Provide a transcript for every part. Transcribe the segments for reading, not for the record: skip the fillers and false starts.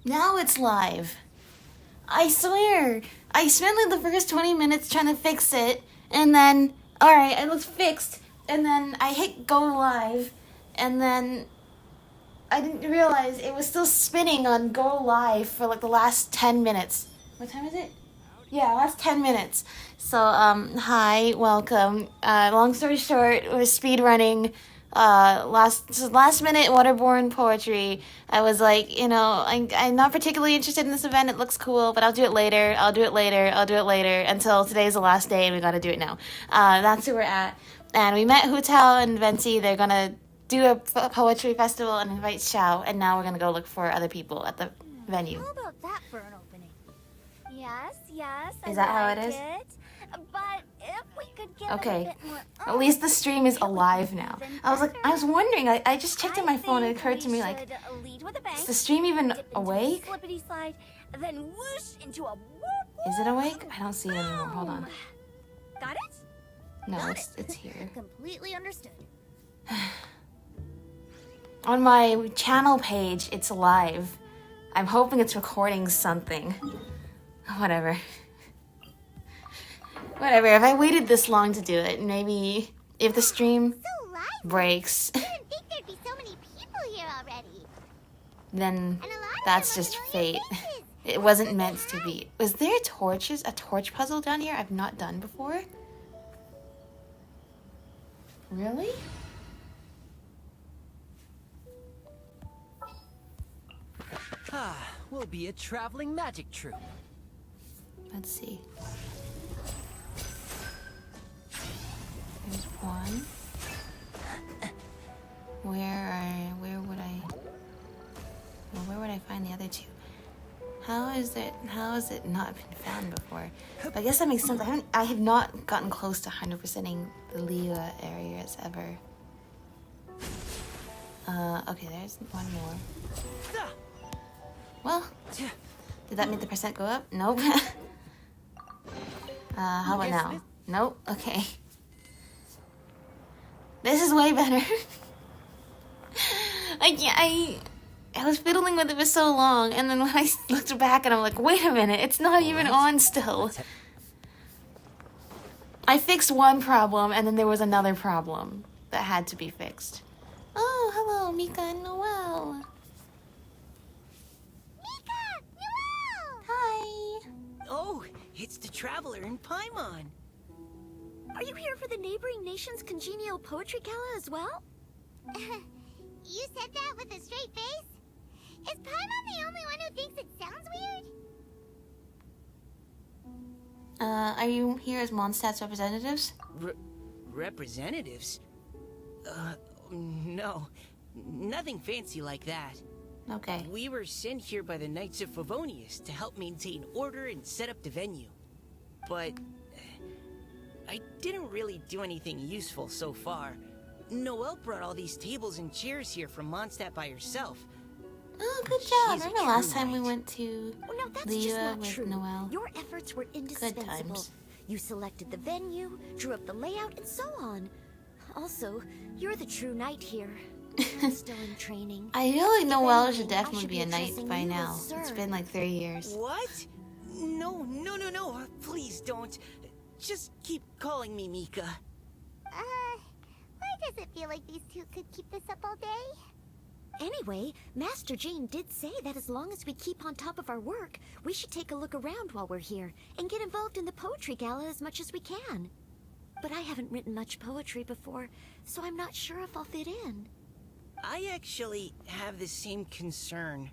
Now it's live. I swear. I spent like the first 20 minutes trying to fix it, and then, alright, it was fixed, and then I hit go live, and then I didn't realize it was still spinning on go live for like the last 10 minutes. What time is it? Yeah, last 10 minutes. So, hi, welcome. Long story short, we're speed running. Last minute Waterborne poetry. I was like, I'm not particularly interested in this event. It looks cool, but I'll do it later. Until today's the last day and we gotta do it now. That's who we're at. And we met Hutao and Venti. They're gonna do a poetry festival and invite Xiao. And now we're gonna go look for other people at the venue. How about that for an opening? Yes. Is that how it is? But if we could get Okay. a bit more At least the stream is alive now. I was wondering, I just checked on my phone and it occurred to me, like, is the stream even awake? Slide, then whoosh into a Is it awake? I don't see it anymore. Hold on. Got it? No, it's here. Completely understood. On my channel page, it's live. I'm hoping it's recording something. Whatever. If I waited this long to do it, maybe if the stream breaks, I didn't think there'd be so many people here already. then that's just fate. It wasn't meant to be. Was there a torch puzzle down here I've not done before? Really? We'll be a traveling magic troupe. Let's see. There's one. Where would I find the other two? How has it not been found before? But I guess that makes sense. I have not gotten close to 100%ing the Liyue areas ever. Okay, there's one more. Well, did that make the percent go up? Nope. How about now? Nope. Okay. This is way better. I was fiddling with it for so long, and then when I looked back and I'm like, wait a minute, it's not even on still. I fixed one problem, and then there was another problem that had to be fixed. Oh, hello, Mika and Noelle. Hi. Oh, it's the Traveler in Paimon. Are you here for the neighboring nation's congenial poetry gala as well? You said that with a straight face? Is Paimon the only one who thinks it sounds weird? Are you here as Mondstadt's representatives? Representatives? No. Nothing fancy like that. Okay. We were sent here by the Knights of Favonius to help maintain order and set up the venue. But I didn't really do anything useful so far. Noelle brought all these tables and chairs here from Mondstadt by herself. Oh, good job. She's a Remember last true time we knight. went to Oh, no, that's Liyue just not with true. Noelle? Your efforts were indispensable. times. You selected the venue, drew up the layout, and so on. Also, you're the true knight here. I'm still in training. I feel like If Noelle anything, should I definitely should be a knight addressing by you now. as It's sir. been like 3 years. What? No. Please don't. Just keep calling me Mika. Why does it feel like these two could keep this up all day? Anyway, Master Jane did say that as long as we keep on top of our work, we should take a look around while we're here and get involved in the poetry gala as much as we can. But I haven't written much poetry before, so I'm not sure if I'll fit in. I actually have the same concern.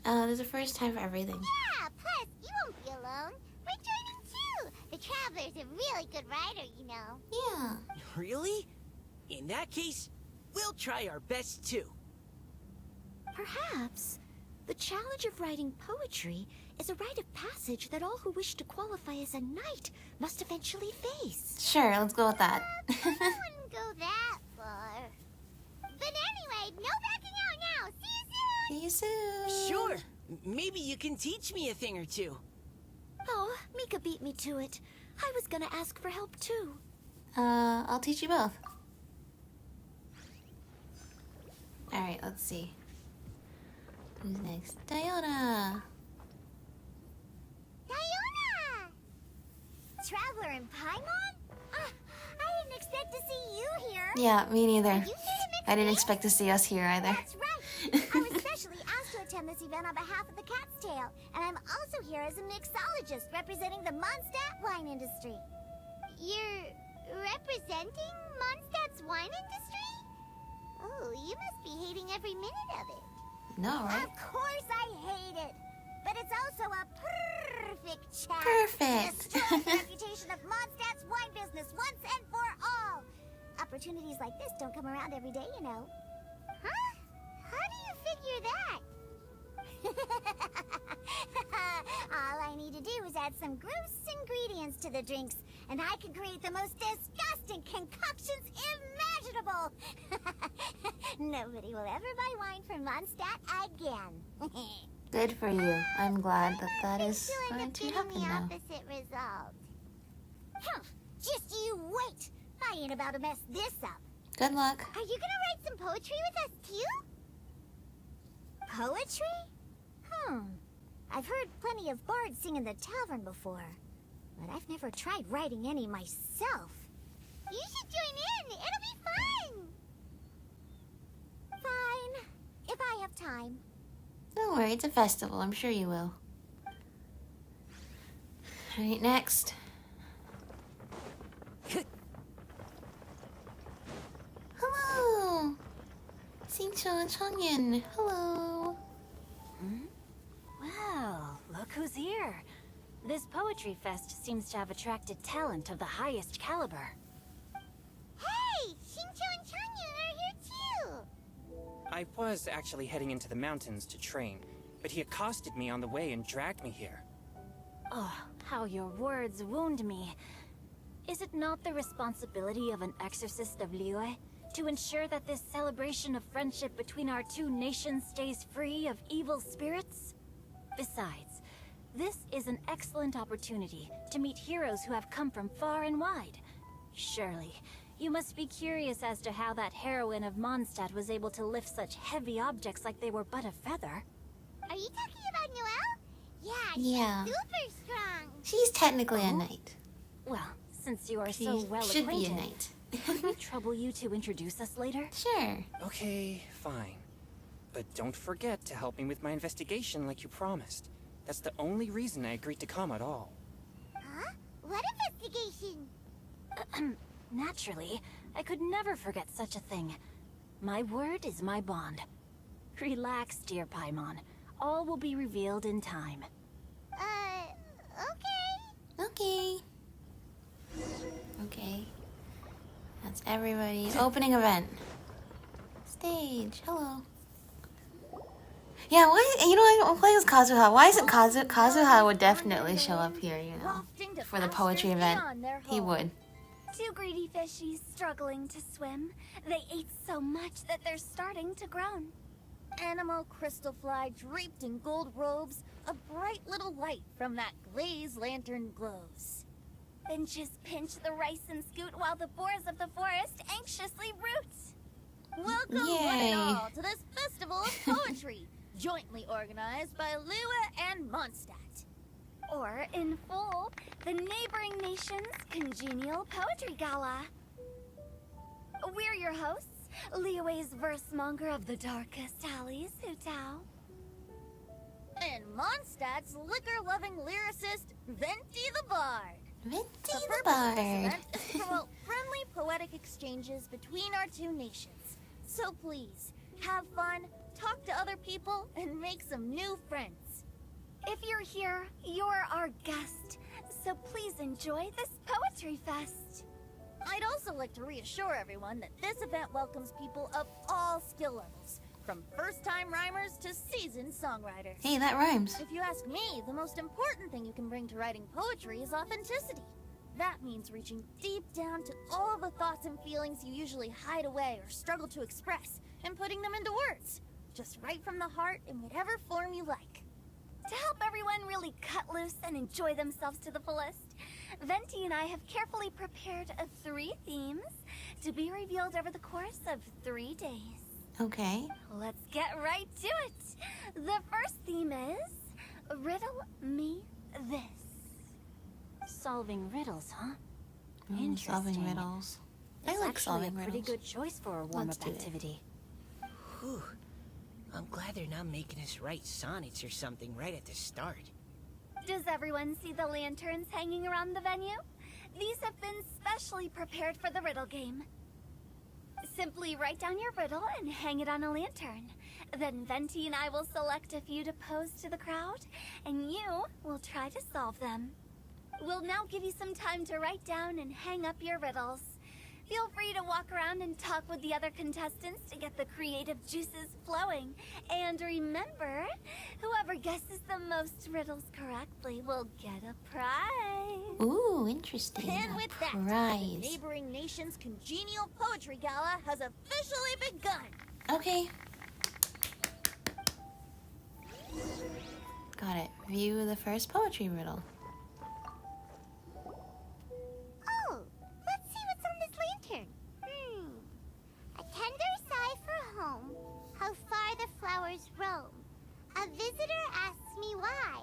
There's a first time for everything. Yeah, plus, you won't be alone. We're joining too. The Traveler's a really good writer, you know. Yeah. Really? In that case, we'll try our best too. Perhaps the challenge of writing poetry is a rite of passage that all who wish to qualify as a knight must eventually face. Sure, let's go with that. I wouldn't go that far. But anyway, no backing out now. See you soon. See you soon. Sure. Maybe you can teach me a thing or two. Oh, Mika beat me to it. I was gonna ask for help too. I'll teach you both. Alright, let's see. Who's next? Diona. Diona! Traveler in Paimon? I didn't expect to see you here. Yeah, me neither. Are you here to mix I didn't drinks? expect to see us here either. That's right. I was specially asked to attend this event on behalf of the Cat's Tail, and I'm also here as a mixologist representing the Mondstadt wine industry. You're representing Mondstadt's wine industry? Oh, you must be hating every minute of it. No, right? Of course I hate it, but it's also a perfect chance Perfect. to destroy the reputation of Mondstadt's wine business once and for all. Opportunities like this don't come around every day, you know. Huh? How do you figure that? All I need to do is add some gross ingredients to the drinks, and I can create the most disgusting concoctions imaginable. Nobody will ever buy wine from Mondstadt again. Good for you. I'm glad that is You'll going end up to getting happen the now. opposite result. Humph, just you wait. I ain't about to mess this up. Good luck. Are you gonna write some poetry with us too? Poetry? I've heard plenty of bards sing in the tavern before, but I've never tried writing any myself. You should join in. It'll be fun. Fine, if I have time. Don't worry, it's a festival. I'm sure you will. Alright, next. Hello! Xingqiu and Changyan. Hello. Well, look who's here. This poetry fest seems to have attracted talent of the highest caliber. Hey, Xingqiu and Changyun are here too. I was actually heading into the mountains to train, but he accosted me on the way and dragged me here. Oh, how your words wound me. Is it not the responsibility of an exorcist of Liyue to ensure that this celebration of friendship between our two nations stays free of evil spirits? Besides, this is an excellent opportunity to meet heroes who have come from far and wide. Surely, you must be curious as to how that heroine of Mondstadt was able to lift such heavy objects like they were but a feather. Are you talking about Noelle? Yeah. She's super strong. She's technically a knight. Well, since you are She so well should be a acquainted, knight. would we trouble you to introduce us later? Sure. Okay, fine. But don't forget to help me with my investigation like you promised. That's the only reason I agreed to come at all. Huh? What investigation? Naturally, I could never forget such a thing. My word is my bond. Relax, dear Paimon. All will be revealed in time. Okay. Okay. Okay. That's everybody. Opening event. Stage. Hello. Yeah, why? You know, I'm playing as Kazuha. Why isn't Kazuha would definitely show up here, you know, for the poetry event. He would. Two greedy fishies struggling to swim. They ate so much that they're starting to groan. Animal crystal fly draped in gold robes, a bright little light from that glazed lantern glows. Finches pinch the rice and scoot while the boars of the forest anxiously root. Welcome one Yay. and all to this festival of poetry, jointly organized by Liyue and Mondstadt. Or, in full, the neighboring nation's congenial poetry gala. We're your hosts, Liyue's verse-monger of the darkest alleys, Hutao. And Mondstadt's liquor-loving lyricist, Venti the Bard. Venti The the purpose of this Bard. event is to promote friendly poetic exchanges between our two nations. So please, have fun, talk to other people, and make some new friends. If you're here, you're our guest, so please enjoy this poetry fest. I'd also like to reassure everyone that this event welcomes people of all skill levels, from first-time rhymers to seasoned songwriters. Hey, that rhymes. If you ask me, the most important thing you can bring to writing poetry is authenticity. That means reaching deep down to all the thoughts and feelings you usually hide away or struggle to express, and putting them into words. Just right from the heart in whatever form you like. To help everyone really cut loose and enjoy themselves to the fullest, Venti and I have carefully prepared 3 themes to be revealed over the course of 3 days. Okay. Let's get right to it. The first theme is riddle me this. Solving riddles, huh? Solving riddles. I It's like actually solving a pretty riddles. good choice for a warm-up activity. Whew. I'm glad they're not making us write sonnets or something right at the start. Does everyone see the lanterns hanging around the venue? These have been specially prepared for the riddle game. Simply write down your riddle and hang it on a lantern. Then Venti and I will select a few to pose to the crowd, and you will try to solve them. We'll now give you some time to write down and hang up your riddles. Feel free to walk around and talk with the other contestants to get the creative juices flowing. And remember, whoever guesses the most riddles correctly will get a prize. Ooh, interesting. And A with that, the prize. neighboring nation's congenial poetry gala has officially begun. Okay. Got it. View the first poetry riddle. Oh, let's see what's on this lantern. A tender sigh for home, how far the flowers roam. A visitor asks me why,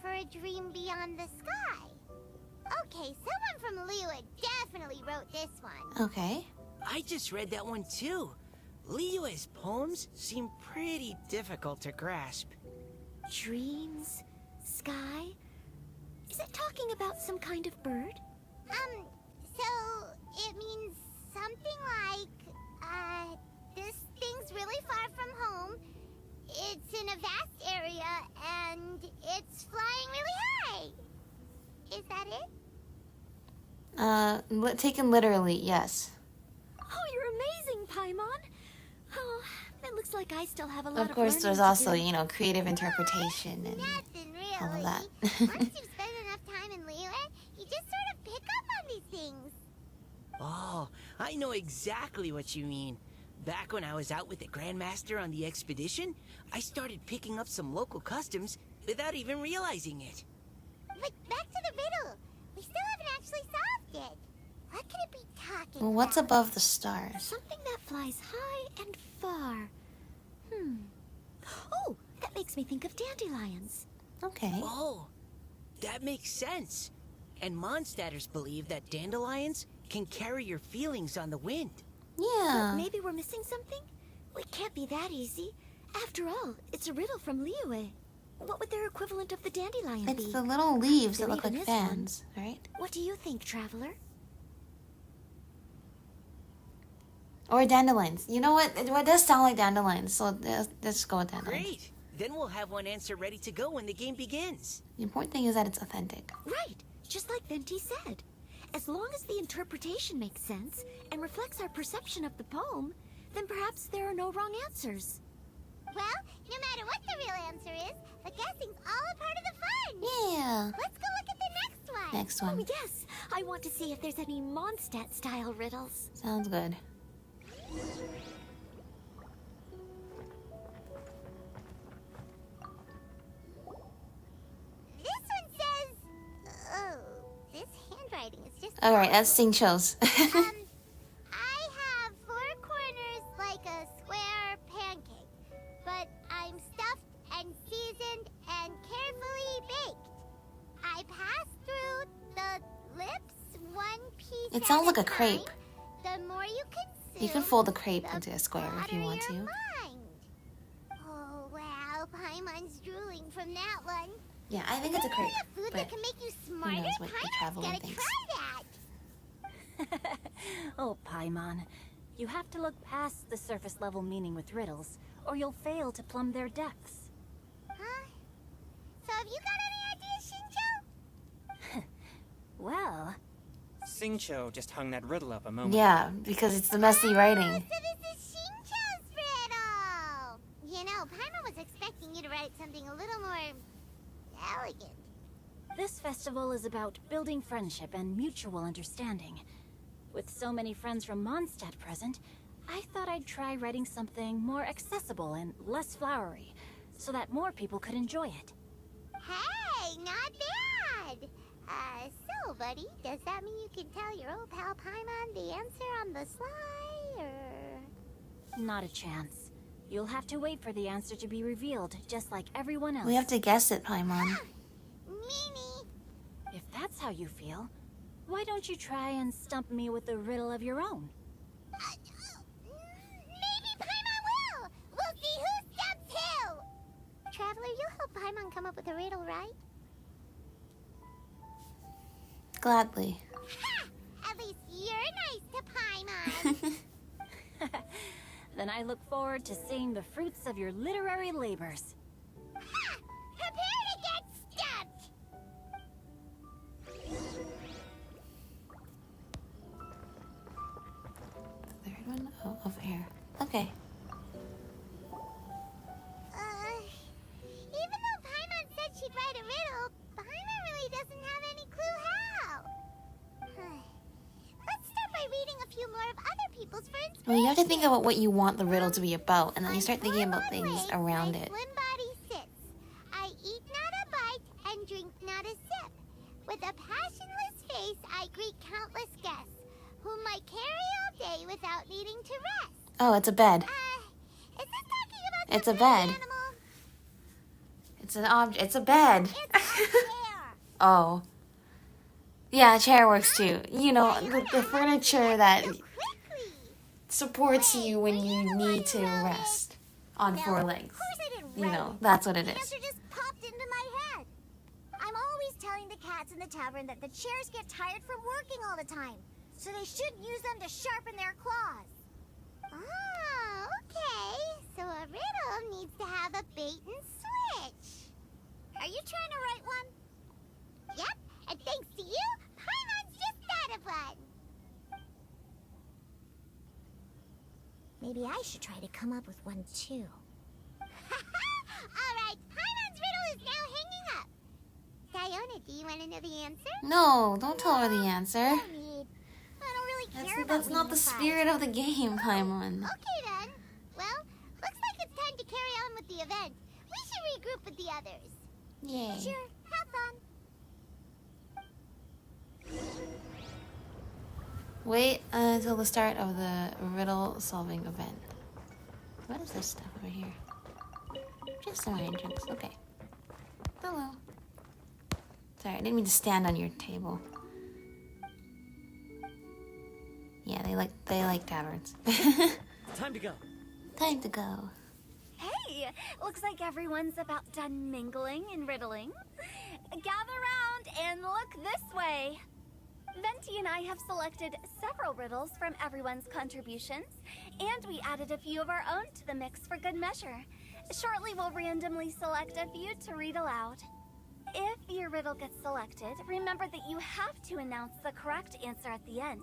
for a dream beyond the sky. Okay, someone from Liyue definitely wrote this one. Okay. I just read that one too. Liyue's poems seem pretty difficult to grasp. Dreams? Sky? Is it talking about some kind of bird? So it means something like, this thing's really far from home. It's in a vast area, and it's flying really high. Is that it? Taken literally, yes. Oh, you're amazing, Paimon. Oh, it looks like I still have a lot Of of course, learning there's to also, do. creative interpretation and Nothing really. all of that. Once you've spent enough time in Liyue, you just sort of pick up on these things. Oh, I know exactly what you mean. Back when I was out with the Grandmaster on the expedition, I started picking up some local customs without even realizing it. But back to the riddle. We still haven't actually solved it. What could it be talking Well, what's about? above the stars? Something that flies high and far. Oh, that makes me think of dandelions. Okay. Oh, that makes sense. And Mondstadters believe that dandelions can carry your feelings on the wind. Yeah. Maybe we're missing something? It can't be that easy. After all, it's a riddle from Liyue. What would their equivalent of the dandelion It's be? the little leaves There that look even like is one. fans, right? What do you think, Traveler? Or dandelions. You know what? It does sound like dandelions, so let's go with dandelions. Great. Then we'll have one answer ready to go when the game begins. The important thing is that it's authentic. Right, just like Venti said. As long as the interpretation makes sense and reflects our perception of the poem, then perhaps there are no wrong answers. Well, no matter what the real answer is, the guessing's all a part of the fun. Yeah. Let's go look at the next one. Next one. Oh, yes. I want to see if there's any Mondstadt-style riddles. Sounds good. This one says... Oh, this handwriting is just... All right, that's Sing Shows. I have 4 corners like a square pancake, but I'm stuffed and seasoned and carefully baked. I pass through the lips one piece It sounds at like a crepe. time. The more you consume, You can fold the crepe the into a square if you broader want your to. mind. Oh, wow, Paimon's drooling from that one. Yeah, I think it's a Isn't crepe. there a food that But can make you smarter? knows what the Paimon's traveler gotta thinks. try that. Oh, Paimon. You have to look past the surface level meaning with riddles, or you'll fail to plumb their depths. Huh? So have you got any ideas, Shinjo? Well, Singcho just hung that riddle up a moment Yeah, because it's the messy writing. So this is Shinjo's riddle! You know, Paimon was expecting you to write something a little more... elegant. this festival is about building friendship and mutual understanding. With so many friends from Mondstadt present, I thought I'd try writing something more accessible and less flowery, so that more people could enjoy it. Hey, not bad! So, buddy, does that mean you can tell your old pal Paimon the answer on the sly, or... Not a chance. You'll have to wait for the answer to be revealed, just like everyone else. We have to guess it, Paimon. Meanie. If that's how you feel, why don't you try and stump me with a riddle of your own? Maybe Paimon will. We'll see who stumps who. Traveler, you'll help Paimon come up with a riddle, right? Gladly. Ha! At least you're nice to Paimon. Then I look forward to seeing the fruits of your literary labors. Ha! Prepare to get stumped. The third one? Oh, over here. Okay. Even though Paimon said she'd write a riddle, Paimon really doesn't have any clue how. Let's start by reading a few more of other people's for inspiration. Well, you have to think about what you want the riddle to be about, and then you start thinking about things Legs, around my it. slim body sits. I eat not a bite and drink not a sip. With a passionless face, I greet countless guests, whom I carry all day without needing to rest. Oh, it's a bed. Is this talking about It's some a kind of bed. animal? It's an object. It's a bed. It's a chair. Oh. Yeah, a chair works too. You know, the furniture that So quickly. supports you when you need to rest on No, four of legs. course I didn't You write know, it. that's what it The is. answer just popped into my head. I'm always telling the cats in the tavern that the chairs get tired from working all the time, so they shouldn't use them to sharpen their claws. Oh, okay. So a riddle needs to have a bait and switch. Are you trying to write one? Yep, and thanks to you, Paimon's just thought of one. Maybe I should try to come up with one too. All right, Paimon's riddle is now hanging up. Diona, do you want to know the answer? No, don't tell her the answer. No need. I don't really care about That's not winning the a prize. spirit of the game, Paimon. Okay then. Well, looks like it's time to carry on with the event. We should regroup with the others. Yay. Sure, have fun. Wait until the start of the riddle-solving event. What is this stuff over here? Just some iron chunks. Okay. Hello. Sorry, I didn't mean to stand on your table. Yeah, they like taverns. Time to go. Time to go. Hey, looks like everyone's about done mingling and riddling. Gather round and look this way. Venti and I have selected several riddles from everyone's contributions, and we added a few of our own to the mix for good measure. Shortly, we'll randomly select a few to read aloud. If your riddle gets selected, remember that you have to announce the correct answer at the end.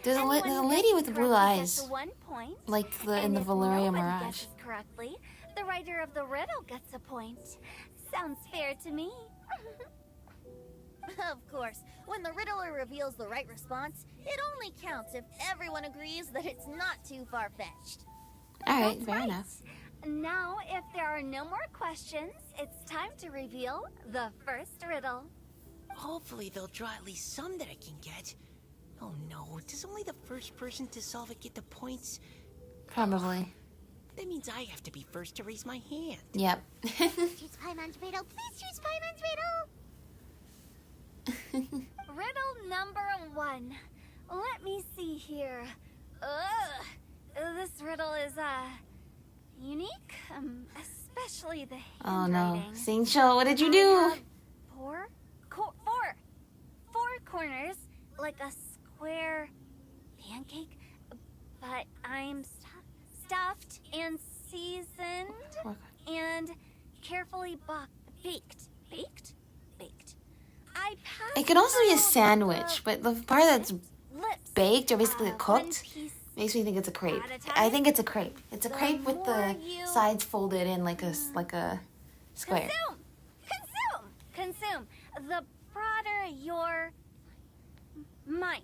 There's a lady with blue eyes, 1 point. like in the if Valeria no one Mirage. guesses correctly, the writer of the riddle gets a point. Sounds fair to me. Of course, when the riddler reveals the right response, it only counts if everyone agrees that it's not too far-fetched. All right, That's fair right. enough. Now, if there are no more questions, it's time to reveal the first riddle. Hopefully they'll draw at least some that I can get. Oh no, does only the first person to solve it get the points? Probably. That means I have to be first to raise my hand. Yep. Choose Paimon's riddle. Please choose Paimon's riddle. Riddle number 1. Let me see here. This riddle is, unique, especially the Oh no. handwriting. Singcho, what did you I do? have four corners, like a square pancake, but I'm stuffed and seasoned and carefully baked. I passed It could also be a out sandwich, but the part that's lips, baked or basically one cooked piece makes me think it's a crepe. at a time. I think it's a crepe. It's a The crepe with the more you- sides folded in like a square. Consume. The broader your mind.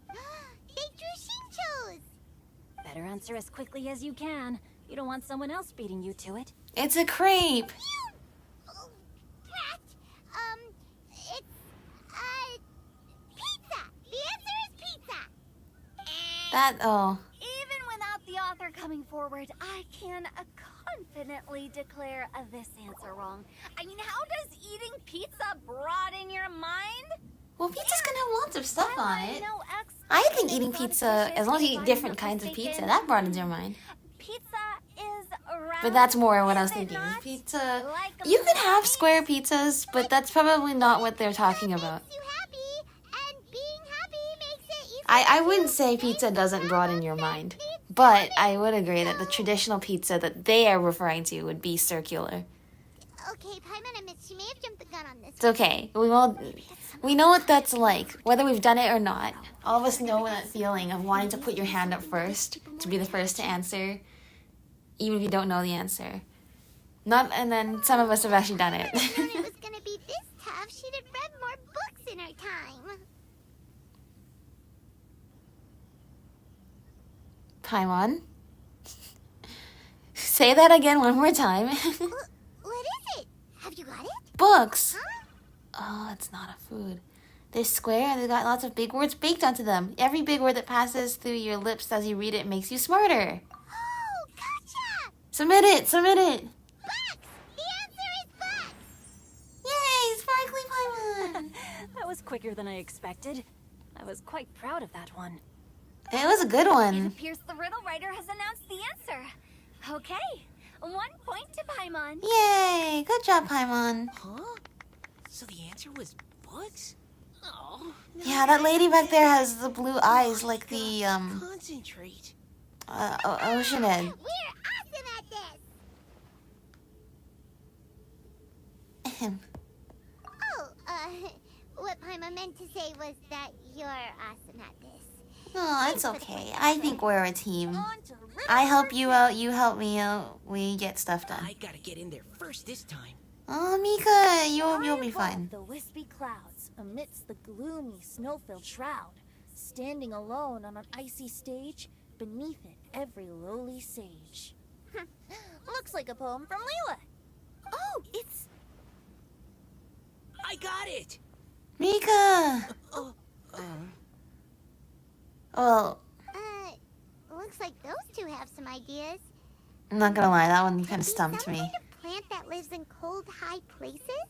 They drew Shinchos. Better answer as quickly as you can. You don't want someone else beating you to it. It's a crepe. Oh, brat. It's pizza. The answer is pizza. That Even without the author coming coming forward, I can confidently declare this answer wrong. I mean, how does eating pizza broaden your mind? Well, pizza's gonna have lots of stuff Well, on I'm it. no expert I think in eating exotic pizza, dishes, as long as you if eat I'm different not kinds of mistaken. pizza, that broadens your mind. Pizza is round. But that's more what I was is it thinking. not? Pizza. Like a You could have brownie? square pizzas, but that's probably not what they're talking about. Makes you happy, and being happy makes it easier. I wouldn't say pizza doesn't broaden your mind, but I would agree that the traditional pizza that they are referring to would be circular. Okay, Paimon admits she may have jumped the gun on this. It's okay. We know what that's like, whether we've done it or not. All of us know that feeling of wanting to put your hand up first, to be the first to answer, even if you don't know the answer. And then some of us have actually done it. If it was gonna be this tough, she'd have read more books in her time. Paimon. Say that again one more time. What is it? Have you got it? Books. Huh? Oh, it's not a food. They're square and they've got lots of big words baked onto them. Every big word that passes through your lips as you read it makes you smarter. Oh, gotcha! Submit it! Submit it! Bucks! The answer is bucks! Yay! Sparkly Paimon! That was quicker than I expected. I was quite proud of that one. It was a good It one. appears the riddle writer has announced the answer. Okay, 1 point to Paimon. Yay! Good job, Paimon. Huh? So the answer was books? Oh. Yeah, that lady back there has the blue eyes like the, Concentrate. Ocean Head. We're awesome at this! Ahem. Oh, what Paimon meant to say was that you're awesome at this. Oh, it's okay. I think we're a team. On to riddle I help number you out, you help me out. We get stuff done. I gotta get in there first this time. Oh, Mika, you'll High be above fine. The wispy clouds, amidst the gloomy, snow-filled shroud, standing alone on an icy stage, beneath it every lowly sage. Looks like a poem from Liyue. Oh, it's I got it! Mika! Oh, Well, Looks like those two have some ideas. I'm not gonna lie, that one kind Could of be stumped some me. kind of plant that lives in cold, high places?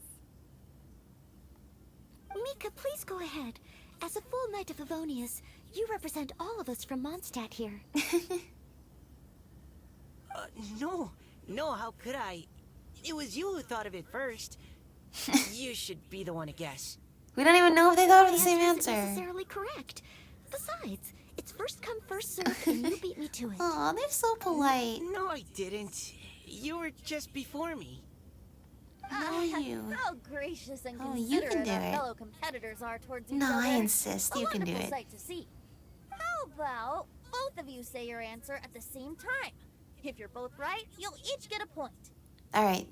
Mika, please go ahead. As a full Knight of Favonius, you represent all of us from Mondstadt here. no, how could I? It was you who thought of it first. You should be the one to guess. We don't even know if they thought of the My same isn't answer. necessarily correct. Besides, it's first come, first served, and you beat me to it. Aw, they're so polite. No, I didn't. You were just before me. No, you. How gracious and Oh, you can considerate do our it. fellow competitors are towards each No, other. I insist. A You can do wonderful it. sight to see. How about both of you say your answer at the same time? If you're both right, you'll each get a point. All right.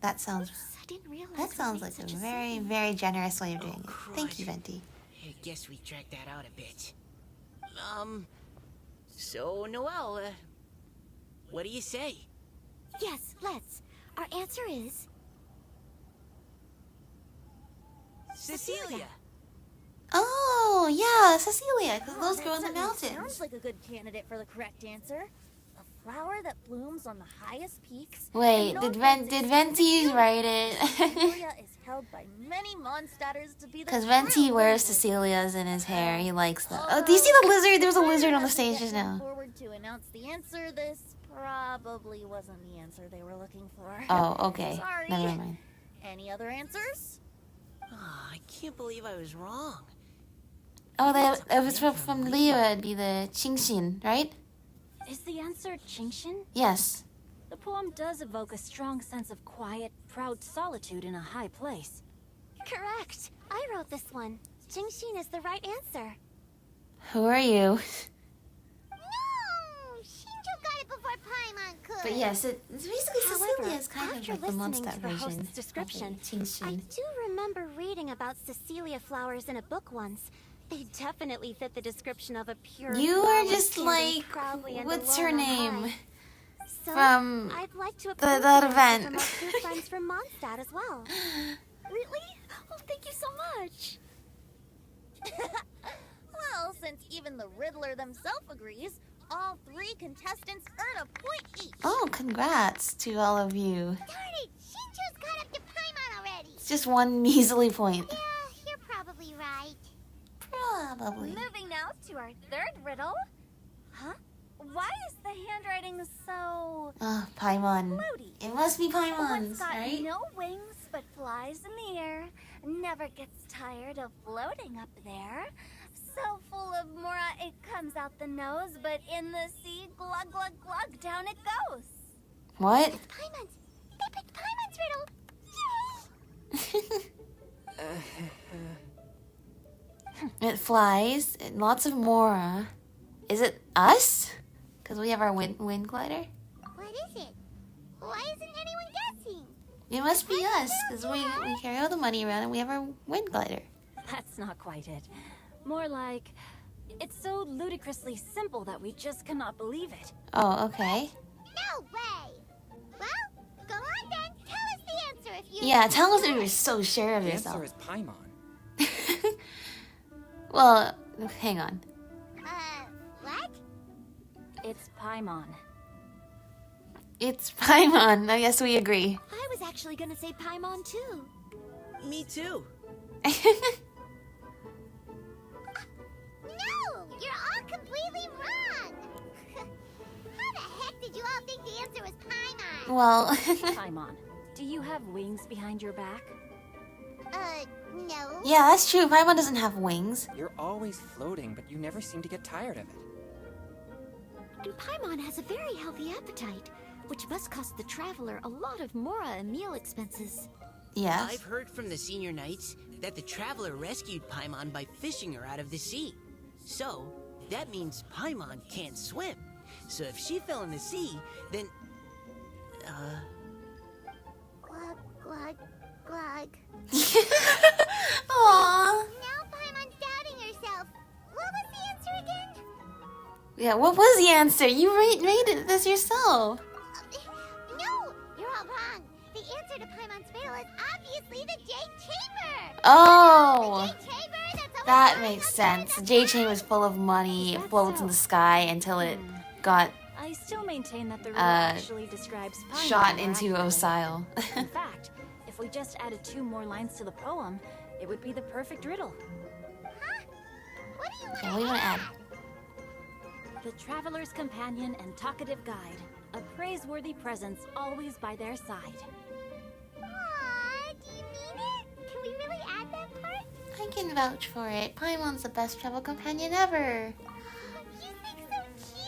That sounds. I didn't realize That we sounds made like a such very, scene. very generous way of doing it. crud. Thank you, Venti. I guess we dragged that out a bit. So, Noelle, what do you say? Yes, let's. Our answer is Cecilia! Oh, yeah, Cecilia, because those that grow in the sentence mountains. Sounds like a good candidate for the correct answer. A flower that blooms on the highest peaks. Wait, and did known for Did its Venti write it? Cecilia is held by many Mondstadters to be the Because Venti true wears wizard. Cecilia's in his hair. He likes that. Oh, do you see the lizard? There's a lizard on the stage just now. Forward to announce the answer. This probably wasn't the answer they were looking for. Oh, okay. Sorry. Never mind. Any other answers? Oh, I can't believe I was wrong. Oh, if it's from Leo, it'd be the Qingxin, right? Is the answer Jingshin? Yes. The poem does evoke a strong sense of quiet, proud solitude in a high place. correct. I wrote this one. Jingshin is the right answer. Who are you? No! Shinjo got it before Paimon could. But yes, it's basically However, Cecilia is kind of after like the listening Mondstadt to the version. host's description, of the Qingxin. I do remember reading about Cecilia flowers in a book once. They definitely fit the description of a pure. You flower are just standing like, proudly and what's alone her on name? high. So, From I'd like to that approve the answer event. from our good friends from Mondstadt as well. Really? Oh, thank you so much. Well, since even the Riddler themselves agrees, All 3 contestants earn a point each. Oh, congrats to all of you. Darn it! Shinjo's caught up to Paimon already. It's just one measly point. Yeah, you're probably right. Probably. Moving now to our 3rd riddle. Huh? Why is the handwriting so Oh, Paimon. floaty? It must be One's Paimon's, got right? no wings but flies in the air, never gets tired of floating up there. So full of mora it comes out the nose, but in the sea, glug glug glug, down it goes. What? Paimon's. They picked Paimon's riddle. Yay! It flies. And lots of Mora. Is it us? Because we have our wind glider? What is it? Why isn't anyone guessing? It must be us, because we carry all the money around and we have our wind glider. That's not quite it. More like, it's so ludicrously simple that we just cannot believe it. Oh, okay. No way! Well, go on then. Tell us the answer if you... Yeah, tell us if you're so sure of The yourself. answer is Paimon. Well, hang on. What? It's Paimon. It's Paimon. I guess we agree. I was actually gonna say Paimon too. Me too. No! You're all completely wrong! How the heck did you all think the answer was Paimon? Well, Paimon, do you have wings behind your back? No. yeah, that's true. Paimon doesn't have wings. You're always floating, but you never seem to get tired of it. And Paimon has a very healthy appetite, which must cost the traveler a lot of mora and meal expenses. Yes. I've heard from the senior knights that the traveler rescued Paimon by fishing her out of the sea. So, that means Paimon can't swim. So if she fell in the sea, then... Glug, glug, glug. Aww. Now Paimon's doubting herself. What was the answer again? Yeah, what was the answer? You made it this yourself. No, you're all wrong. The answer to Paimon's riddle is obviously the Jade Chamber. Oh. The Jade Chamber that's always That flying makes up there in sense. the The J sky. chain was full of money. It that floats so? in the sky until it got I still maintain that the riddle actually describes Paimon shot more into accurately. Osile. In fact, if we just added 2 more lines to the poem, it would be the perfect riddle. What do you want Okay, what do you want to add? The traveler's companion and talkative guide, a praiseworthy presence always by their side. Aw, do you mean it? Can we really add that part? I can vouch for it. Paimon's the best travel companion ever. You think so cute?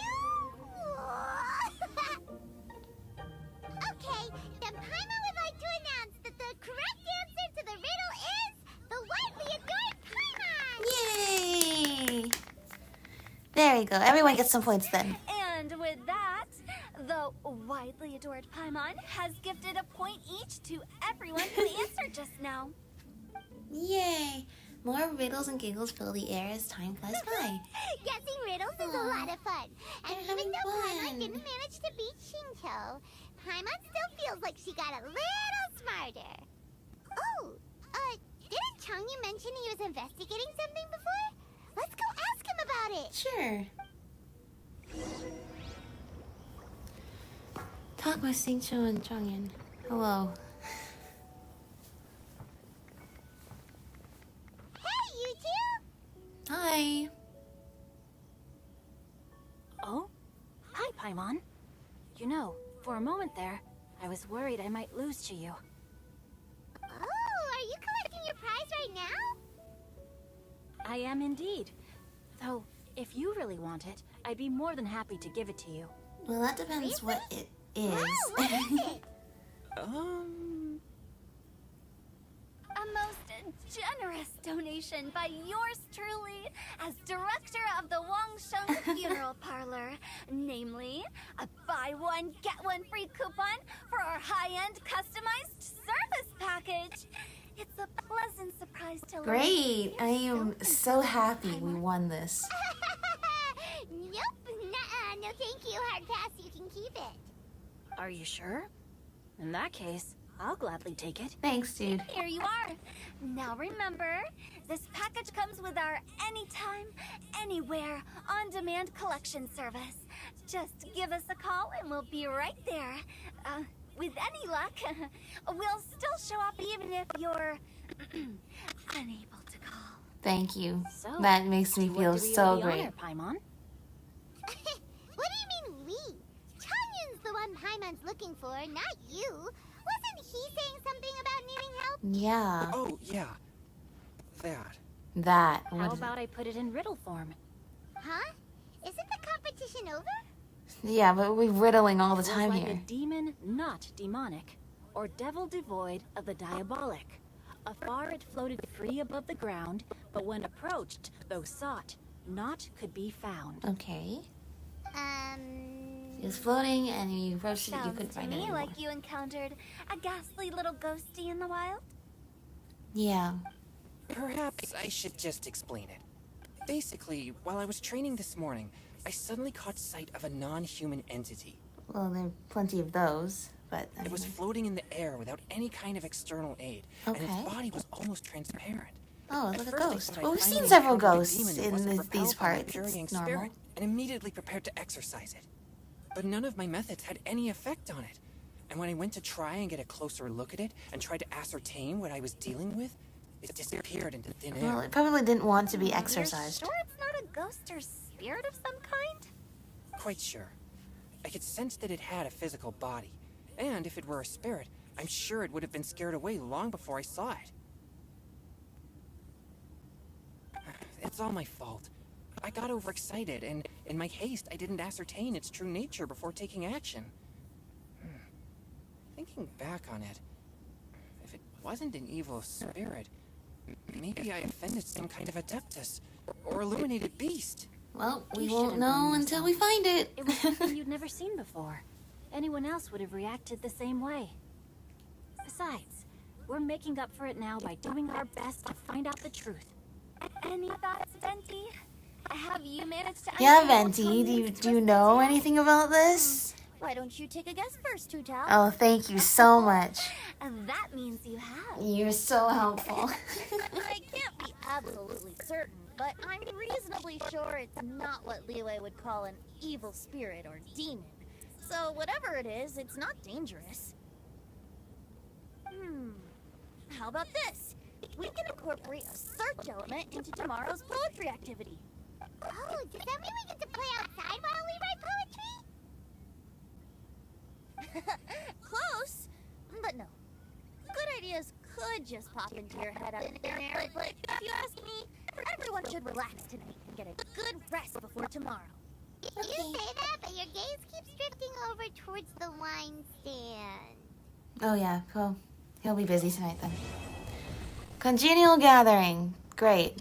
Okay, then Paimon would like to announce that the correct answer to the riddle is the widely adored Paimon! Yay! There you go. Everyone gets some points then. And with that, the widely adored Paimon has gifted a point each to everyone who answered just now. Yay! More riddles and giggles fill the air as time flies by. Guessing riddles is a lot of fun. And They're even having though Paimon fun. didn't manage to beat Shinto, Paimon still feels like she got a little smarter. Oh, didn't Changyu mention he was investigating something before? Let's go ask him about it. Sure. Talk with Xingqiu and Changyan. Hello. Hey, you two! Hi. Oh? Hi, Paimon. You know, for a moment there, I was worried I might lose to you. Oh, are you collecting your prize right now? I am indeed. Though, if you really want it, I'd be more than happy to give it to you. Well, that depends what it is. Wow, what is it? A most generous donation by yours truly as director of the Wangsheng Funeral Parlor. Namely, a buy one, get one free coupon for our high-end customized service package. It's a pleasant surprise to learn. Great. I am so happy we won this. Nope, nuh-uh, no thank you, hard pass, you can keep it. Are you sure? In that case, I'll gladly take it. Thanks, dude. Here you are. Now remember, this package comes with our anytime, anywhere, on-demand collection service. Just give us a call and we'll be right there. With any luck, we'll still show up even if you're unable to call. Thank you. So, That makes me to what feel do we so owe the great. honor, Paimon? What do you mean we? Chongyun's the one Paimon's looking for, not you. Wasn't he saying something about needing help? Yeah, Oh, yeah. That. that. How What- about I put it in riddle form? Huh? Isn't the competition over? Yeah, but we're riddling all the Was time like a here. demon not demonic, or devil devoid of the diabolic. Afar it floated free above the ground, but when approached, though sought, naught could be found. Okay. It was floating, and you approached it, you Sounds couldn't to find it me anymore. like you encountered a ghastly little ghosty in the wild. Yeah. Perhaps I should just explain it. Basically, while I was training this morning, I suddenly caught sight of a non-human entity. Well, there are plenty of those, but It was floating in the air without any kind of external aid, and its Okay. body was almost transparent. Oh, At look at first, I ghost. thought I Well, we've finally seen several encountered a ghosts demon that in wasn't these repelled by my parts. journeying It's normal. spirit, and immediately prepared to exorcise it. But none of my methods had any effect on it. And when I went to try and get a closer look at it and tried to ascertain what I was dealing with, it disappeared into thin air. Well, it probably didn't want to be exercised. You're sure it's not a ghost or spirit of some kind? Quite sure. I could sense that it had a physical body. And if it were a spirit, I'm sure it would have been scared away long before I saw it. It's all my fault. I got overexcited, and in my haste, I didn't ascertain its true nature before taking action. Thinking back on it, if it wasn't an evil spirit, maybe I offended some kind of adeptus or illuminated beast. Well, we You won't shouldn't know blame until we find it. It was something you'd never seen before. Anyone else would have reacted the same way. Besides, we're making up for it now by doing our best to find out the truth. Any thoughts, Venti? Have you managed to... Yeah, untangle Venti, do you Chongyun's know twisted anything about this? tail? Why don't you take a guess first, Tutao? Oh, thank you so much. And that means you have. You're so helpful. I can't be absolutely certain, but I'm reasonably sure it's not what Liyue would call an evil spirit or demon. So whatever it is, it's not dangerous. How about this? We can incorporate a search element into tomorrow's poetry activity. Oh, does that mean we get to play outside while we write poetry? Close, but no. Good ideas could just pop into your head out of thin air, but if you ask me, everyone should relax tonight and get a good rest before tomorrow. You say that, but your gaze keeps drifting over towards the wine stand. Oh, yeah. Well, he'll be busy tonight then. Congenial gathering. Great.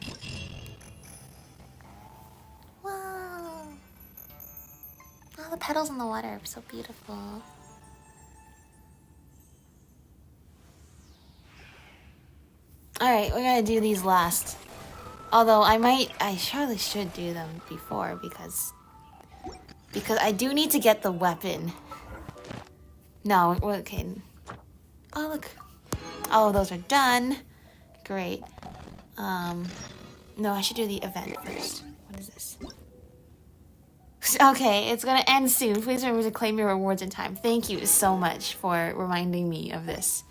Whoa. Oh, the petals in the water are so beautiful. Alright, we're gonna do these last. Although I surely should do them before because I do need to get the weapon. No, okay. Oh, look. Oh, those are done. Great. No, I should do the event first. What is this? Okay, it's gonna end soon. Please remember to claim your rewards in time. Thank you so much for reminding me of this.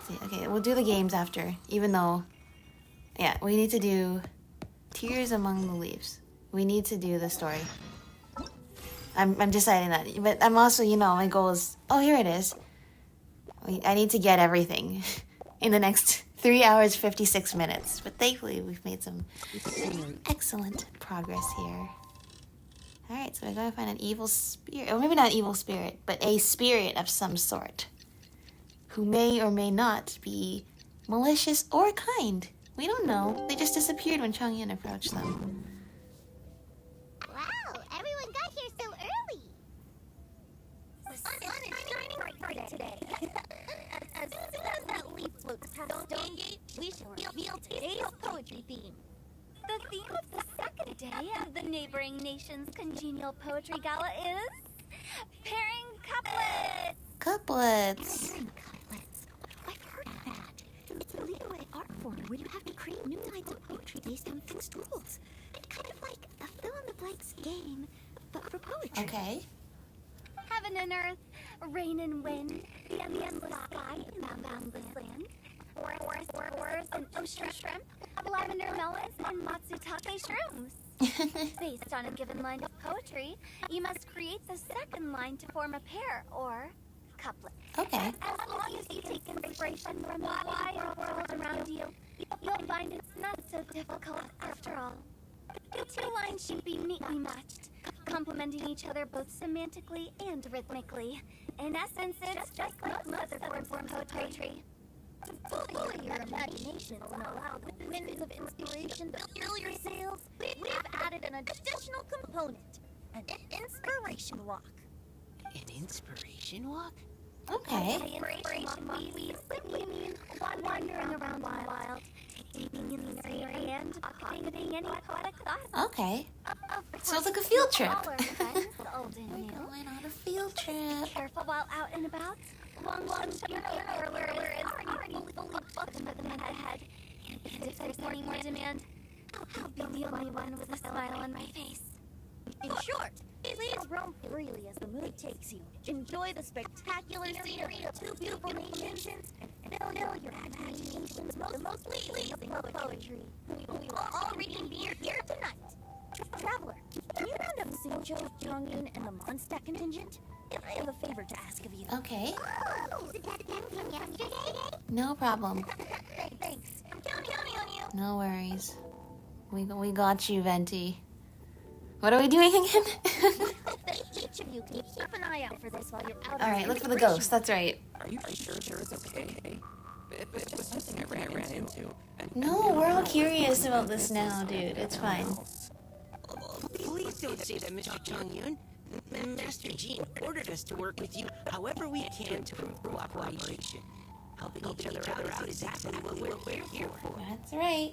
See, okay, we'll do the games after, even though, yeah, we need to do Tears Among the Leaves. We need to do the story. I'm deciding that, but I'm also, you know, my goal is, oh, here it is. I need to get everything in the next 3 hours, 56 minutes. But thankfully, we've made some excellent progress here. Alright, so we're going to find an evil spirit. Or maybe not an evil spirit, but a spirit of some sort. Who may or may not be malicious or kind. We don't know. They just disappeared when Chongyun approached them. Wow, everyone got here so early. The sun is shining bright today. As soon as that leaf floats past Stone Gate, we shall reveal today's poetry theme. The theme of the second day of the neighboring nation's congenial poetry gala is pairing couplets. Couplets. Couplets. I've heard of that. It's a Liyue art Waterborne, where you have to create new lines of poetry based on fixed rules. Kind of like a fill-in-the-blanks game, but for poetry. Okay. Heaven and earth, rain and wind, the endless sky and boundless land, forests and ocean shrimp, lavender melons and matsutake shrooms. Based on a given line of poetry, you must create the second line to form a pair or couplet. Okay. As long as you take inspiration from the wide world around you, you'll find it's not so difficult after all. The two lines should be neatly matched, complementing each other both semantically and rhythmically. In essence, it's just like most other forms of poetry. To fully your imagination and allow the winds of inspiration to fill your sails, we've added an additional component, an inspiration walk. An inspiration walk? Okay. The inspiration walk simply means wandering around wild, taking in the scenery and pocketing any poetic thoughts. Okay. Sounds like a field trip. All our friends, old and new. Going on a field trip. Careful while out and about. Long your earlier is already fully booked with the man ahead. And if there's any more demand, I'll be the only one with a smile on my face. In short, please roam freely as the mood takes you. Enjoy the spectacular scenery of two beautiful nations and fill your imagination's most pleasing poetry. We will all reading beer here tonight. Traveler, can you round up Sincho, Jongin, and the Mondstadt contingent? I have a favor to ask of you. Okay. Oh, is that again from yesterday? No problem. Thanks. I'm counting on you. No worries. We got you, Venti. What are we doing again? Each of you can keep an eye out for this while you're out. Alright, look for the ghost. That's right. Are you sure it's okay? It was something I ran into. No, we're all curious about this now, dude. It's fine. Please don't say that, Mr. Chongyun. Master Jean ordered us to work with you however we can to improve cooperation. Helping each other out is exactly what we're here for. That's right.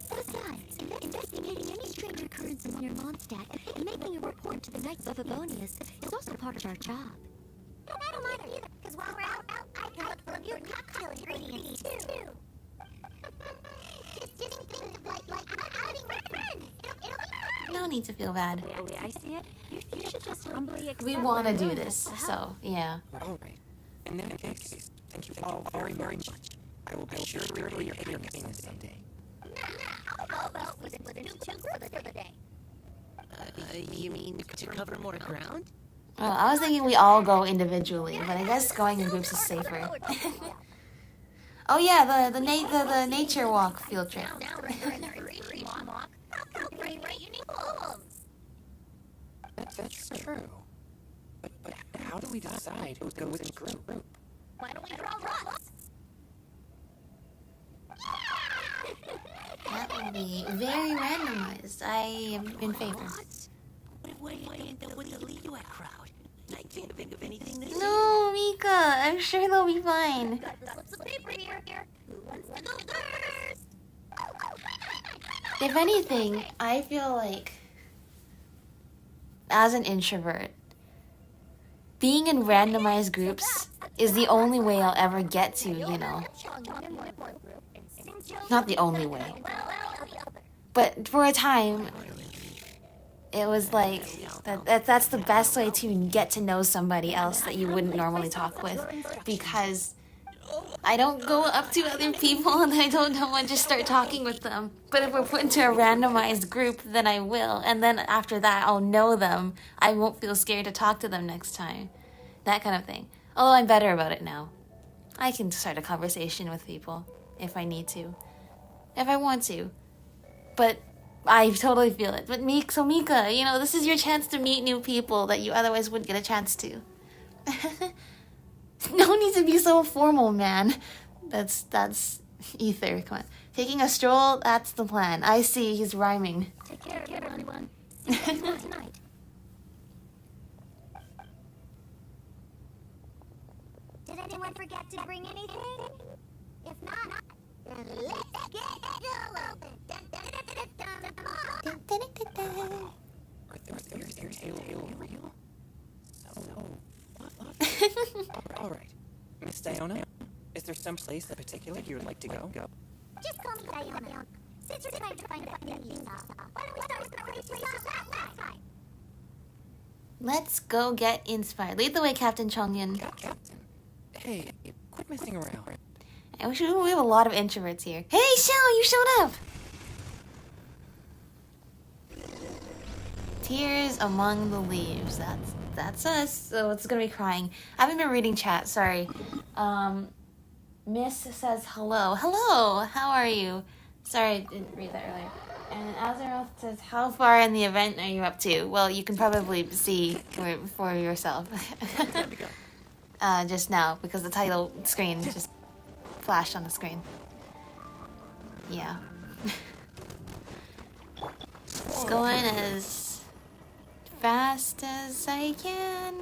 Besides, investigating any strange occurrence in your Mondstadt and making a report to the Knights of Favonius is also part of our job. I don't mind either, because while we're out, I can look for your cocktail ingredients too. Just think of like outing my friends. It'll be fun. No need to feel bad. The way I see it, you should just humbly accept We want to the do role this, to help. so yeah. All right. In that case, thank you all very much. I will be sure to hear your opinions someday. How about we split into two groups for the day? You mean to cover more ground? Well, I was thinking we all go individually, but I guess going in groups is safer. Oh yeah, the nature walk field trip. That's true. But how do we decide who goes in group? Why don't we draw lots? That will be very randomized. I am in favor. What if we end up with the Liyue crowd? I can't think of anything to say. No, Mika, I'm sure they'll be fine. Got the slips of paper here. Who wants to go first? If anything, I feel like, as an introvert, being in randomized groups is the only way I'll ever get to, you know. Not the only way. But for a time, it was like, that's the best way to get to know somebody else that you wouldn't normally talk with. Because I don't go up to other people and I don't know and just start talking with them. But if we're put into a randomized group, then I will. And then after that, I'll know them. I won't feel scared to talk to them next time. That kind of thing. Although I'm better about it now. I can start a conversation with people if I need to. If I want to. But I totally feel it. But Mika, you know, this is your chance to meet new people that you otherwise wouldn't get a chance to. No need to be so formal, man. That's Ether. Come on. Taking a stroll, that's the plan. I see, he's rhyming. Take care of everyone. Tonight. Did anyone forget to bring anything? If not, then let's get going. Are there real? No. All right. Miss Diona, is there some place in particular you would like to go? Just call me Diana. Since we're trying to find that thing you saw, why don't we start with the place we saw last time? Let's go get inspired. Lead the way, Captain Chongyun. Captain, hey, quit messing around. We have a lot of introverts here. Hey, Shell, you showed up! Tears among the leaves. That's us. So it's gonna be crying. I haven't been reading chat, sorry. Miss says hello. Hello, how are you? Sorry, I didn't read that earlier. And Azeroth says, how far in the event are you up to? Well, you can probably see for yourself. Just now, because the title screen just flashed on the screen. Yeah. Just going as fast as I can.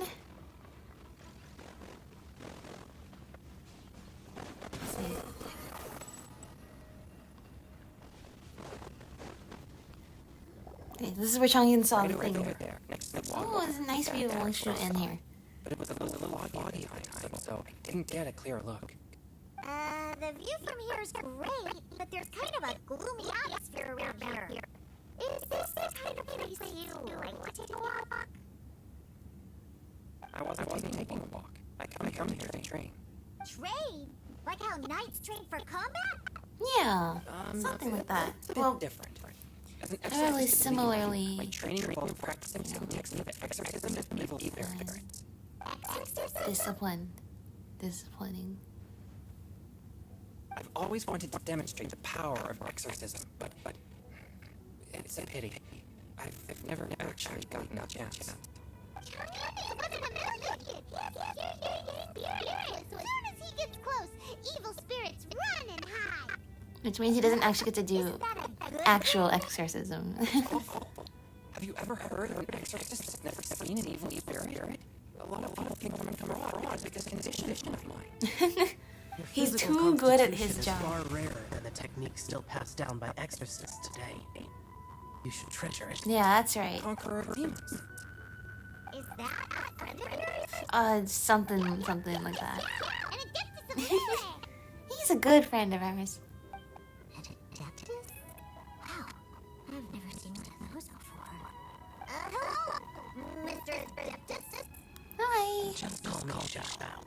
Let's see. Okay, this is where Chongyun saw the thing. Oh, it's a nice view of Longshore in here. But it was a little foggy high time, so I didn't get a clear look. The view from here is great, but there's kind of a gloomy atmosphere around here. Is this the kind of place you like to take a walk? I wasn't taking a walk. I come here to train. Train? Like how knights train for combat? Yeah, something like that. It's a bit Well, different. As an fairly exorcist, similarly. my training involved practicing some techniques of exorcism of evil spirits. Disciplining. I've always wanted to demonstrate the power of exorcism, but it's a pity. I've never actually gotten a chance. It wasn't a million. As soon as he gets close, evil spirits run and hide. Which means he doesn't actually get to do Isn't that a good actual exorcism. Have you ever heard of an exorcist that's never seen an evil spirit? A lot of people think I'm coming abroad because condition of mine. Your He's physical too good at constitution his is job. far rarer than the techniques still passed down by exorcists today. You should treasure it. Yeah, that's right. Conqueror of demons. Is that a friend of yours? Something like that. And it gets to some He's a good friend of ours. Adeptus? Wow, I've never seen one of those before. Hello, Mr. Adeptus. Hi. Just call me Jack now.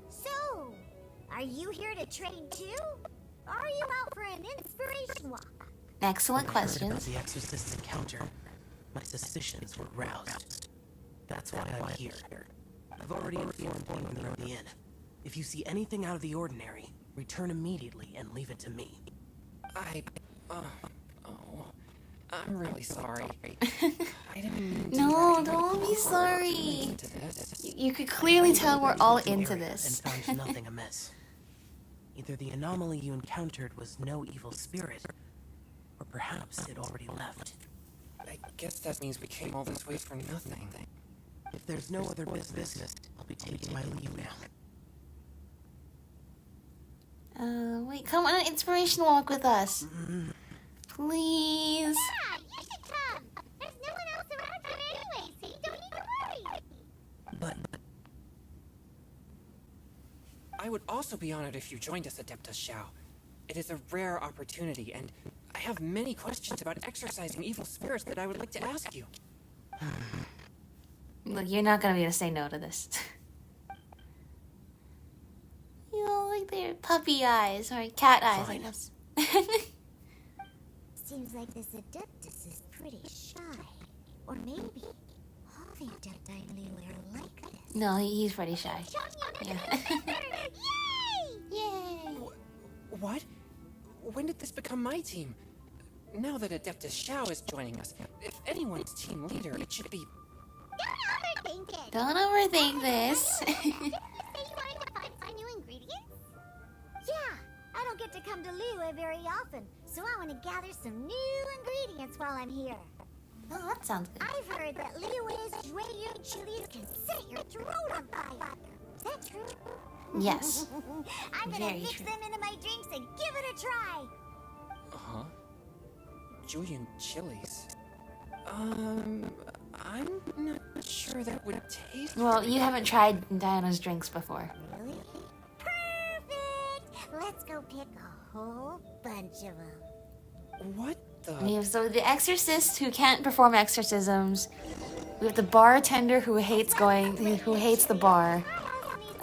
So, are you here to train too? Or are you out for an inspiration walk? Excellent When I heard about questions. the exorcist's encounter, my suspicions were roused. That's why I'm here. I've already informed anyone around the inn. If you see anything out of the ordinary, return immediately and leave it to me. I'm really sorry. I didn't mean to No, drag don't be you sorry. into this. You could clearly tell we're all into Area this. And found nothing amiss. Either the anomaly you encountered was no evil spirit, or perhaps it already left. I guess that means we came all this way for nothing. If there's no other business, I'll be taking my leave now. Wait, come on an inspiration walk with us. Please. Yeah, you should come. There's no one else around here anyway, so you don't need to worry. But I would also be honored if you joined us, Adeptus Xiao. It is a rare opportunity, and I have many questions about exorcising evil spirits that I would like to ask you. Look, you're not gonna be able to say no to this. You know, like their puppy eyes, or cat eyes, I Fine. guess. Seems like this Adeptus is pretty shy. Or maybe all the Adepti in Liyue are like this. No, he's pretty shy. Yeah. Yay! Yay! What? When did this become my team? Now that Adeptus Xiao is joining us, if anyone's team leader, it should be... Don't overthink it. Don't overthink this. Didn't you say you wanted to find some new ingredients? Yeah, I don't get to come to Liyue very often, so I want to gather some new ingredients while I'm here. Oh, that sounds good. I've heard that Liyue's Jueyun chilies can set your throat on fire. Is that true? Yes. I'm gonna Very mix true. them into my drinks and give it a try. Huh? Julian chilies. I'm not sure that would taste... Well, very you haven't tried Diana's drinks before. Really? Perfect! Let's go pickle. whole bunch of them. What the? We have so the exorcist who can't perform exorcisms. We have the bartender who hates the bar.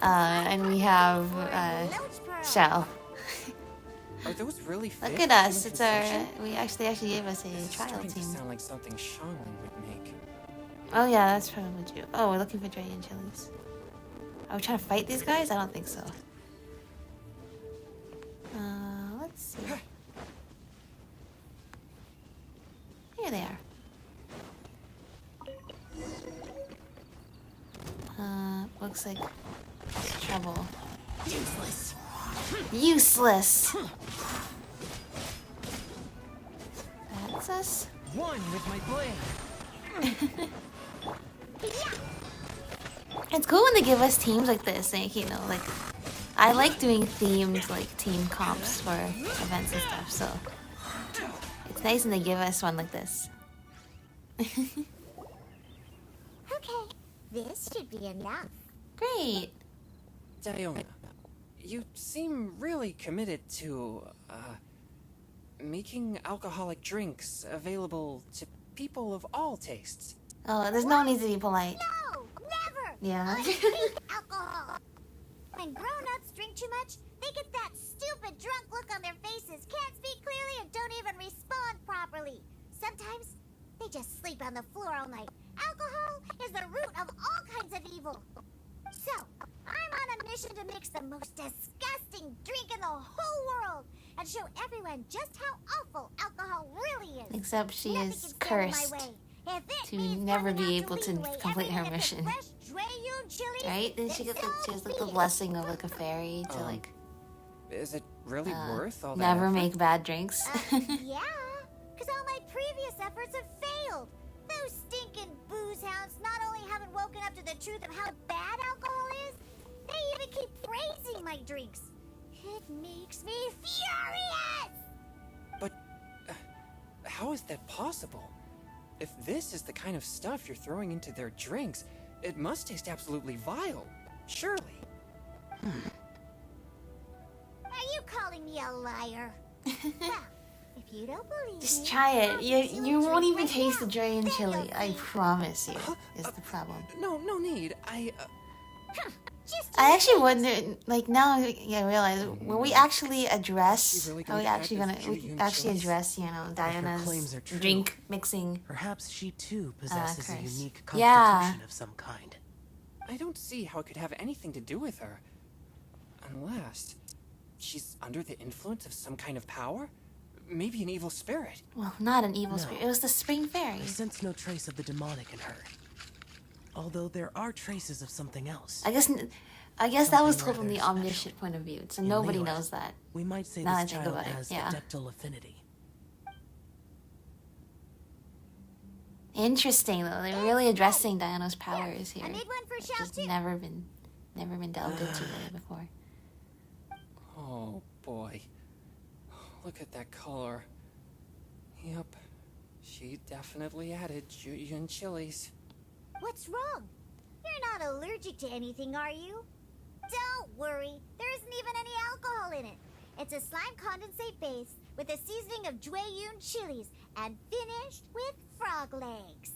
And we have Shell. Are those really Look fish at us. in It's our consumption? they actually gave us a This is trial starting to team. sound like something Shangling would make. Oh yeah, that's probably true. Oh, we're looking for Dre and Chilies. Are we trying to fight these guys? I don't think so. Let's see. Here they are. Looks like trouble. Useless. Useless. That's us. One with my blade. It's cool when they give us teams like this, like, you know, like, I like doing themed, like, team comps for events and stuff, so it's nice when they give us one like this. Okay, this should be enough. Great. Diona, you seem really committed to, making alcoholic drinks available to people of all tastes. Oh, there's no need to be polite. No, never. Yeah. I hate alcohol. When grown-ups drink too much, they get that stupid drunk look on their faces, can't speak clearly, and don't even respond properly. Sometimes they just sleep on the floor all night. Alcohol is the root of all kinds of evil. So, I'm on a mission to mix the most disgusting drink in the whole world and show everyone just how awful alcohol really is. Except she Nothing is can stand in my cursed way. If it to means never coming be out able to Leeway complete every her minute mission. with fresh Dreyun chilies, Right? Then she then gets like, she has like the so be it. blessing of like a fairy to like Is it really worth all that? never effort? make bad drinks. Yeah, because all my previous efforts have failed. Those stinking booze hounds not only haven't woken up to the truth of how bad alcohol is, they even keep praising my drinks. It makes me furious! But how is that possible? If this is the kind of stuff you're throwing into their drinks, it must taste absolutely vile. Surely. Are you calling me a liar? Well, if you don't believe Just me, try I'll it. get You a won't drink even right taste the now. Dre and Then chili. you'll I see. promise you. Is the problem. No need. Just I actually wonder, like now I realize when we actually address, You really are we gonna actually add gonna this we Julian actually chilies? address, you know, claims Diana's are true. drink mixing. Perhaps she too possesses a curse. unique constitution Yeah. of some kind. I don't see how it could have anything to do with her. Unless she's under the influence of some kind of power? Maybe an evil spirit. Well, not an evil No. spirit. It was the spring fairy. I sense no trace of the demonic in her. Although there are traces of something else. I guess that was Something told from the rather omniscient point of view, so In nobody Liyue, knows that. We might say Now this I think child about it, has yeah. adeptal affinity. Interesting though. They're really addressing Diana's powers here. I made one for Which Shao has too. never been delved into really before. Oh boy. Look at that color. Yep. She definitely added Julian chilies. What's wrong? You're not allergic to anything, are you? Don't worry, there isn't even any alcohol in it. It's a slime condensate base with a seasoning of Dreyun chilies and finished with frog legs.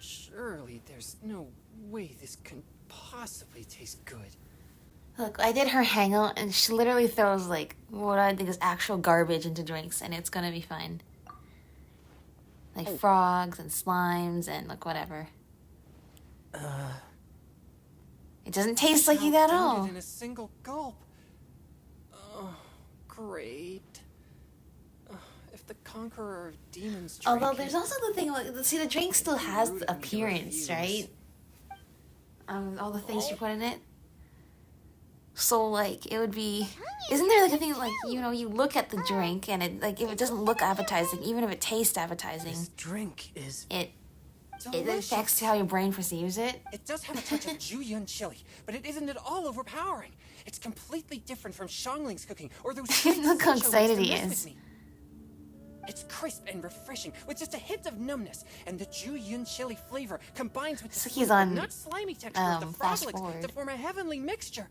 Surely there's no way this can possibly taste good. Look, I did her hangout, and she literally throws like what I think is actual garbage into drinks, and it's gonna be fine. Like frogs and slimes and like whatever. It doesn't taste like you at all. In a single gulp. Oh, great. If the conqueror of demons drank Although it, there's also the thing, like, see, the drink still has rude the of me to appearance, refuse. right? All the things you put in it. So, like, it would be... Isn't there, like, a thing, like, you know, you look at the drink, and it, like, if it doesn't look appetizing, even if it tastes appetizing, This drink is... it delicious. affects how your brain perceives it. It does have a touch of Julian chili, but it isn't at all overpowering. It's completely different from Shangling's cooking or those Look how sweet excited shows he that mess is. with me. It's crisp and refreshing with just a hint of numbness, and the Julian chili flavor combines with the So he's smooth but on, not slimy texture of the frog fast legs forward. to form a heavenly mixture.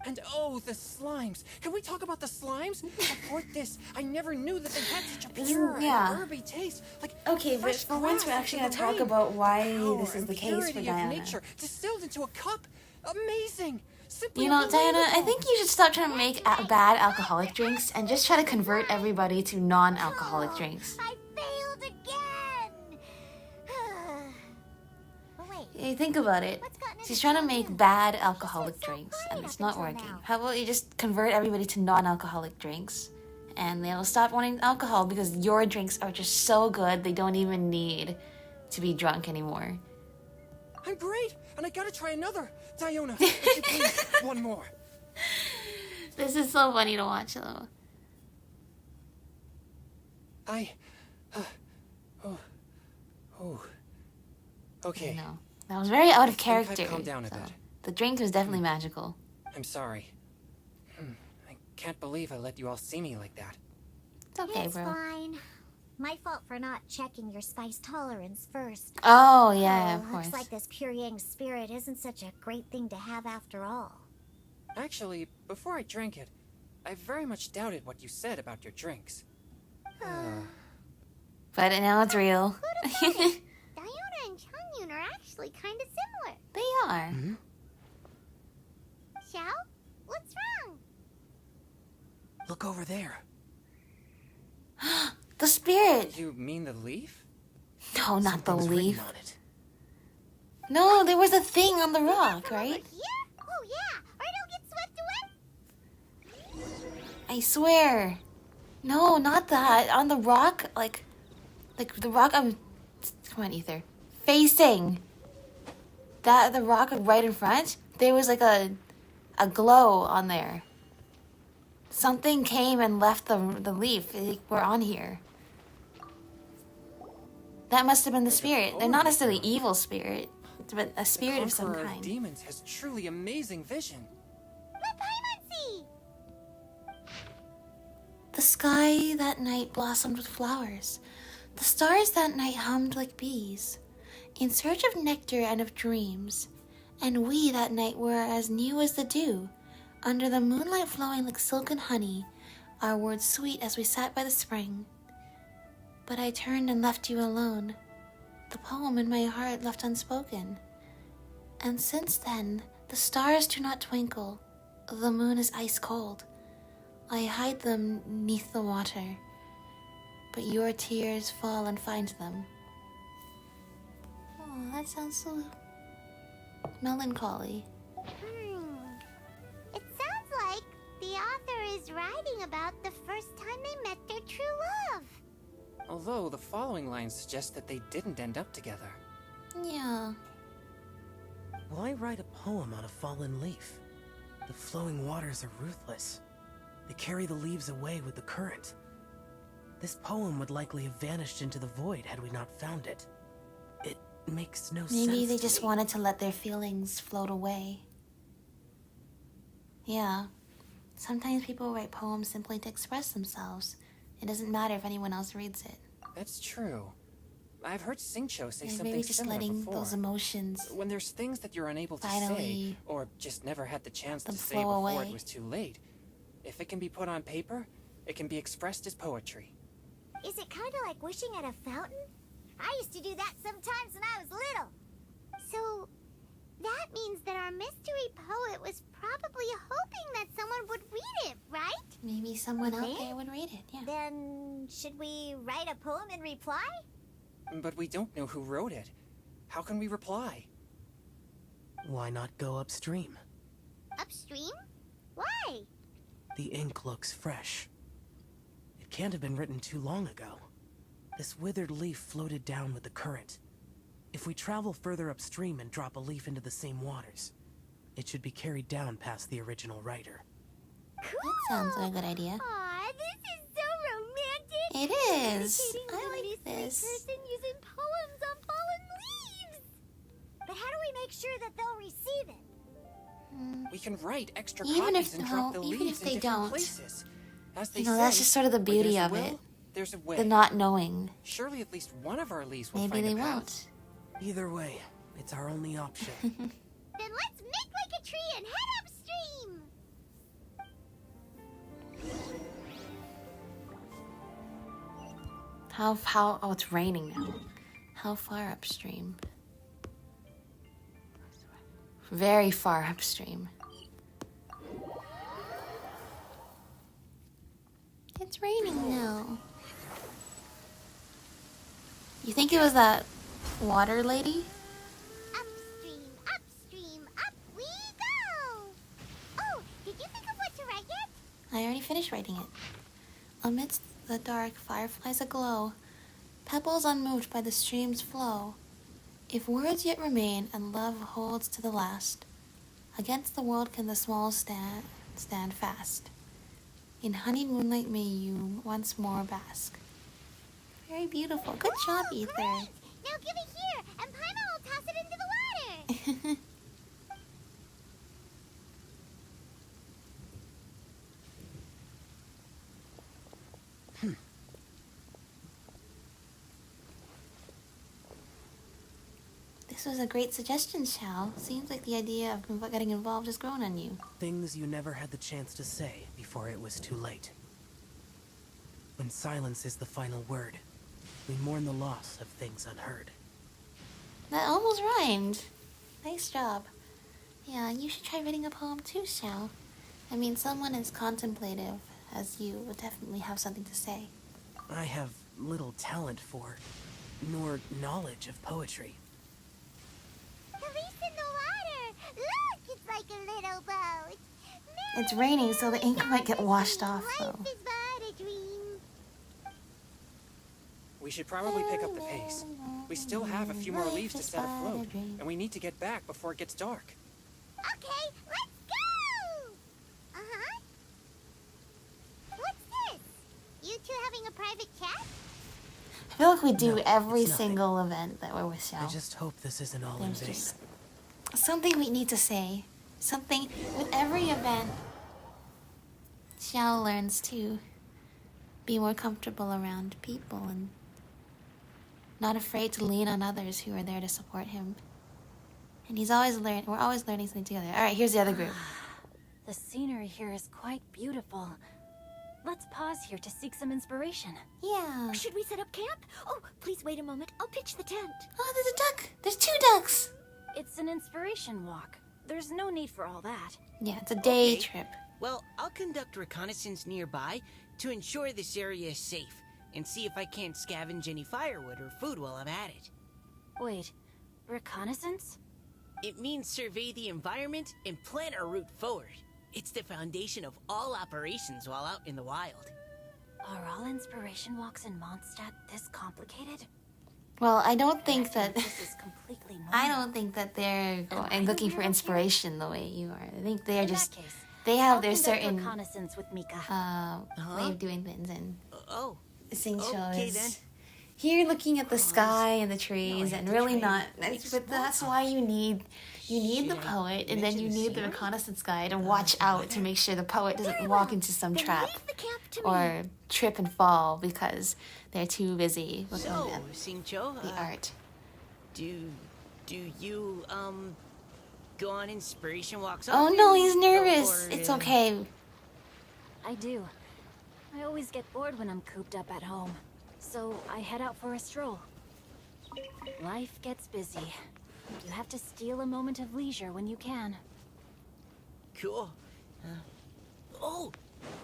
And oh, the slimes. Can we talk about the slimes? Before this, I never knew that they had such a pure yeah. and herby taste. Like Okay, but fresh for once we're grass actually after going to the talk rain. about why The power this is and the case for purity of Diana. nature distilled into a cup. Amazing. Simply You know, Diana, I unbelievable. think you should stop trying to make bad alcoholic drinks and just try to convert everybody to non-alcoholic drinks. I failed again! But wait, Hey, think about it. what's gotten into She's trying to make Diana? bad alcoholic She's been so drinks, quiet and it's up not until working. now. How about you just convert everybody to non-alcoholic drinks, and they'll stop wanting alcohol because your drinks are just so good they don't even need to be drunk anymore. I'm great, and I gotta try another. Diana, would you please, one more. This is so funny to watch, though. Okay. No, that was very out of I think I've character. calmed down a so bit. the drink was definitely magical. I'm sorry. I can't believe I let you all see me like that. It's okay, It's bro. fine. My fault for not checking your spice tolerance first. Oh yeah, of course. Looks like this pure yang spirit isn't such a great thing to have after all. Actually, before I drank it, I very much doubted what you said about your drinks. But now it's real. Diana and Changyun are actually kind of similar. They are. Xiao, what's wrong? Look over there. The spirit. You mean the leaf? No, not the Something's written leaf. on it. No, there was a thing on the rock, right? Here? Oh yeah, or it'll get swept away. I swear. No, not that. On the rock, like the rock I'm. Come on, Ether. Facing. That the rock right in front. There was like a glow on there. Something came and left the leaf. We're on here. That must have been the spirit. They're not necessarily evil spirit, but a spirit of some Conqueror kind. Demons has truly amazing vision. Let Paimon see. The sky that night blossomed with flowers. The stars that night hummed like bees, in search of nectar and of dreams. And we that night were as new as the dew, under the moonlight flowing like silken honey, our words sweet as we sat by the spring. But I turned and left you alone, the poem in my heart left unspoken. And since then, the stars do not twinkle, the moon is ice cold. I hide them neath the water, but your tears fall and find them. Oh, that sounds so melancholy. It sounds like the author is writing about the first time they met their true love. Although the following lines suggest that they didn't end up together. Yeah. Why write a poem on a fallen leaf? The flowing waters are ruthless. They carry the leaves away with the current. This poem would likely have vanished into the void had we not found it. It makes no sense. Maybe they to just me. wanted to let their feelings float away. Yeah. Sometimes people write poems simply to express themselves. It doesn't matter if anyone else reads it. That's true. I've heard Singcho say Like something maybe just similar letting before. those emotions When there's things that you're unable to say, finally or just never had the chance to them say flow before away. it was too late, if it can be put on paper, it can be expressed as poetry. Is it kind of like wishing at a fountain? I used to do that sometimes when I was little. So, that means that our mystery poet was probably hoping that someone would read it, right? Maybe someone out Okay. there would read it, yeah. Then, should we write a poem in reply? But we don't know who wrote it. How can we reply? Why not go upstream? Upstream? Why? The ink looks fresh. It can't have been written too long ago. This withered leaf floated down with the current. If we travel further upstream and drop a leaf into the same waters, it should be carried down past the original writer. Cool. That sounds like a good idea. Aw, this is so romantic. It is. Imitating I the like mystery this. person using poems on fallen leaves. But how do we make sure that they'll receive it? We can write extra Even copies if- and drop the no, even leaves if they in different don't. places. As they You know, that's say, just sort of the where beauty there's a of will, it. There's a way. The not knowing. Surely at least one of our leaves will Maybe find they a path. won't. Either way, it's our only option. Then let's make like a tree and head upstream. Oh, it's raining now. How far upstream? Very far upstream. It's raining now. You think it was that water lady? Upstream, upstream, up we go! Oh, did you think of what to write yet? I already finished writing it. Amidst the dark, fireflies aglow, pebbles unmoved by the stream's flow. If words yet remain and love holds to the last, against the world can the small stand fast. In honeyed moonlight may you once more bask. Very beautiful. Good job, Ether. Great! Now give it here, and Paimon will toss it into the water! This was a great suggestion, Shao. Seems like the idea of getting involved has grown on you. Things you never had the chance to say before it was too late. When silence is the final word, we mourn the loss of things unheard. That almost rhymed. Nice job. Yeah, you should try writing a poem too, Shao. I mean, someone as contemplative as you would definitely have something to say. I have little talent for, nor knowledge of poetry. The leaf's in the water! Look, it's like a little boat! It's raining, so the ink might get washed off, though. Life is but a dream. We should probably pick up the pace. We still have a few more leaves to set afloat, and we need to get back before it gets dark. Okay, let's go! Uh-huh. What's this? You two having a private chat? I feel like we do No, every it's nothing. single event that we're with Xiao. I just hope this isn't all in There's vain. just something we need to say. Something with every event. Xiao learns to be more comfortable around people and not afraid to lean on others who are there to support him. And we're always learning something together. Alright, here's the other group. The scenery here is quite beautiful. Let's pause here to seek some inspiration. Yeah. Should we set up camp? Oh, please wait a moment. I'll pitch the tent. Oh, there's a duck. There's 2 ducks. It's an inspiration walk. There's no need for all that. Yeah, it's a day Okay. trip. Well, I'll conduct reconnaissance nearby to ensure this area is safe and see if I can't scavenge any firewood or food while I'm at it. Wait, reconnaissance? It means survey the environment and plan our route forward. It's the foundation of all operations while out in the wild. Are all inspiration walks in Mondstadt this complicated? Well, I don't think that This is completely normal. I don't think that they're going, looking for inspiration the way you are. I think they're In just that case, they have I'll their conduct certain reconnaissance with Mika. way of doing things and Oh, Xingqiu okay is then. here looking at the sky and the trees I and have to really try not. and But that's why you need the Should I poet and then you mention need the scenery? reconnaissance guy to watch out to make sure the poet doesn't walk into some Then trap leave the camp to me. or trip and fall because they're too busy looking So, at Xingqiu, the art. do you go on inspiration walks? Oh often? no, he's nervous. Or, It's okay. I do. I always get bored when I'm cooped up at home. So I head out for a stroll. Life gets busy. You have to steal a moment of leisure when you can. Cool. Oh,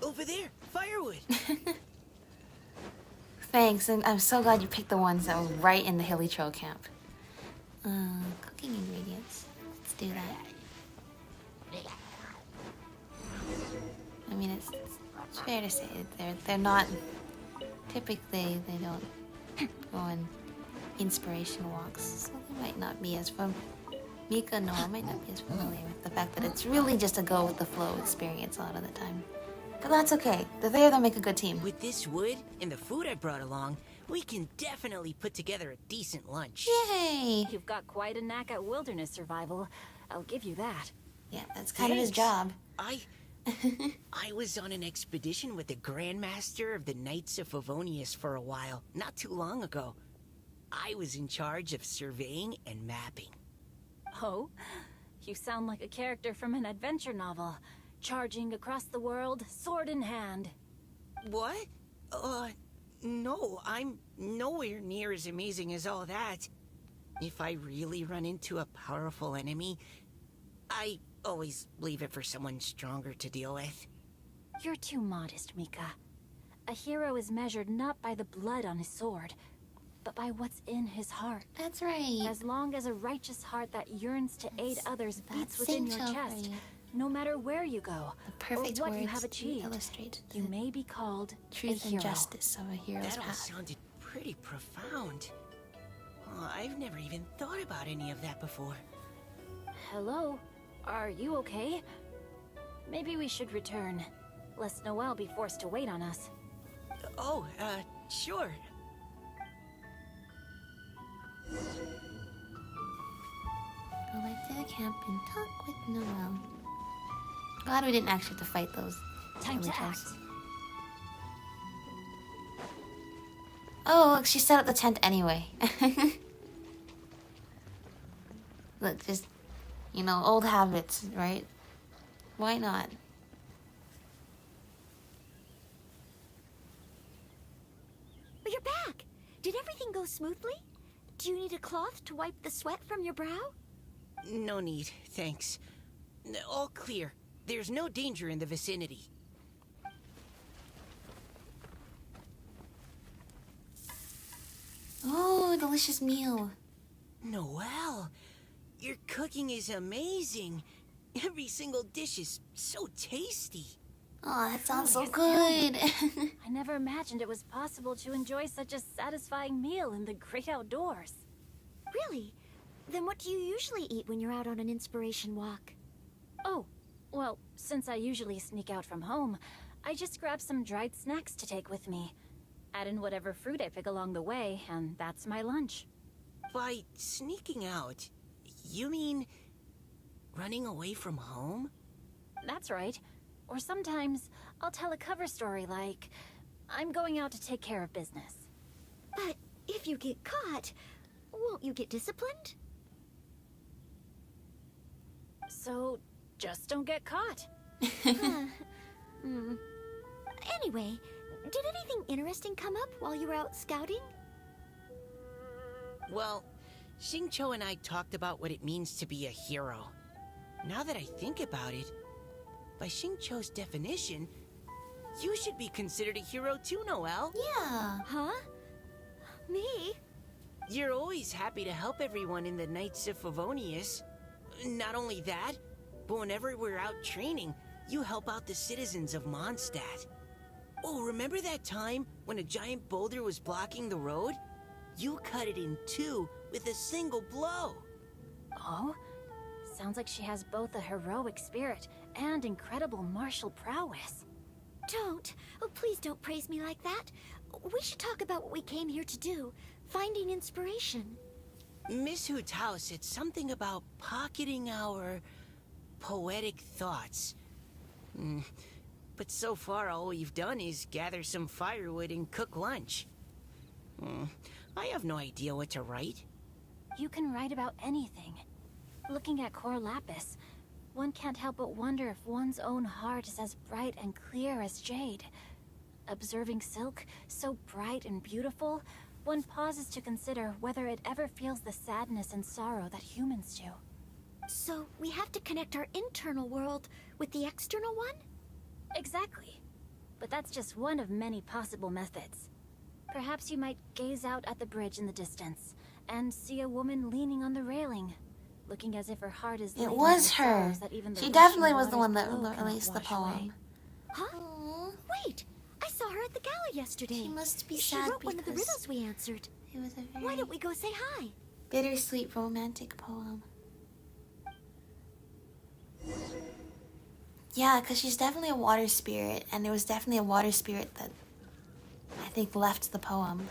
over there, firewood. Thanks, and I'm so glad you picked the ones that were right in the hilly trail camp. Cooking ingredients. Let's do that. I mean, it's fair to say they're not typically they don't go on inspiration walks, so they might not be as Mika, no, I might not be as familiar with the fact that it's really just a go with the flow experience a lot of the time. But that's okay. The three of them make a good team. With this wood and the food I brought along, we can definitely put together a decent lunch. Yay! You've got quite a knack at wilderness survival. I'll give you that. Yeah, that's kind of his Thanks. job. I was on an expedition with the Grandmaster of the Knights of Favonius for a while, not too long ago. I was in charge of surveying and mapping. Oh? You sound like a character from an adventure novel. Charging across the world, sword in hand. What? No, I'm nowhere near as amazing as all that. If I really run into a powerful enemy, I always leave it for someone stronger to deal with. You're too modest, Mika. A hero is measured not by the blood on his sword, but by what's in his heart. That's right. As long as a righteous heart that yearns to aid others beats that's within your Saint chest, Joffrey. no matter where you go, The perfect or what words you have to achieved, illustrate you the may be called a truth hero. and justice of a hero's That all path. sounded pretty profound. Oh, I've never even thought about any of that before. Hello? Are you okay? Maybe we should return, lest Noelle be forced to wait on us. Oh, sure. Go back to the camp and talk with Noelle. Glad we didn't actually have to fight those Time to villagers. act. Oh, look, she set up the tent anyway. Look, just, you know, old habits, right? Why not? Oh, you're back! Did everything go smoothly? Do you need a cloth to wipe the sweat from your brow? No need, thanks. All clear. There's no danger in the vicinity. Oh, delicious meal. Noelle, your cooking is amazing. Every single dish is so tasty. Oh, that sounds so it's good. I never imagined it was possible to enjoy such a satisfying meal in the great outdoors. Really? Then what do you usually eat when you're out on an inspiration walk? Oh, well, since I usually sneak out from home, I just grab some dried snacks to take with me. Add in whatever fruit I pick along the way, and that's my lunch. By sneaking out, you mean running away from home? That's right. Or sometimes I'll tell a cover story like, I'm going out to take care of business. But if you get caught, won't you get disciplined? So, just don't get caught. Anyway, did anything interesting come up while you were out scouting? Well, Xingqiu and I talked about what it means to be a hero. Now that I think about it, by Xingqiu's definition, you should be considered a hero too, Noelle. Yeah. Huh? Me? You're always happy to help everyone in the Knights of Favonius. Not only that, but whenever we're out training, you help out the citizens of Mondstadt. Oh, remember that time when a giant boulder was blocking the road? You cut it in two with a single blow. Oh? Sounds like she has both a heroic spirit and incredible martial prowess. Don't. Oh, please don't praise me like that. We should talk about what we came here to do. Finding inspiration. Miss Hu Tao said something about pocketing our poetic thoughts. But so far all we've done is gather some firewood and cook lunch. I have no idea what to write. You can write about anything. Looking at Cor Lapis, one can't help but wonder if one's own heart is as bright and clear as jade. Observing silk, so bright and beautiful, one pauses to consider whether it ever feels the sadness and sorrow that humans do. So we have to connect our internal world with the external one? Exactly. But that's just one of many possible methods. Perhaps you might gaze out at the bridge in the distance and see a woman leaning on the railing, looking as if her heart is It laden was with her. sorrows that even the She definitely rushing was the one waters that below cannot released the wash away. poem. Huh? Aw, Wait! I saw her at the gala yesterday. she must be She sad wrote one of the because riddles we answered. it was a Why very don't we go say hi? bittersweet romantic poem. Yeah, because she's definitely a water spirit, and there was definitely a water spirit that I think left the poem.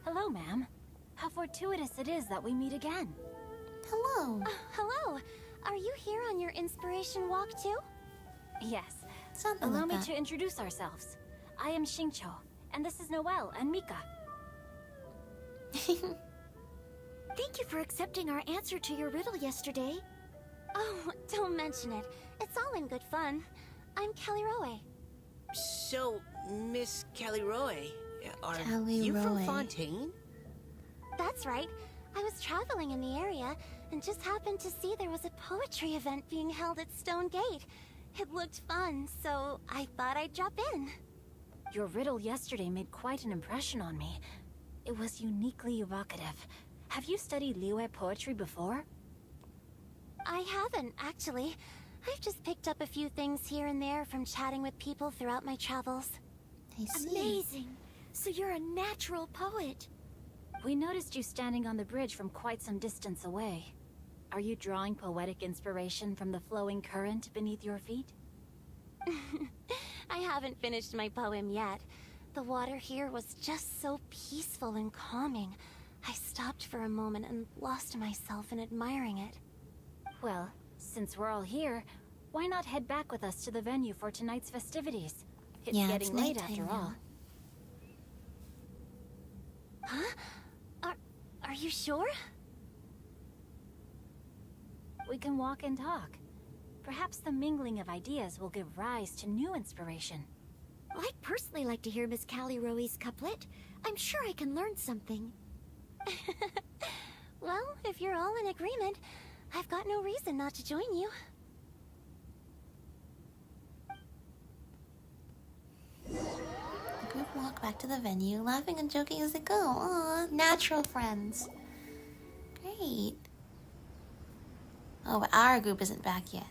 Hello, ma'am. How fortuitous it is that we meet again. Hello. Hello. Are you here on your inspiration walk too? Yes. Something Allow like me that. to introduce ourselves. I am Xingqiu, and this is Noelle and Mika. Thank you for accepting our answer to your riddle yesterday. Oh, don't mention it. It's all in good fun. I'm Callirhoe. So, Miss Callirhoe, are you from Callirhoe. Fontaine? That's right. I was traveling in the area and just happened to see there was a poetry event being held at Stone Gate. It looked fun, so I thought I'd drop in. Your riddle yesterday made quite an impression on me. It was uniquely evocative. Have you studied Liyue poetry before? I haven't, actually. I've just picked up a few things here and there from chatting with people throughout my travels. I see. Amazing! So you're a natural poet. We noticed you standing on the bridge from quite some distance away. Are you drawing poetic inspiration from the flowing current beneath your feet? I haven't finished my poem yet. The water here was just so peaceful and calming. I stopped for a moment and lost myself in admiring it. Well, since we're all here, why not head back with us to the venue for tonight's festivities? It's Yeah, getting it's late nighttime after now. all. Huh? Are you sure? We can walk and talk. Perhaps the mingling of ideas will give rise to new inspiration. I'd personally like to hear Miss Callirhoe's couplet. I'm sure I can learn something. Well, if you're all in agreement, I've got no reason not to join you. The group walk back to the venue, laughing and joking as they go. Aw, natural friends. Great. Oh, but our group isn't back yet.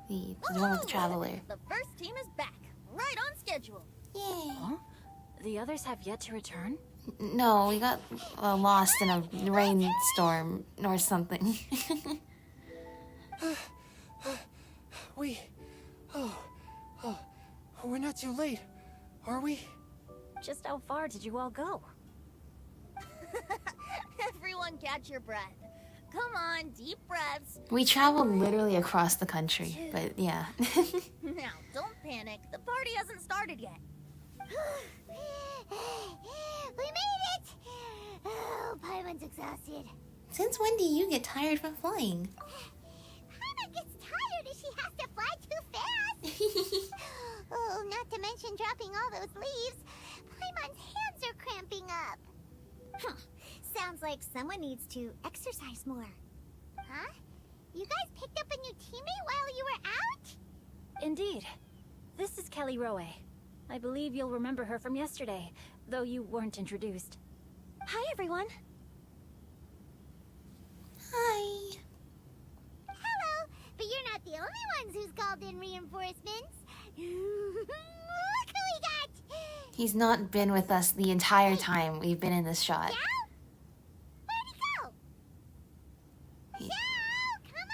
The one with the traveler. The first team is back, right on schedule. Yay. Huh? The others have yet to return? No, we got lost in a rainstorm or something. We're not too late, are we? Just how far did you all go? Everyone catch your breath. Come on, deep breaths. We traveled literally across the country, but yeah. Now, don't panic. The party hasn't started yet. We made it! Oh, Paimon's exhausted. Since when do you get tired from flying? Paimon gets tired if she has to fly too fast. Oh, not to mention dropping all those leaves. Paimon's hands are cramping up. Sounds like someone needs to exercise more. Huh? You guys picked up a new teammate while you were out? Indeed. This is Callirhoe. I believe you'll remember her from yesterday, though you weren't introduced. Hi, everyone. Hi. Hello, but you're not the only ones who's called in reinforcements. Look who we got! He's not been with us the entire time we've been in this shot. Xiao? Where'd he go? He- Xiao, come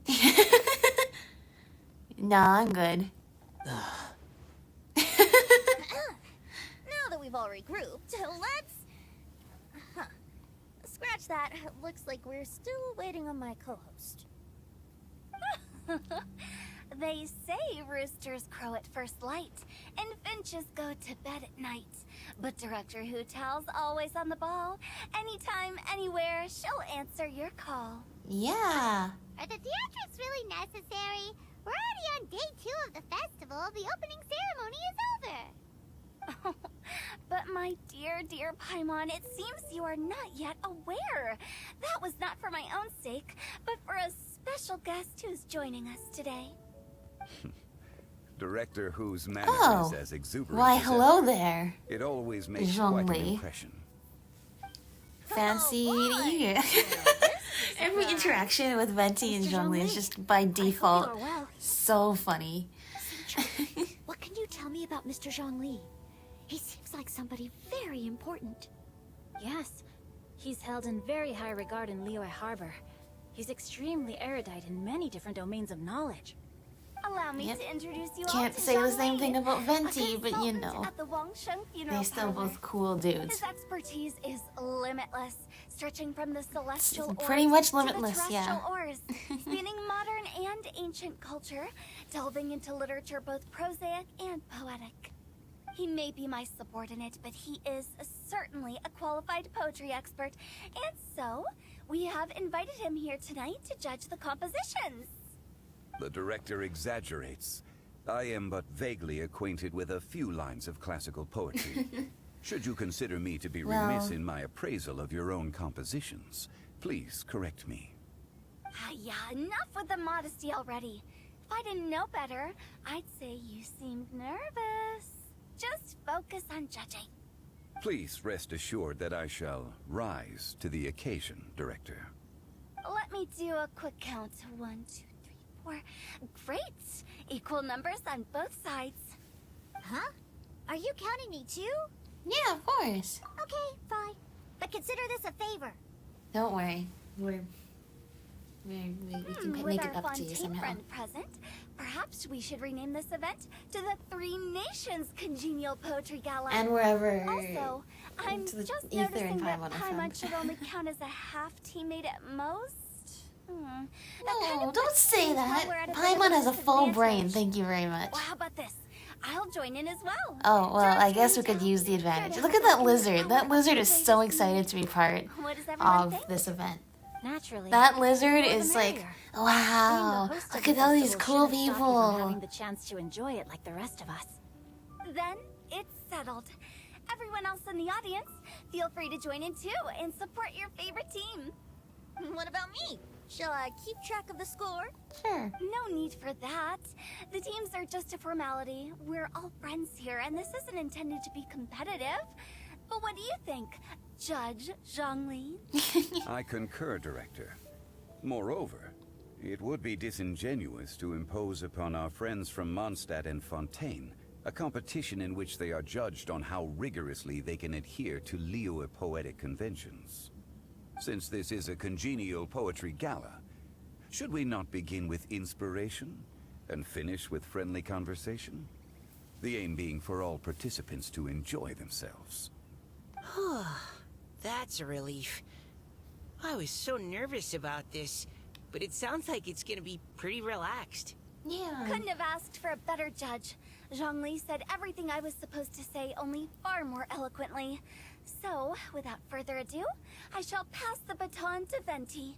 on out! Nah, I'm good. Now that we've all regrouped, let's... Huh. Scratch that. Looks like we're still waiting on my co-host. They say roosters crow at first light, and finches go to bed at night. But Director Who Tells always on the ball. Anytime, anywhere, she'll answer your call. Yeah. Are the theatrics really necessary? We're already on day 2 of the festival. The opening ceremony is over. But my dear, dear Paimon, it seems you are not yet aware. That was not for my own sake, but for a special guest who's joining us today. Director whose manner Oh. is as exuberant Why, as hello ever. there. It always makes Zhongli. quite an impression. Fancy meeting you. Every interaction with Venti and Mr. Zhongli is Zhongli, just by I hope default you are well. so funny. What can you tell me about Mr. Zhongli? He seems like somebody very important. Yes, he's held in very high regard in Liyue Harbor. He's extremely erudite in many different domains of knowledge. Allow me Yep. to introduce you all Can't to say the Zhang same Li, thing about a Venti, but you consultant know, at the Wangsheng Funeral they're still Parlor. both cool dudes. His expertise is limitless, stretching from the celestial pretty ores much to limitless, the yeah. terrestrial ores, spanning modern and ancient culture, delving into literature both prosaic and poetic. He may be my subordinate, but he is certainly a qualified poetry expert. And so, we have invited him here tonight to judge the compositions. The director exaggerates. I am but vaguely acquainted with a few lines of classical poetry. Should you consider me to be remiss in my appraisal of your own compositions, please correct me. Yeah, enough with the modesty already. If I didn't know better, I'd say you seemed nervous. Just focus on judging. Please rest assured that I shall rise to the occasion, Director. Let me do a quick count. 1, 2, 3, 4. Great! Equal numbers on both sides. Huh? Are you counting me too? Yeah, of course. Okay, fine. But consider this a favor. Don't worry. We can With make our it up to you Fontaine somehow. friend present, perhaps we should rename this event to the Three Nations Congenial Poetry Gala. And wherever Also, I'm to the just ether noticing and that Paimon are Paimon found. should only count as a half teammate at most. That No, kind of don't say seems that. like we're at a bit of Paimon a has a full brain. disadvantage. Thank you very much. Well, how about this? I'll join in as well. Oh, well, Turn I guess we turn could down. use the Sure advantage. to Look have at that a lizard. few That hours lizard to is play so this excited to be part What does everyone of think? this event. Naturally. That lizard more the is like, merrier. wow, Being the host of look the at all these festival cool shouldn't stop you from having people. the chance to enjoy it like the rest of us. Then it's settled. Everyone else in the audience, feel free to join in too and support your favorite team. What about me? Shall I keep track of the score? Sure. No need for that. The teams are just a formality. We're all friends here, and this isn't intended to be competitive. But what do you think, Judge Zhongli? I concur, Director. Moreover, it would be disingenuous to impose upon our friends from Mondstadt and Fontaine a competition in which they are judged on how rigorously they can adhere to Liyue poetic conventions. Since this is a congenial poetry gala, should we not begin with inspiration and finish with friendly conversation? The aim being for all participants to enjoy themselves. That's a relief. I was so nervous about this, but it sounds like it's gonna be pretty relaxed. Yeah. Couldn't have asked for a better judge. Zhongli said everything I was supposed to say, only far more eloquently. So, without further ado, I shall pass the baton to Venti.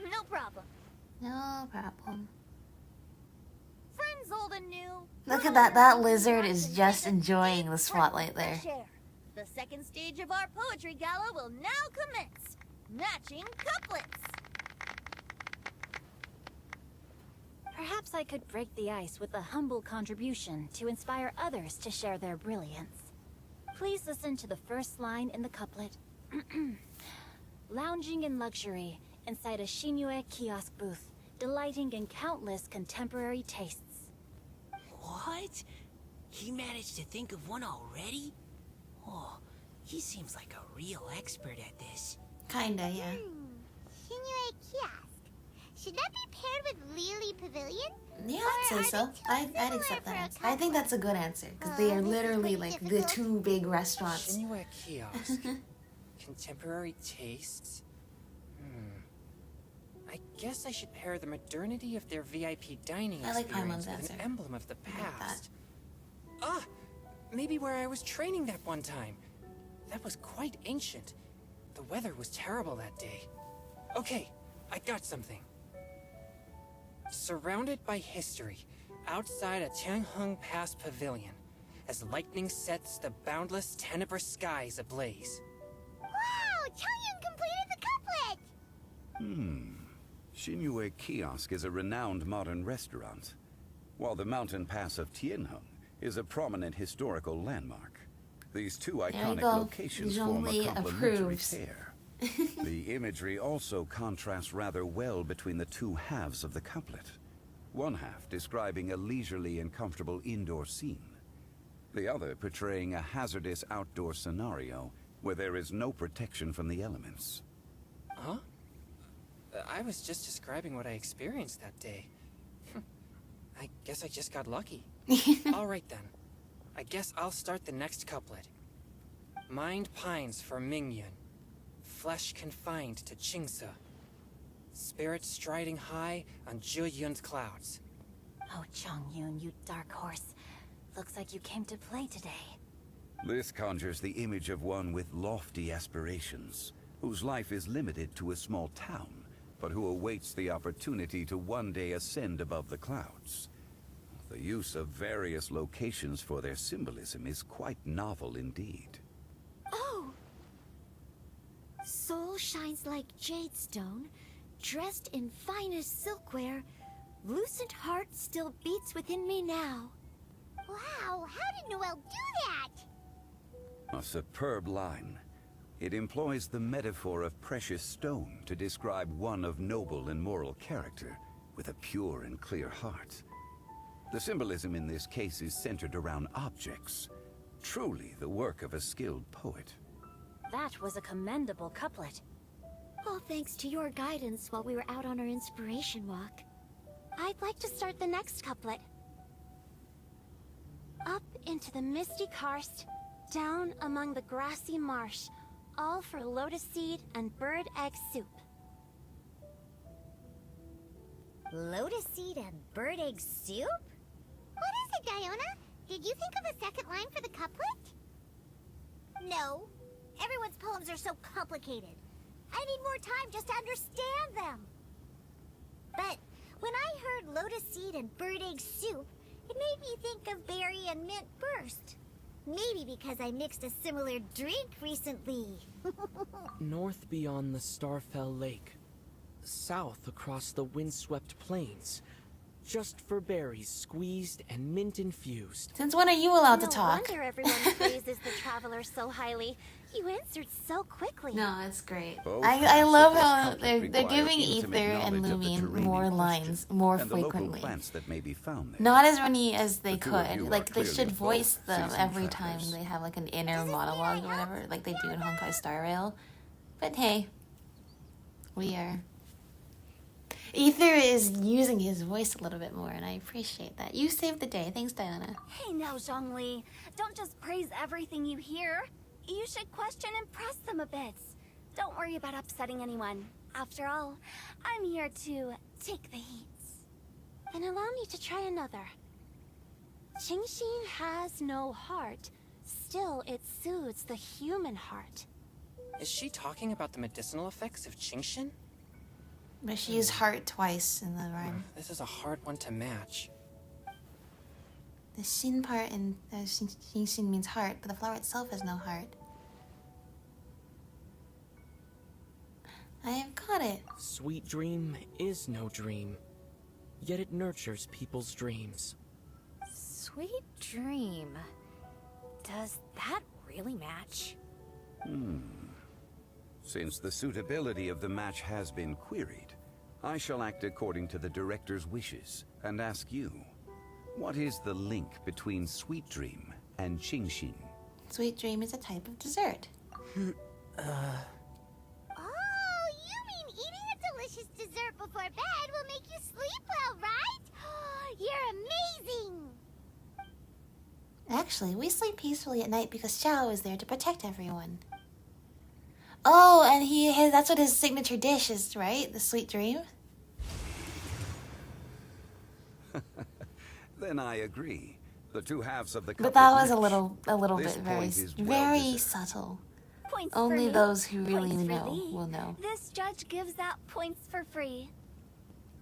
No problem. No problem. Friends old and new. Look at that. That lizard is just enjoying the spotlight there. The second stage of our poetry gala will now commence. Matching couplets. Perhaps I could break the ice with a humble contribution to inspire others to share their brilliance. Please listen to the first line in the couplet. Lounging in luxury inside a Shinue kiosk booth, delighting in countless contemporary tastes. What? He managed to think of one already? Oh, he seems like a real expert at this. Kinda, yeah. Shinue Kiosk. Should that be paired with Lily Pavilion? Yeah, Or I'd say are so. they too I'd similar accept for that a answer. I think couplet? that's a good answer because they Oh, are this is literally pretty like the difficult. two big restaurants. Shinue Kiosk. Contemporary tastes? I guess I should pair the modernity of their VIP dining I like experience Paimon's with answer. an emblem of the I like that. past. Ah! Maybe where I was training that one time. That was quite ancient. The weather was terrible that day. Okay, I got something. Surrounded by history, outside a Tianheng Pass pavilion, as lightning sets the boundless Tenebrous skies ablaze. Wow! Chongyun completed the couplet! Shinue Kiosk is a renowned modern restaurant, while the mountain pass of Tianheng is a prominent historical landmark. These two There you iconic go. locations form a Zhongli complementary approves. pair. The imagery also contrasts rather well between the two halves of the couplet. One half describing a leisurely and comfortable indoor scene. The other portraying a hazardous outdoor scenario where there is no protection from the elements. Huh? I was just describing what I experienced that day. I guess I just got lucky. All right then. I guess I'll start the next couplet. Mind pines for Mingyun. Flesh confined to Qingse. Spirit striding high on Zheyun's clouds. Oh, Chongyun, you dark horse. Looks like you came to play today. This conjures the image of one with lofty aspirations, whose life is limited to a small town, but who awaits the opportunity to one day ascend above the clouds. The use of various locations for their symbolism is quite novel indeed. Oh! Soul shines like jadestone, dressed in finest silkware. Lucent heart still beats within me now. Wow, how did Noelle do that? A superb line. It employs the metaphor of precious stone to describe one of noble and moral character, with a pure and clear heart. The symbolism in this case is centered around objects. Truly the work of a skilled poet. That was a commendable couplet. All thanks to your guidance while we were out on our inspiration walk. I'd like to start the next couplet. Up into the misty karst, down among the grassy marsh, all for lotus seed and bird egg soup. Lotus seed and bird egg soup? What is it, Diona? Did you think of a second line for the couplet? No. Everyone's poems are so complicated. I need more time just to understand them. But when I heard lotus seed and bird egg soup, it made me think of berry and mint burst. Maybe because I mixed a similar drink recently. North beyond the Starfell Lake. South across the windswept plains. Just for berries squeezed and mint infused. Since when are you allowed to talk? No wonder everyone praises the traveler so highly. You answered so quickly. No, it's great. Both I love how aspects they're require giving intimate Ether and knowledge of the Lumine terrain more in lines, question, more and the local frequently. plants that may be found there. Not as many as they The two of could. you are Like, they clearly should voice both them seasoned every time travelers. they have, like, an inner monologue or whatever, like they do in Honkai Star Rail. But hey, we are... Ether is using his voice a little bit more, and I appreciate that. You saved the day. Thanks, Diana. Hey now, Zhongli. Don't just praise everything you hear. You should question and press them a bit. Don't worry about upsetting anyone. After all, I'm here to take the heat. And allow me to try another. Qingshin has no heart. Still, it soothes the human heart. Is she talking about the medicinal effects of Qingshin? But she used heart twice in the rhyme. This is a hard one to match. The Shin part in Shin means heart, but the flower itself has no heart. I have got it. Sweet dream is no dream, yet it nurtures people's dreams. Sweet dream. Does that really match? Since the suitability of the match has been queried, I shall act according to the director's wishes and ask you, what is the link between Sweet Dream and Qingshin? Sweet dream is a type of dessert. Oh, you mean eating a delicious dessert before bed will make you sleep well, right? You're amazing! Actually, we sleep peacefully at night because Xiao is there to protect everyone. Oh, and that's what his signature dish is, right? The sweet dream? Then I agree. The two halves of the But that couplet was a match. little This bit point is well very deserved. subtle. Points Only for me. those who really Points for know thee. will know. This judge gives out points for free.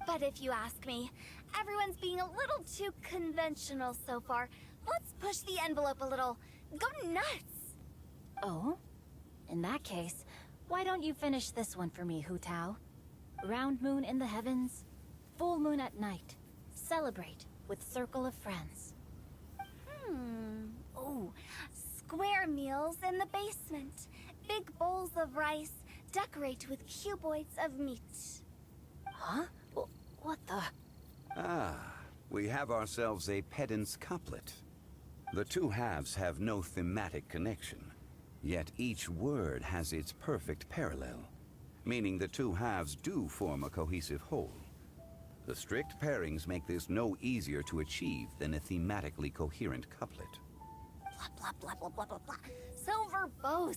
But if you ask me, everyone's being a little too conventional so far. Let's push the envelope a little. Go nuts! Oh? In that case, why don't you finish this one for me, Hu Tao? Round moon in the heavens, full moon at night. Celebrate with circle of friends. Oh, square meals in the basement. Big bowls of rice. Decorate with cuboids of meat. Huh? What the? Ah, we have ourselves a pedant's couplet. The two halves have no thematic connection, yet each word has its perfect parallel, meaning the two halves do form a cohesive whole. The strict pairings make this no easier to achieve than a thematically coherent couplet. Blah, blah, blah, blah, blah, blah, blah. So verbose.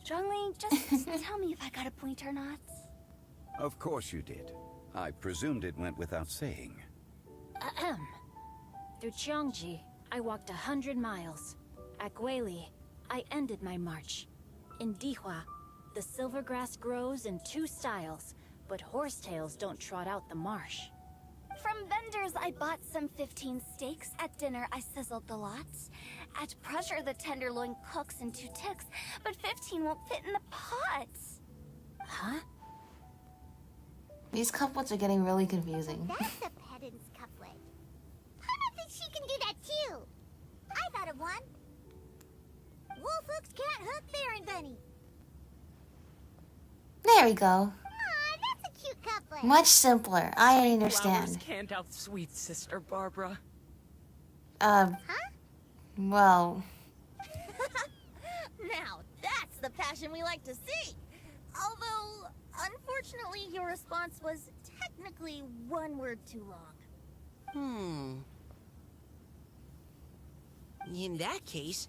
Zhongli, just tell me if I got a point or not. Of course you did. I presumed it went without saying. Ahem. Through Cheongji, I walked 100 miles. At Guili, I ended my march. In Dihua, the silver grass grows in 2 styles, but horsetails don't trot out the marsh. From vendors, I bought some 15 steaks. At dinner, I sizzled the lots. At pressure, the tenderloin cooks in 2 ticks, but 15 won't fit in the pots. Huh? These couplets are getting really confusing. That's a pedant's couplet. Paimon thinks she can do that too. I thought of one. Wolf hooks can't hook Baron Bunny. There we go. Aw, that's a cute couplet. Much simpler. I Flowers understand. can't outsweet Sister Barbara. Well, Now, that's the passion we like to see. Although, unfortunately, your response was technically 1 word too long. In that case,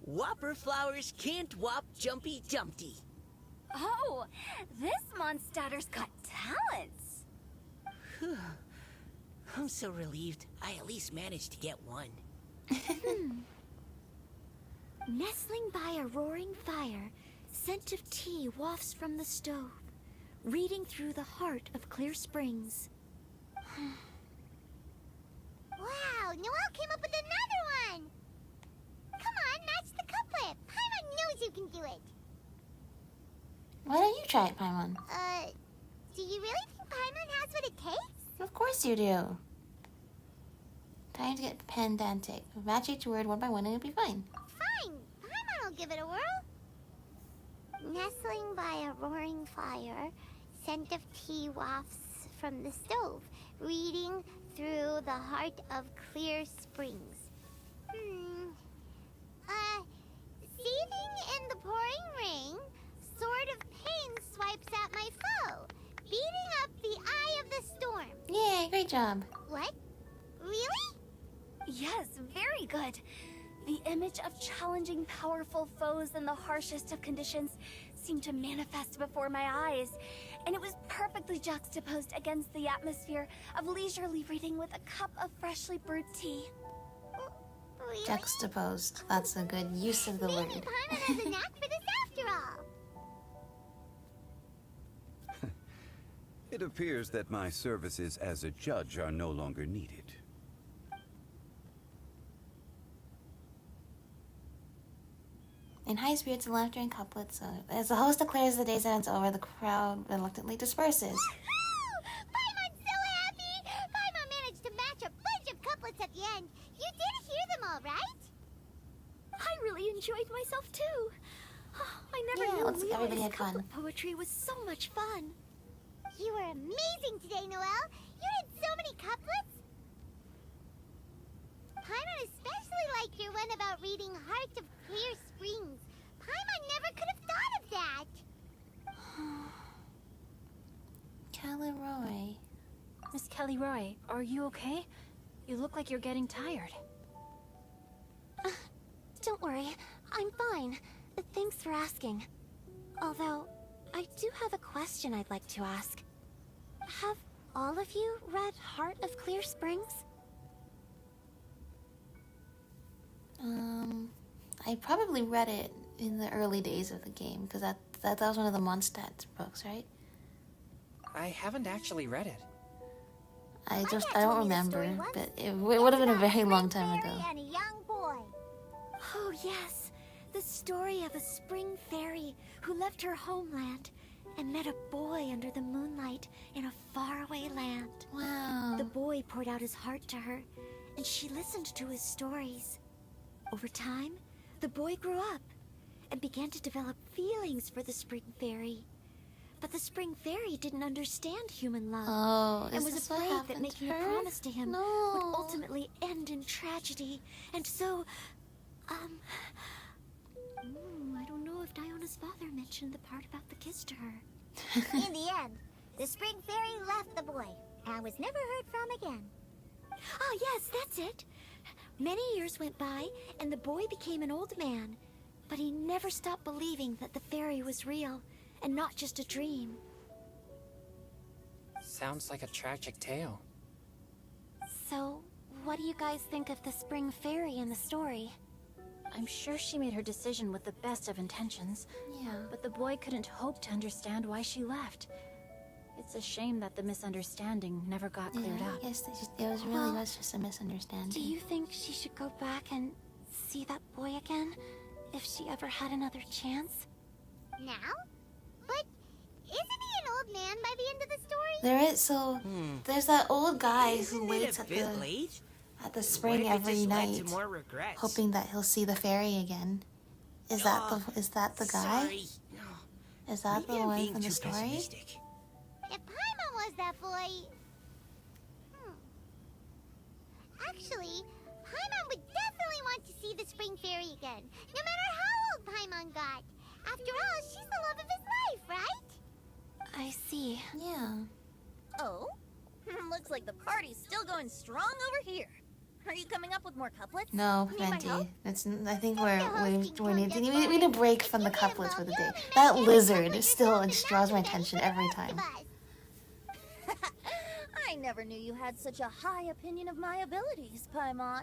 Whopper flowers can't whop Jumpy Dumpty. Oh, this Mondstadter's got talents. I'm so relieved I at least managed to get one. Nestling by a roaring fire, scent of tea wafts from the stove, reading through the heart of Clear Springs. Wow, Noelle came up with another one. Come on, match the couplet. Paimon knows you can do it. why don't you try it, Paimon? Do you really think Paimon has what it takes? Of course you do. Time to get pedantic. Match each word one by one and it'll be fine. Fine, Paimon will give it a whirl. Nestling by a roaring fire, scent of tea wafts from the stove, reading through the heart of Clear Springs. Seething in the pouring rain, sword of pain swipes at my foe, beating up the eye of the storm. Yay, great job. What? Really? Yes, very good. The image of challenging powerful foes in the harshest of conditions seemed to manifest before my eyes, and it was perfectly juxtaposed against the atmosphere of leisurely reading with a cup of freshly brewed tea. Really? Juxtaposed. That's a good use of the Maybe word. Paimon has a knack for this after all. It appears that my services as a judge are no longer needed. In high spirits and laughter and couplets, as the host declares the day's event's over, the crowd reluctantly disperses. Paimon's so happy! Paimon managed to match a bunch of couplets at the end. You did hear them all, right? I really enjoyed myself too. I never Yeah, knew looks like everybody Leo's had fun. couplet poetry was so much fun. You were amazing today, Noelle. You did so many couplets. Paimon especially liked your one about reading Heart of Clear Springs. Paimon never could have thought of that. Callirhoe. Miss Callirhoe, are you okay? You look like you're getting tired. Don't worry, I'm fine. Thanks for asking. Although, I do have a question I'd like to ask. Have all of you read Heart of Clear Springs? I probably read it in the early days of the game, because that was one of the Mondstadt books, right? I haven't actually read it. I got don't told me the remember, story once. but it would have been a very long time Fairy ago. and a young boy. Oh yes, the story of a spring fairy who left her homeland and met a boy under the moonlight in a faraway land. Wow. The boy poured out his heart to her, and she listened to his stories. Over time, the boy grew up and began to develop feelings for the spring fairy. But the spring fairy didn't understand human love. Oh, and is was this what afraid that happened making to a her? promise to him No. would ultimately end in tragedy. And so, I don't know if Diona's father mentioned the part about the kiss to her. In the end, the spring fairy left the boy and was never heard from again. Ah, yes, that's it. Many years went by, and the boy became an old man. But he never stopped believing that the fairy was real, and not just a dream. Sounds like a tragic tale. So, what do you guys think of the spring fairy in the story? I'm sure she made her decision with the best of intentions. Yeah. But the boy couldn't hope to understand why she left. It's a shame that the misunderstanding never got cleared Yeah, up. I guess it was just a misunderstanding. Do you think she should go back and see that boy again? If she ever had another chance? Now? But isn't he an old man by the end of the story? There is, so there's that old guy who Isn't waits it a at bit the late? spring What if it every just led night, to more regrets? hoping that he'll see the fairy again. Is that the guy? Sorry. No. Is that Maybe the I'm one being from the too story? pessimistic. If Paimon was that boy... Actually, Paimon would definitely want to see the spring fairy again, no matter how old Paimon got. After all, she's the love of his life, right? I see. Yeah. Oh? Looks like the party's still going strong over here. Are you coming up with more couplets? No, Need my Venti. help? I think we need a break from the couplets for the day. Make That it lizard look still like just draws my you're attention not every the time. best of us. I never knew you had such a high opinion of my abilities, Paimon.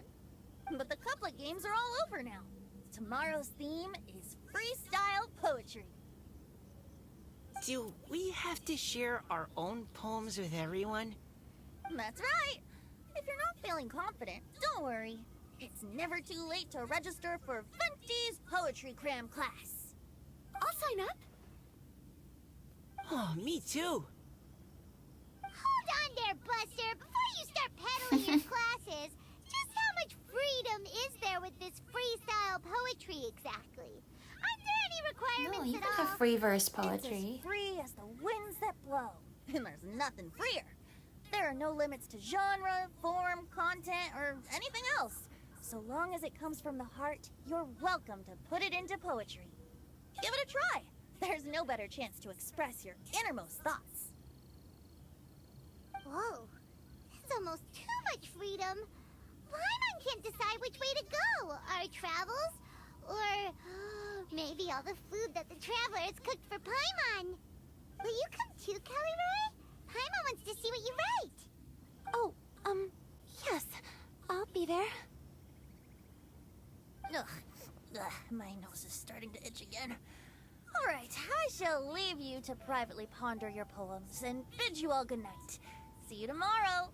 But the couplet games are all over now. Tomorrow's theme is freestyle poetry. Do we have to share our own poems with everyone? That's right. If you're not feeling confident, don't worry. It's never too late to register for Venti's Poetry Cram class. I'll sign up. Oh, me too. Hold on there, Buster. Before you start peddling your classes, just how much freedom is there with this freestyle poetry exactly? Aren't there any No, requirements you at can all? have free verse It's poetry. as free as the winds that blow. And there's nothing freer. There are no limits to genre, form, content, or anything else. So long as it comes from the heart, you're welcome to put it into poetry. Give it a try. There's no better chance to express your innermost thoughts. Whoa, that's almost too much freedom. Paimon can't decide which way to go. Our travels? Or maybe all the food that the travelers cooked for Paimon. Will you come too, Callirhoe? Paimon wants to see what you write. Oh, yes. I'll be there. Ugh, my nose is starting to itch again. All right, I shall leave you to privately ponder your poems and bid you all good night. See you tomorrow.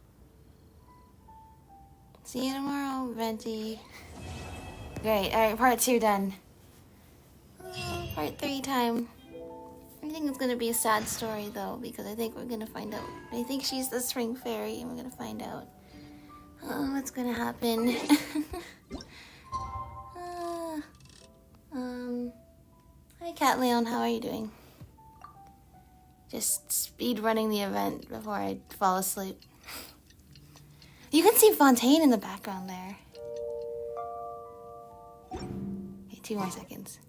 See you tomorrow, Venti. Great. Alright, part 2 done. Part 3 time. I think it's gonna be a sad story though, because I think we're gonna find out. I think she's the spring fairy, and we're gonna find out what's gonna happen. Hi, Cat Leon. How are you doing? Just speed running the event before I fall asleep. You can see Fontaine in the background there. Okay, 2 more seconds.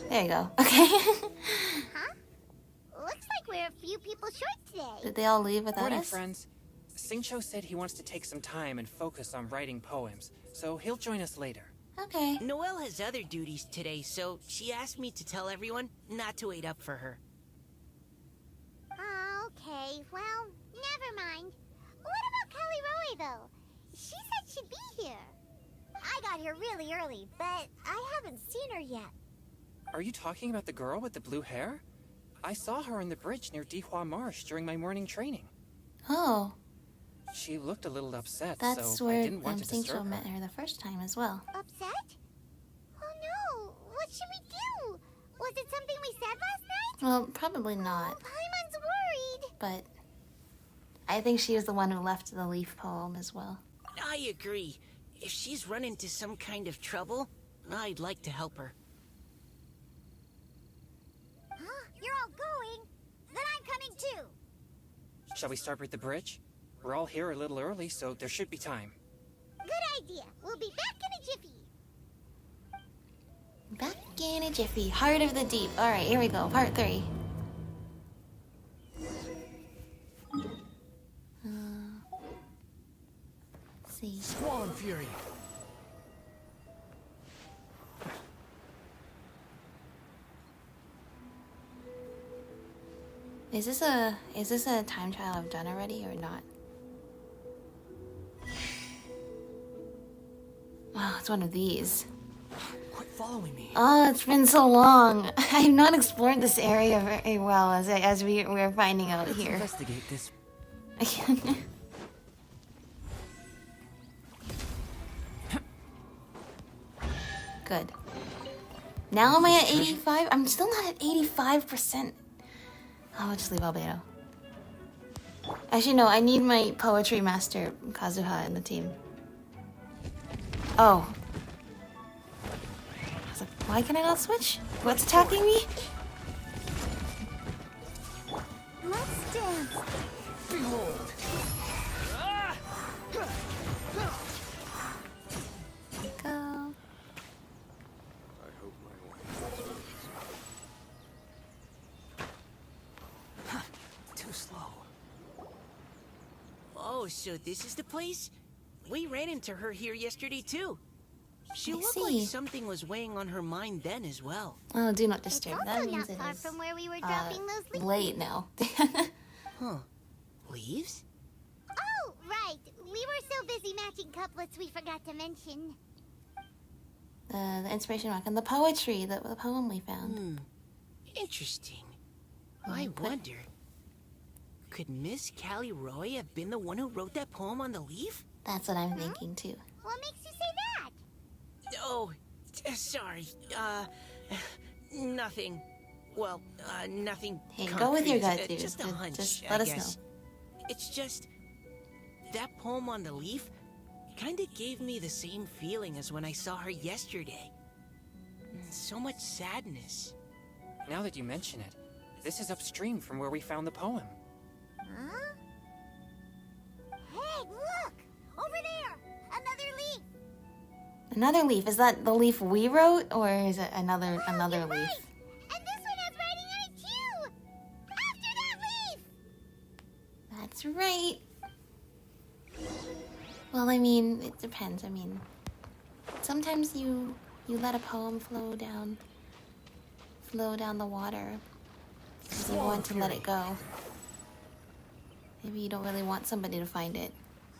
There you go. Okay. Huh? Looks like we're a few people short today. Did they all leave without Morning, us? friends. Singcho said he wants to take some time and focus on writing poems, so he'll join us later. Okay. Noelle has other duties today, so she asked me to tell everyone not to wait up for her. Oh, okay. Well, never mind. What about Callirhoe, though? She said she'd be here. I got here really early, but I haven't seen her yet. Are you talking about the girl with the blue hair? I saw her on the bridge near Dihua Marsh during my morning training. Oh, She looked a little upset, that's so I where didn't want to Singcho disturb her. met her the first time as well. Upset? Oh no! What should we do? Was it something we said last night? Well, probably not, Oh, Paimon's worried. but I think she was the one who left the leaf poem as well. I agree. If she's run into some kind of trouble, I'd like to help her. Huh? You're all going? Then I'm coming too. Shall we start with the bridge? We're all here a little early, so there should be time. Good idea. We'll be back in a jiffy. Back in a jiffy. Heart of the Deep. Alright, here we go. Part 3. Let's see. Swan Fury. Is this a time trial I've done already or not? Wow, It's one of these. Quit following me. Oh, it's been so long. I have not explored this area very well as we're finding out Let's here. investigate this. Good. Now am I at 85? I'm still not at 85%. I'll just leave Albedo. Actually, no, I need my poetry master, Kazuha, in the team. Oh. I was like, why can I not switch? What's attacking me? Let's dance. Behold. Go. Too slow. Oh, so this is the place? We ran into her here yesterday too. She I looked see. like something was weighing on her mind then as well. Oh, do not It's disturb. also That means not it far is from where we were dropping those leaves. late now. Huh. Leaves? Oh, right. We were so busy matching couplets we forgot to mention. The inspiration rock and the poetry, the poem we found. Interesting. I wonder, could Miss Callirhoe have been the one who wrote that poem on the leaf? That's what I'm thinking too. What makes you say that? Oh, sorry. Nothing. Well, nothing. Hey, go with your concrete. gut, dude. Just a hunch, Just I let us guess. It's just that poem on the leaf kind of gave me the same feeling as when I saw her yesterday. So much sadness. Now that you mention it, this is upstream from where we found the poem. Huh? Hey, look! Over there! Another leaf! Another leaf. Is that the leaf we wrote, or is it another You're leaf? right. And this one has writing on it too! After that leaf! That's right. Well, I mean, it depends. I mean, sometimes you let a poem flow down the water because you want to let it go. Maybe you don't really want somebody to find it.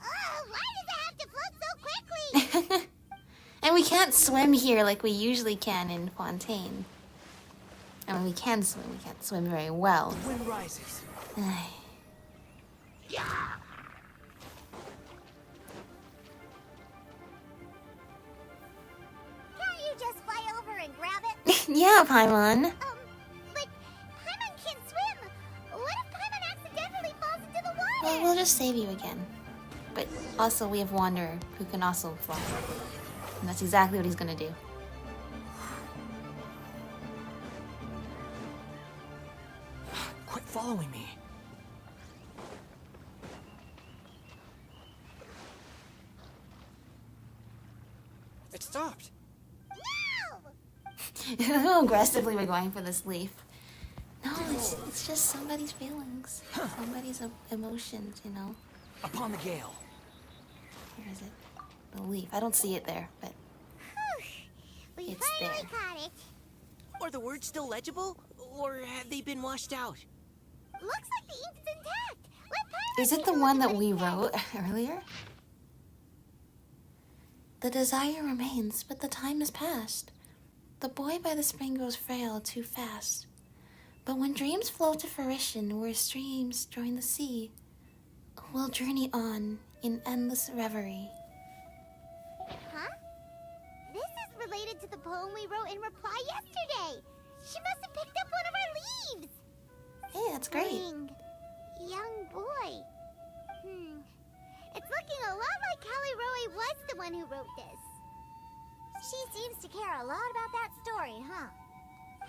Oh, why does it have to float so quickly? And we can't swim here like we usually can in Fontaine. I mean, we can swim. We can't swim very well. The wind rises. Can't you just fly over and grab it? Yeah, Paimon. But Paimon can't swim. What if Paimon accidentally falls into the water? Well, we'll just save you again. But also, we have Wanderer, who can also fly. And that's exactly what he's gonna do. Quit following me. It stopped. No! How aggressively we're going for this leaf. No, it's just somebody's feelings. Somebody's emotions, you know? Upon the gale. Where is it? The leaf. I don't see it there, but We It's finally there. caught it. Are the words still legible? Or have they been washed out? Looks like the ink is intact. Let Paimon is it take the a look one at that what we it says. wrote earlier? The desire remains, but the time has passed. The boy by the spring grows frail too fast. But when dreams flow to fruition where streams join the sea, we'll journey on in endless reverie. Huh? This is related to the poem we wrote in reply yesterday. She must have picked up one of our leaves. Hey, that's great. Spring. Young boy. It's looking a lot like Callirhoe was the one who wrote this. She seems to care a lot about that story, huh?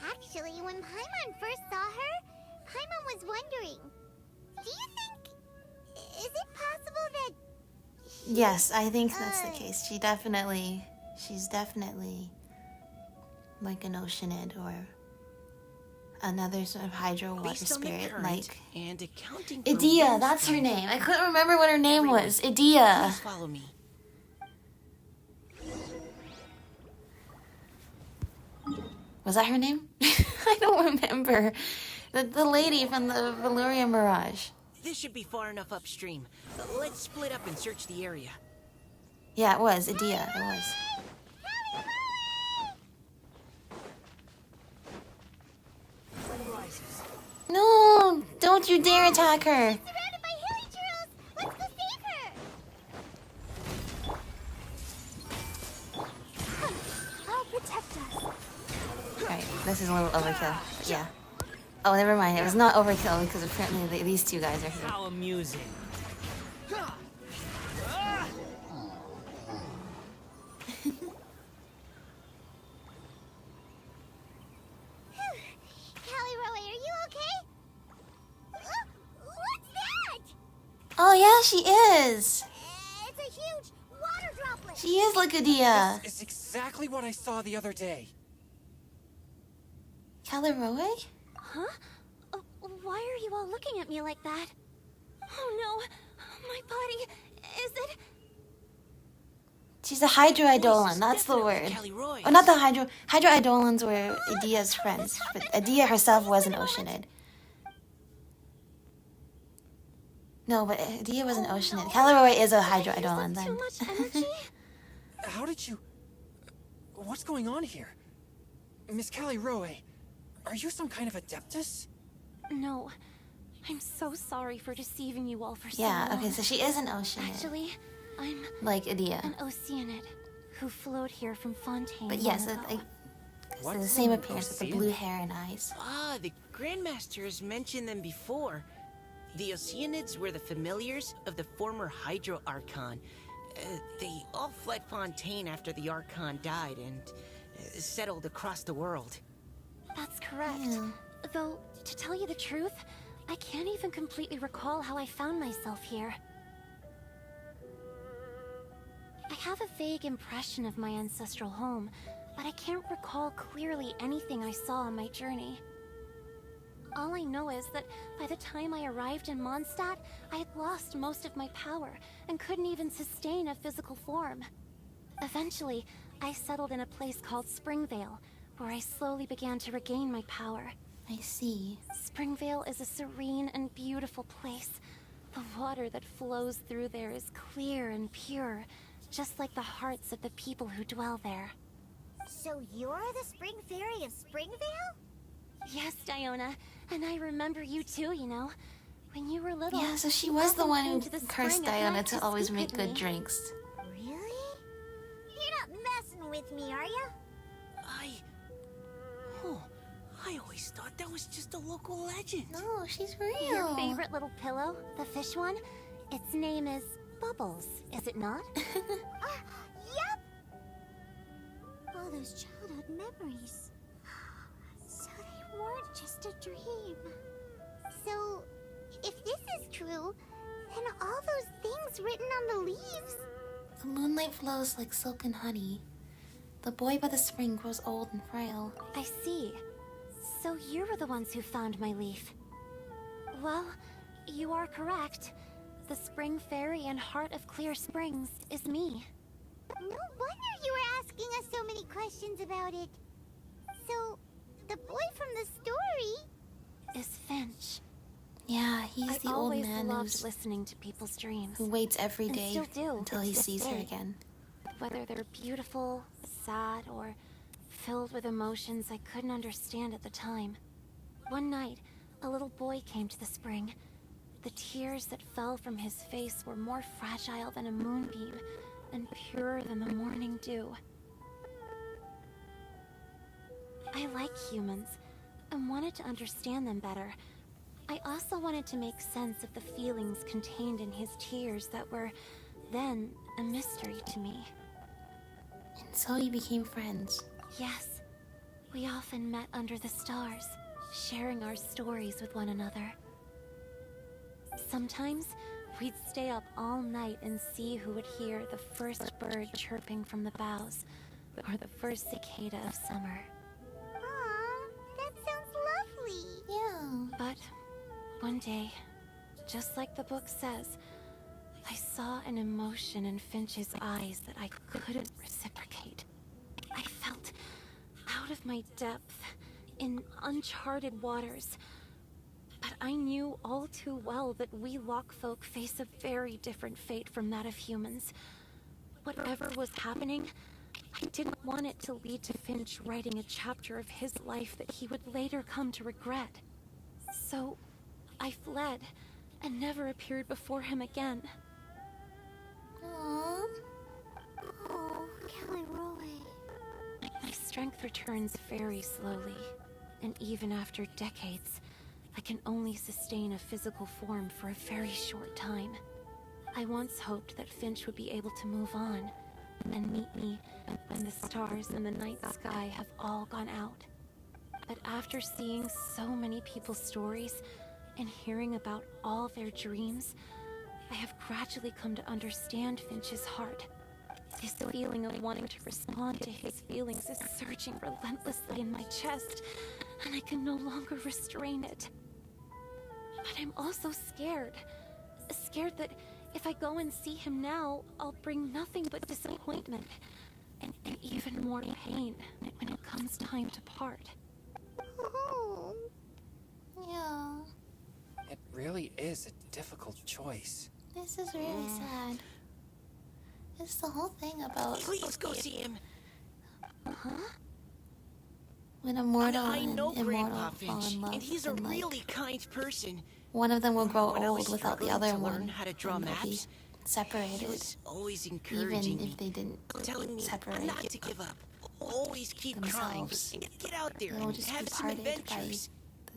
Actually, when Paimon first saw her, Paimon was wondering, do you think... is it possible that... Yes, I think that's the case. She's definitely like an Oceanid or another sort of hydro water Based on the spirit, current like and accounting for Idea. wind That's her speed, name. I couldn't remember what her name Everyone, was. Idea. Please follow me. Was that her name? I don't remember. The lady from the Valyria Mirage. This should be far enough upstream. Let's split up and search the area. Yeah, it was Idea. It was. No, don't you dare attack her. Surrounded by hilly churros! Let's go save her! I'll protect us. Alright, this is a little overkill. But yeah. Oh, never mind. It was not overkill because apparently these two guys are here. How amusing. Callirhoe, are you okay? What's that? Oh yeah, she is. It's a huge water droplet. She is like Adia. It's exactly what I saw the other day. Callirhoe? Huh? Why are you all looking at me like that? Oh no, my body, is it? She's a Hydroidolan, that's the word. Callirhoe. Oh, not the Hydroidolans were Adia's friends, but Adia herself was an Oceanid. No, but Adia was an Oceanid. Callirhoe is a Hydroidolan Too then. much energy? How did you... What's going on here? Miss Callirhoe, are you some kind of adeptus? No. I'm so sorry for deceiving you all for so Yeah, long. okay, so she is an Oceanid. Actually, I'm Like Adia. an Oceanid who flowed here from Fontaine. But yes, long ago. it's the What's same an appearance with the Oceanid? blue hair and eyes. Ah, the Grandmaster has mentioned them before. The Oceanids were the familiars of the former Hydro Archon. They all fled Fontaine after the Archon died and settled across the world. That's correct. Yeah. Though, to tell you the truth, I can't even completely recall how I found myself here. I have a vague impression of my ancestral home, but I can't recall clearly anything I saw on my journey. All I know is that by the time I arrived in Mondstadt, I had lost most of my power and couldn't even sustain a physical form. Eventually, I settled in a place called Springvale, where I slowly began to regain my power. I see. Springvale is a serene and beautiful place. The water that flows through there is clear and pure, just like the hearts of the people who dwell there. So you're the Spring Fairy of Springvale? Yes, Diona, and I remember you too, you know. When you were little. Yeah, so she you was the often one came who to the cursed spring at Diana night to always speak make with good me. drinks. Really? You're not messing with me, are you? I always thought that was just a local legend. No, she's real. Your favorite little pillow, the fish one? Its name is Bubbles, is it not? Yep! All those childhood memories. So they weren't just a dream. So, if this is true, then all those things written on the leaves... The moonlight flows like silk and honey. The boy by the spring grows old and frail. I see. So you were the ones who found my leaf. Well, you are correct. The Spring Fairy and Heart of Clear Springs is me. No wonder you were asking us so many questions about it. So, the boy from the story... Is Finch. Yeah, he's I the old always man loved listening to people's dreams. who waits every And day still do, until he to this sees her day. again. Whether they're beautiful, sad, or filled with emotions I couldn't understand at the time. One night, a little boy came to the spring. The tears that fell from his face were more fragile than a moonbeam, and purer than the morning dew. I like humans, and wanted to understand them better. I also wanted to make sense of the feelings contained in his tears that were, then, a mystery to me. And so you became friends. Yes, we often met under the stars, sharing our stories with one another. Sometimes, we'd stay up all night and see who would hear the first bird chirping from the boughs, or the first cicada of summer. Aw, that sounds lovely. Yeah. But one day, just like the book says, I saw an emotion in Finch's eyes that I couldn't reciprocate. I felt out of my depth, in uncharted waters. But I knew all too well that we Lockfolk face a very different fate from that of humans. Whatever was happening, I didn't want it to lead to Finch writing a chapter of his life that he would later come to regret. So, I fled and never appeared before him again. Aww. Oh, Callirhoe. My strength returns very slowly, and even after decades, I can only sustain a physical form for a very short time. I once hoped that Finch would be able to move on and meet me when the stars in the night sky have all gone out. But after seeing so many people's stories and hearing about all their dreams, I have gradually come to understand Finch's heart. This feeling of wanting to respond to his feelings is surging relentlessly in my chest, and I can no longer restrain it. But I'm also scared. Scared that if I go and see him now, I'll bring nothing but disappointment and even more pain when it comes time to part. Oh. Yeah. It really is a difficult choice. This is really sad. It's the whole thing about Please go see him. when a mortal I and know Grandpa immortal fall Finch, in love, and he's a and, like, really kind person. one of them will grow When I was old without the struggling other to learn one, how to draw and they'll be maps, He separated, was always even encouraging me, if they didn't telling me separate not to give up. Always keep themselves. trying. Get out there They'll and just have be some parted by adventures.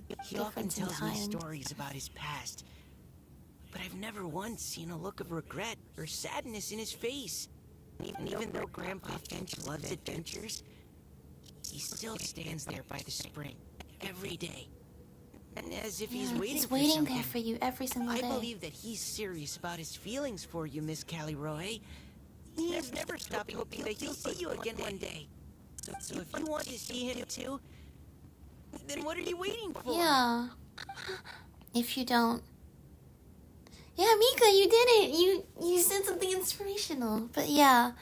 the He often difference in tells me time. stories about his past, but I've never once seen a look of regret or sadness in his face. And even though Grandpa Finch loves adventures, he still stands there by the spring every day, and as if he's Yeah, waiting he's for waiting something. there for you every single I day. believe that he's serious about his feelings for you, Miss Callirhoe. He has never stopped hoping that he'll see you again one day. So if you want to see him too, then what are you waiting for? Yeah. If you don't. Yeah, Mika, you did it. You said something inspirational. But yeah,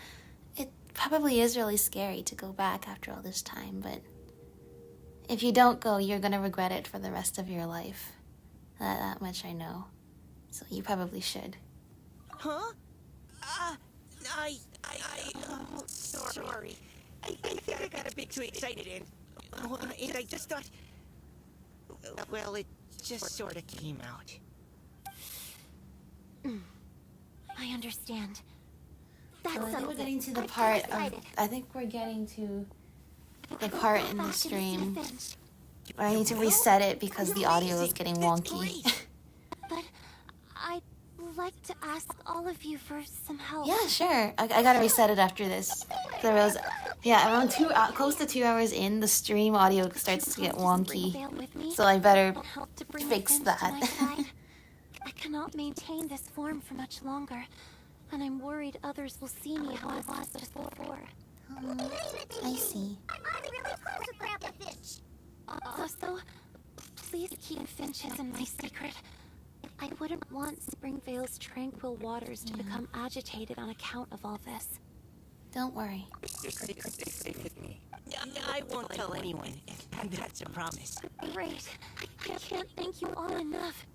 it probably is really scary to go back after all this time, but if you don't go, you're gonna regret it for the rest of your life. That much I know. So you probably should. Huh? Sorry. I think I got a bit too excited and I just thought, well, it just sort of came out. I understand. So I think settles we're it. getting to the I'm part of, excited. I think we're getting to the part in the Back and see stream Finch. where I need to reset it because the audio is getting wonky. But I'd like to ask all of you for some help. Yeah, sure. I gotta reset it after this. There was, around close to 2 hours in, the stream audio starts to get wonky. So I better Will help to bring fix Finch to my that. side. I cannot maintain this form for much longer, and I'm worried others will see me how I was just before. I see. I'm really close with Grandpa Finch. Also, please keep Finch's in my secret. I wouldn't want Springvale's tranquil waters to become agitated on account of all this. Don't worry. Stay with me. I won't tell anyone, and that's a promise. Great. I can't thank you all enough.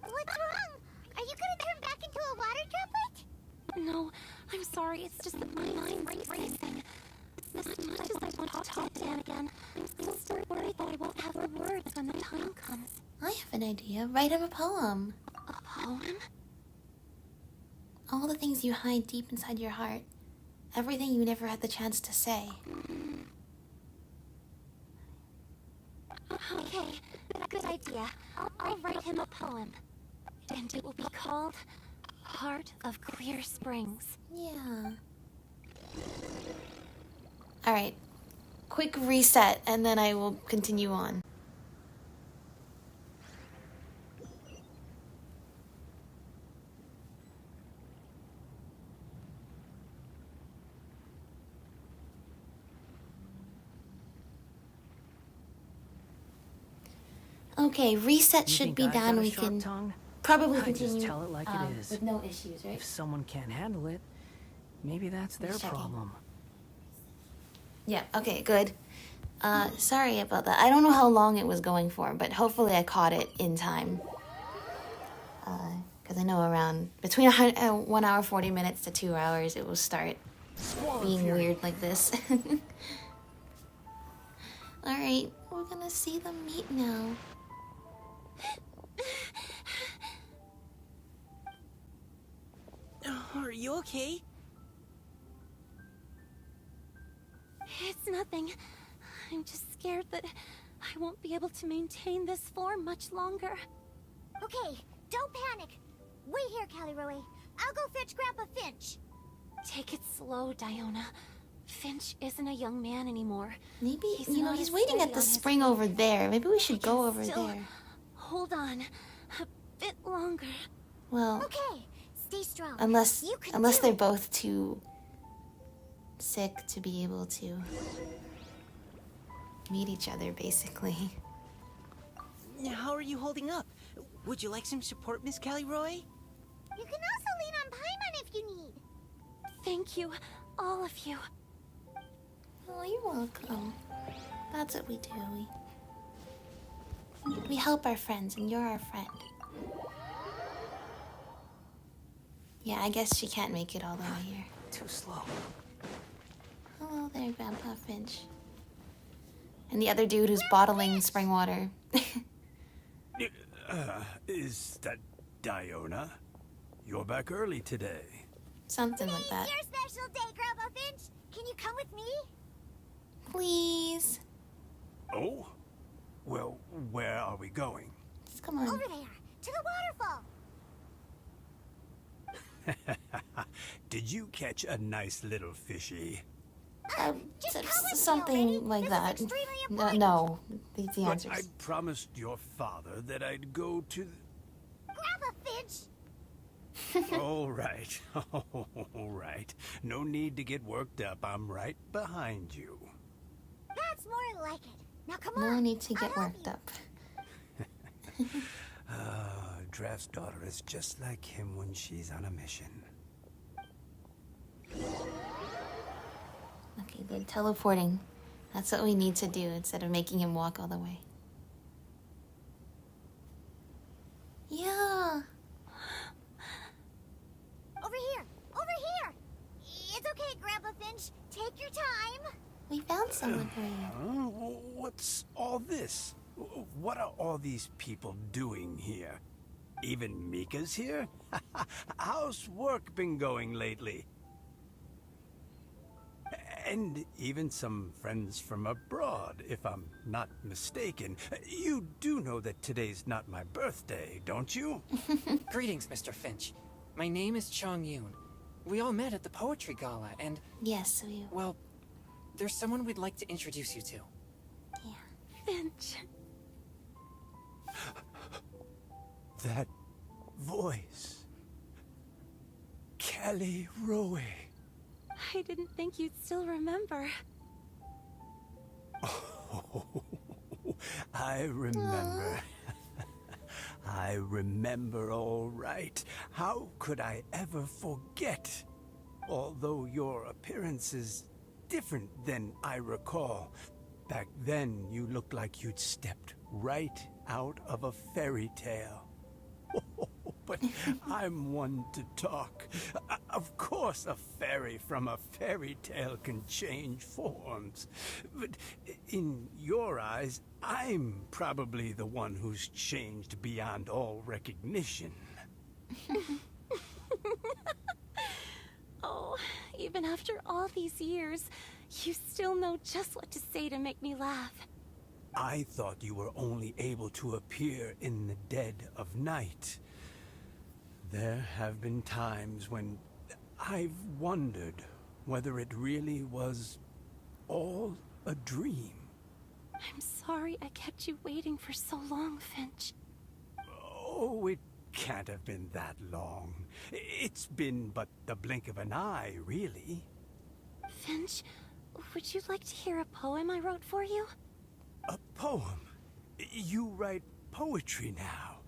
What's wrong? Are you gonna turn back into a water droplet? No, I'm sorry. It's just that my mind's racing. As much as I want to talk to Dan again, I'm still worried that I won't have the words when the time comes. I have an idea. Write him a poem. A poem? All the things you hide deep inside your heart. Everything you never had the chance to say. Okay, good idea. I'll write him a poem. And it will be called Heart of Clear Springs. Yeah. Alright. Quick reset, and then I will continue on. Okay, reset You should think be I've got done. a We sharp can tongue? probably I just continue tell it like it is. with no issues, right? If someone can't handle it, maybe that's their Just checking. problem. Yeah, okay, good. Sorry about that. I don't know how long it was going for, but hopefully I caught it in time. Because I know around between 1 hour 40 minutes to 2 hours it will start being weird like this. Alright, we're gonna see them meet now. you okay? It's nothing. I'm just scared that I won't be able to maintain this form much longer. Okay, don't panic. Wait here, Callirhoe. I'll go fetch Grandpa Finch. Take it slow, Diona. Finch isn't a young man anymore. Maybe, He's you know, not he's as waiting steady at the on his spring feet. over there. Maybe we should go over Still, there. hold on. A bit longer. Well, Okay, stay strong. unless You can unless do they're it. both too sick to be able to meet each other, basically. How are you holding up? Would you like some support, Miss Callirhoe? You can also lean on Paimon if you need. Thank you, all of you. Oh, you're welcome. That's what we do. We help our friends, and you're our friend. Yeah, I guess she can't make it all the way here. Too slow. Hello there, Grandpa Finch. And the other dude who's bottling spring water. Is that Diona? You're back early today. Something like that. Your special day, Grandpa Finch. Can you come with me? Please. Oh? Well, where are we going? Just come on. Over there, to the waterfall. Did you catch a nice little fishy? Just come with me Something already. like This that. is extremely No, important. no. The But answer I is promised your father that I'd go to Grandpa Finch. All right. All right. No need to get worked up. I'm right behind you. That's more like it. Now come no on. need to I'll get help worked you. up. Draft's daughter is just like him when she's on a mission. Okay, good. Teleporting. That's what we need to do instead of making him walk all the way. Yeah. Over here. Over here. It's okay, Grandpa Finch. Take your time. We found someone for you. What's all this? What are all these people doing here? Even Mika's here? How's work been going lately? And even some friends from abroad, if I'm not mistaken. You do know that today's not my birthday, don't you? Greetings, Mr. Finch. My name is Chong Yoon. We all met at the poetry gala, and, Yes, we. well, there's someone we'd like to introduce you to. Yeah. Finch. That voice. Callirhoe. I didn't think you'd still remember. Oh, I remember. I remember all right. How could I ever forget? Although your appearance is different than I recall. Back then, you looked like you'd stepped right out of a fairy tale. But I'm one to talk. Of course a fairy from a fairy tale can change forms. But in your eyes, I'm probably the one who's changed beyond all recognition. Oh, even after all these years, you still know just what to say to make me laugh. I thought you were only able to appear in the dead of night. There have been times when I've wondered whether it really was all a dream. I'm sorry I kept you waiting for so long, Finch. Oh, it can't have been that long. It's been but the blink of an eye, really. Finch, would you like to hear a poem I wrote for you? A poem? You write poetry now?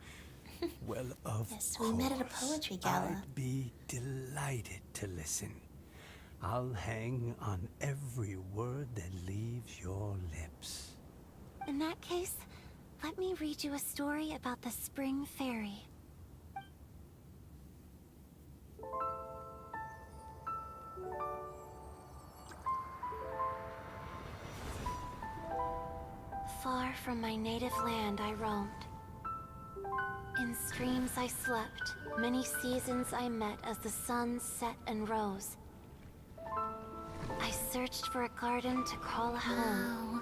Well, of Yes, we met at a poetry gala. I'd be delighted to listen. I'll hang on every word that leaves your lips. In that case, let me read you a story about the Spring Fairy. Far from my native land I roamed. In streams I slept, many seasons I met as the sun set and rose. I searched for a garden to call a home,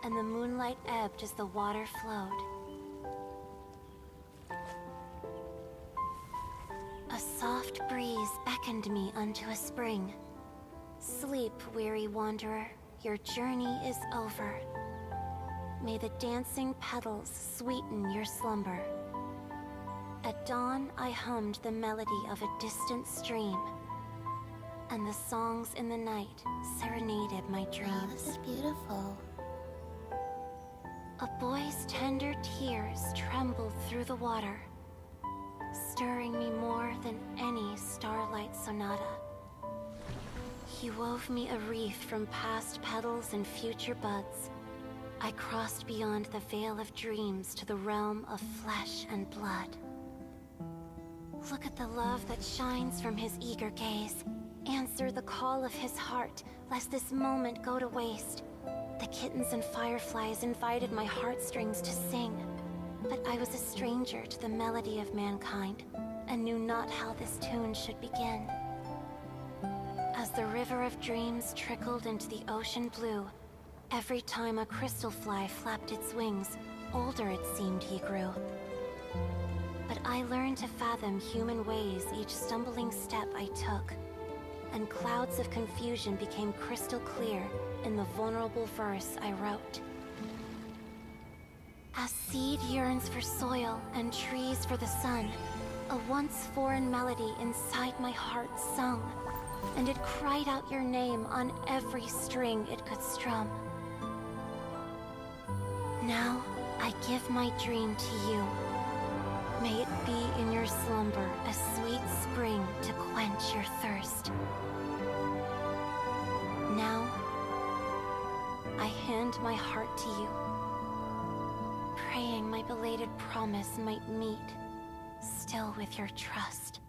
and the moonlight ebbed as the water flowed. A soft breeze beckoned me unto a spring. Sleep, weary wanderer, your journey is over. May the dancing petals sweeten your slumber. At dawn, I hummed the melody of a distant stream, and the songs in the night serenaded my dreams. Wow, this is beautiful. A boy's tender tears trembled through the water, stirring me more than any starlight sonata. He wove me a wreath from past petals and future buds. I crossed beyond the veil of dreams to the realm of flesh and blood. Look at the love that shines from his eager gaze. Answer the call of his heart, lest this moment go to waste. The kittens and fireflies invited my heartstrings to sing, but I was a stranger to the melody of mankind, and knew not how this tune should begin. As the river of dreams trickled into the ocean blue, every time a crystal fly flapped its wings, older it seemed he grew. But I learned to fathom human ways each stumbling step I took, and clouds of confusion became crystal clear in the vulnerable verse I wrote. As seed yearns for soil and trees for the sun, a once foreign melody inside my heart sung, and it cried out your name on every string it could strum. Now I give my dream to you. May it be in your slumber a sweet spring to quench your thirst. Now, I hand my heart to you, praying my belated promise might meet, still with your trust.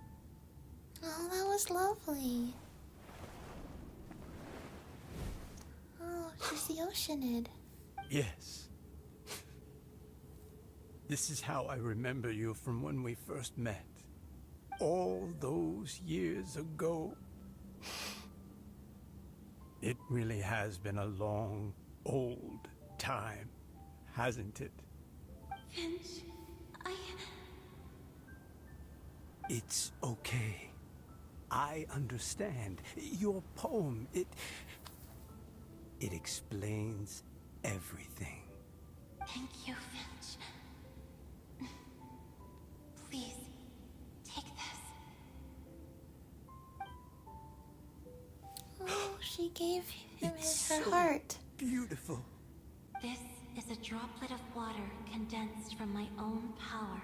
Oh, that was lovely. Oh, she's the Oceanid. Yes. This is how I remember you from when we first met. All those years ago. It really has been a long, old time, hasn't it? Finch, It's okay. I understand. Your poem, it explains everything. Thank you, Finch. Please, take this. Oh, she gave him It's her so heart. Beautiful. This is a droplet of water condensed from my own power.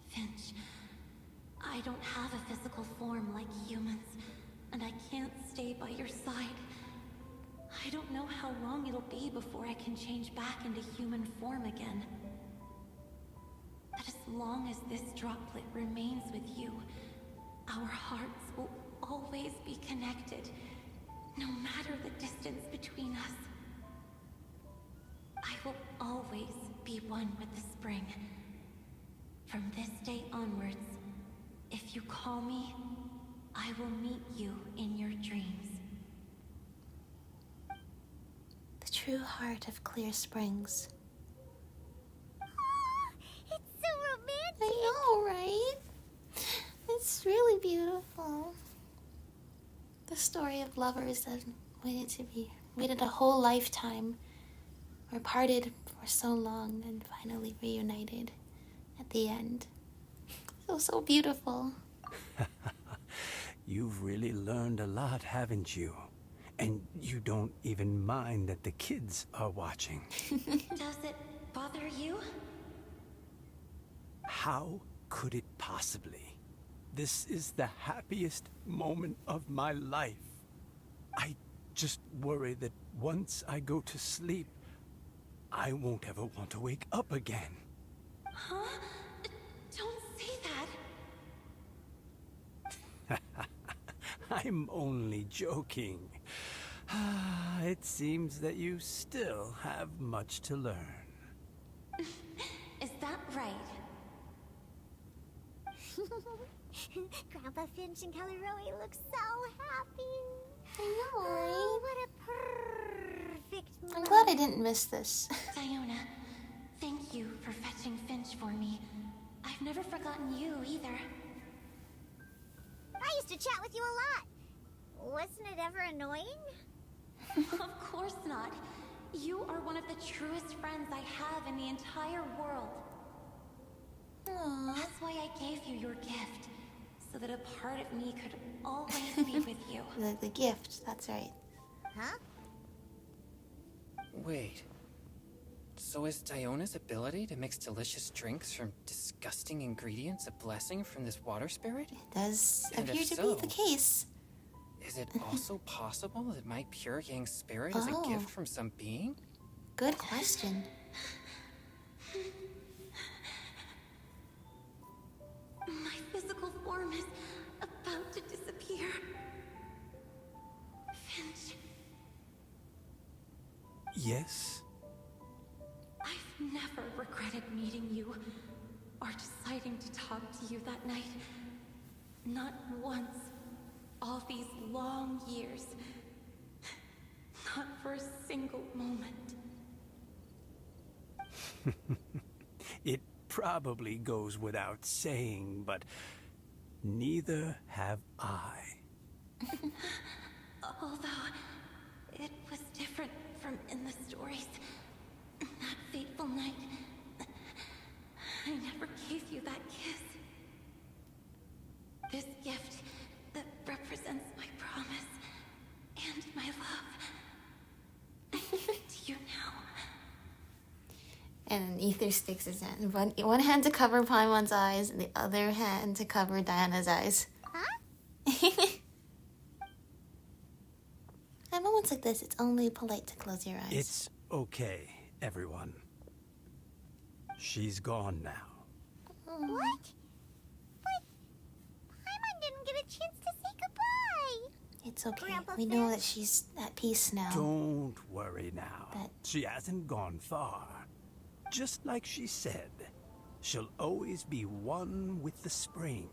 Finch, I don't have a physical form like humans, and I can't stay by your side. I don't know how long it'll be before I can change back into human form again. But as long as this droplet remains with you, our hearts will always be connected, no matter the distance between us. I will always be one with the spring. From this day onwards, if you call me, I will meet you in your dreams. The true heart of Clear Springs. It's so romantic. I know, right? It's really beautiful. The story of lovers that waited a whole lifetime, were parted for so long and finally reunited at the end. So beautiful. You've really learned a lot, haven't you? And you don't even mind that the kids are watching. Does it bother you? How could it possibly? This is the happiest moment of my life. I just worry that once I go to sleep, I won't ever want to wake up again. Huh? Don't say that. I'm only joking. It seems that you still have much to learn. Is that right? Grandpa Finch and Callirhoe look so happy. I know, Oh, right? what a perfect I'm moment. glad I didn't miss this. Diona, thank you for fetching Finch for me. I've never forgotten you either. I used to chat with you a lot. Wasn't it ever annoying? Of course not. You are one of the truest friends I have in the entire world. Aww. That's why I gave you your gift, so that a part of me could always be with you. The gift, that's right. Huh? Wait. So is Diona's ability to mix delicious drinks from disgusting ingredients a blessing from this water spirit? It does And appear if to so, be the case. Is it also possible that my pure yang spirit is a Oh. gift from some being? Good question. My physical form is about to disappear. Finch, Yes? I've never regretted meeting you or deciding to talk to you that night. Not once. All these long years. Not for a single moment. It probably goes without saying, but neither have I. Although it was different from in the stories. That fateful night, I never gave you that kiss. This gift that represents my promise and my love. I give it to you now. And Ether sticks his hand. One hand to cover Paimon's eyes, and the other hand to cover Diana's eyes. Huh? At moments like this, it's only polite to close your eyes. It's okay, everyone. She's gone now. What? But Paimon didn't get a chance to say goodbye. It's okay. Grandpa We know Finch? that she's at peace now. Don't worry now. But- She hasn't gone far. Just like she said, she'll always be one with the spring.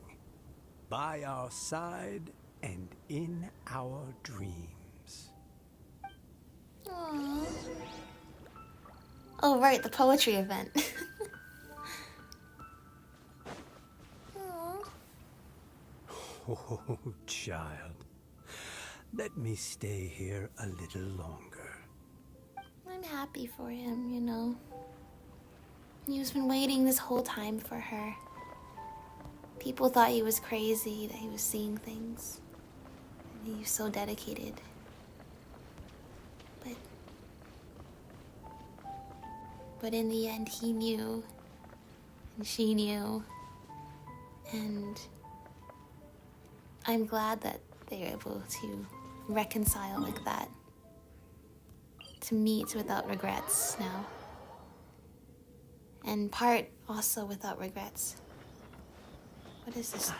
By our side and in our dreams. Aww. Oh, right, the poetry event. Aww. Oh, child. Let me stay here a little longer. I'm happy for him, you know. He's been waiting this whole time for her. People thought he was crazy, that he was seeing things. And he was so dedicated. But in the end, he knew. And she knew. And I'm glad that they're able to reconcile like that. To meet without regrets now. And part also without regrets. What is this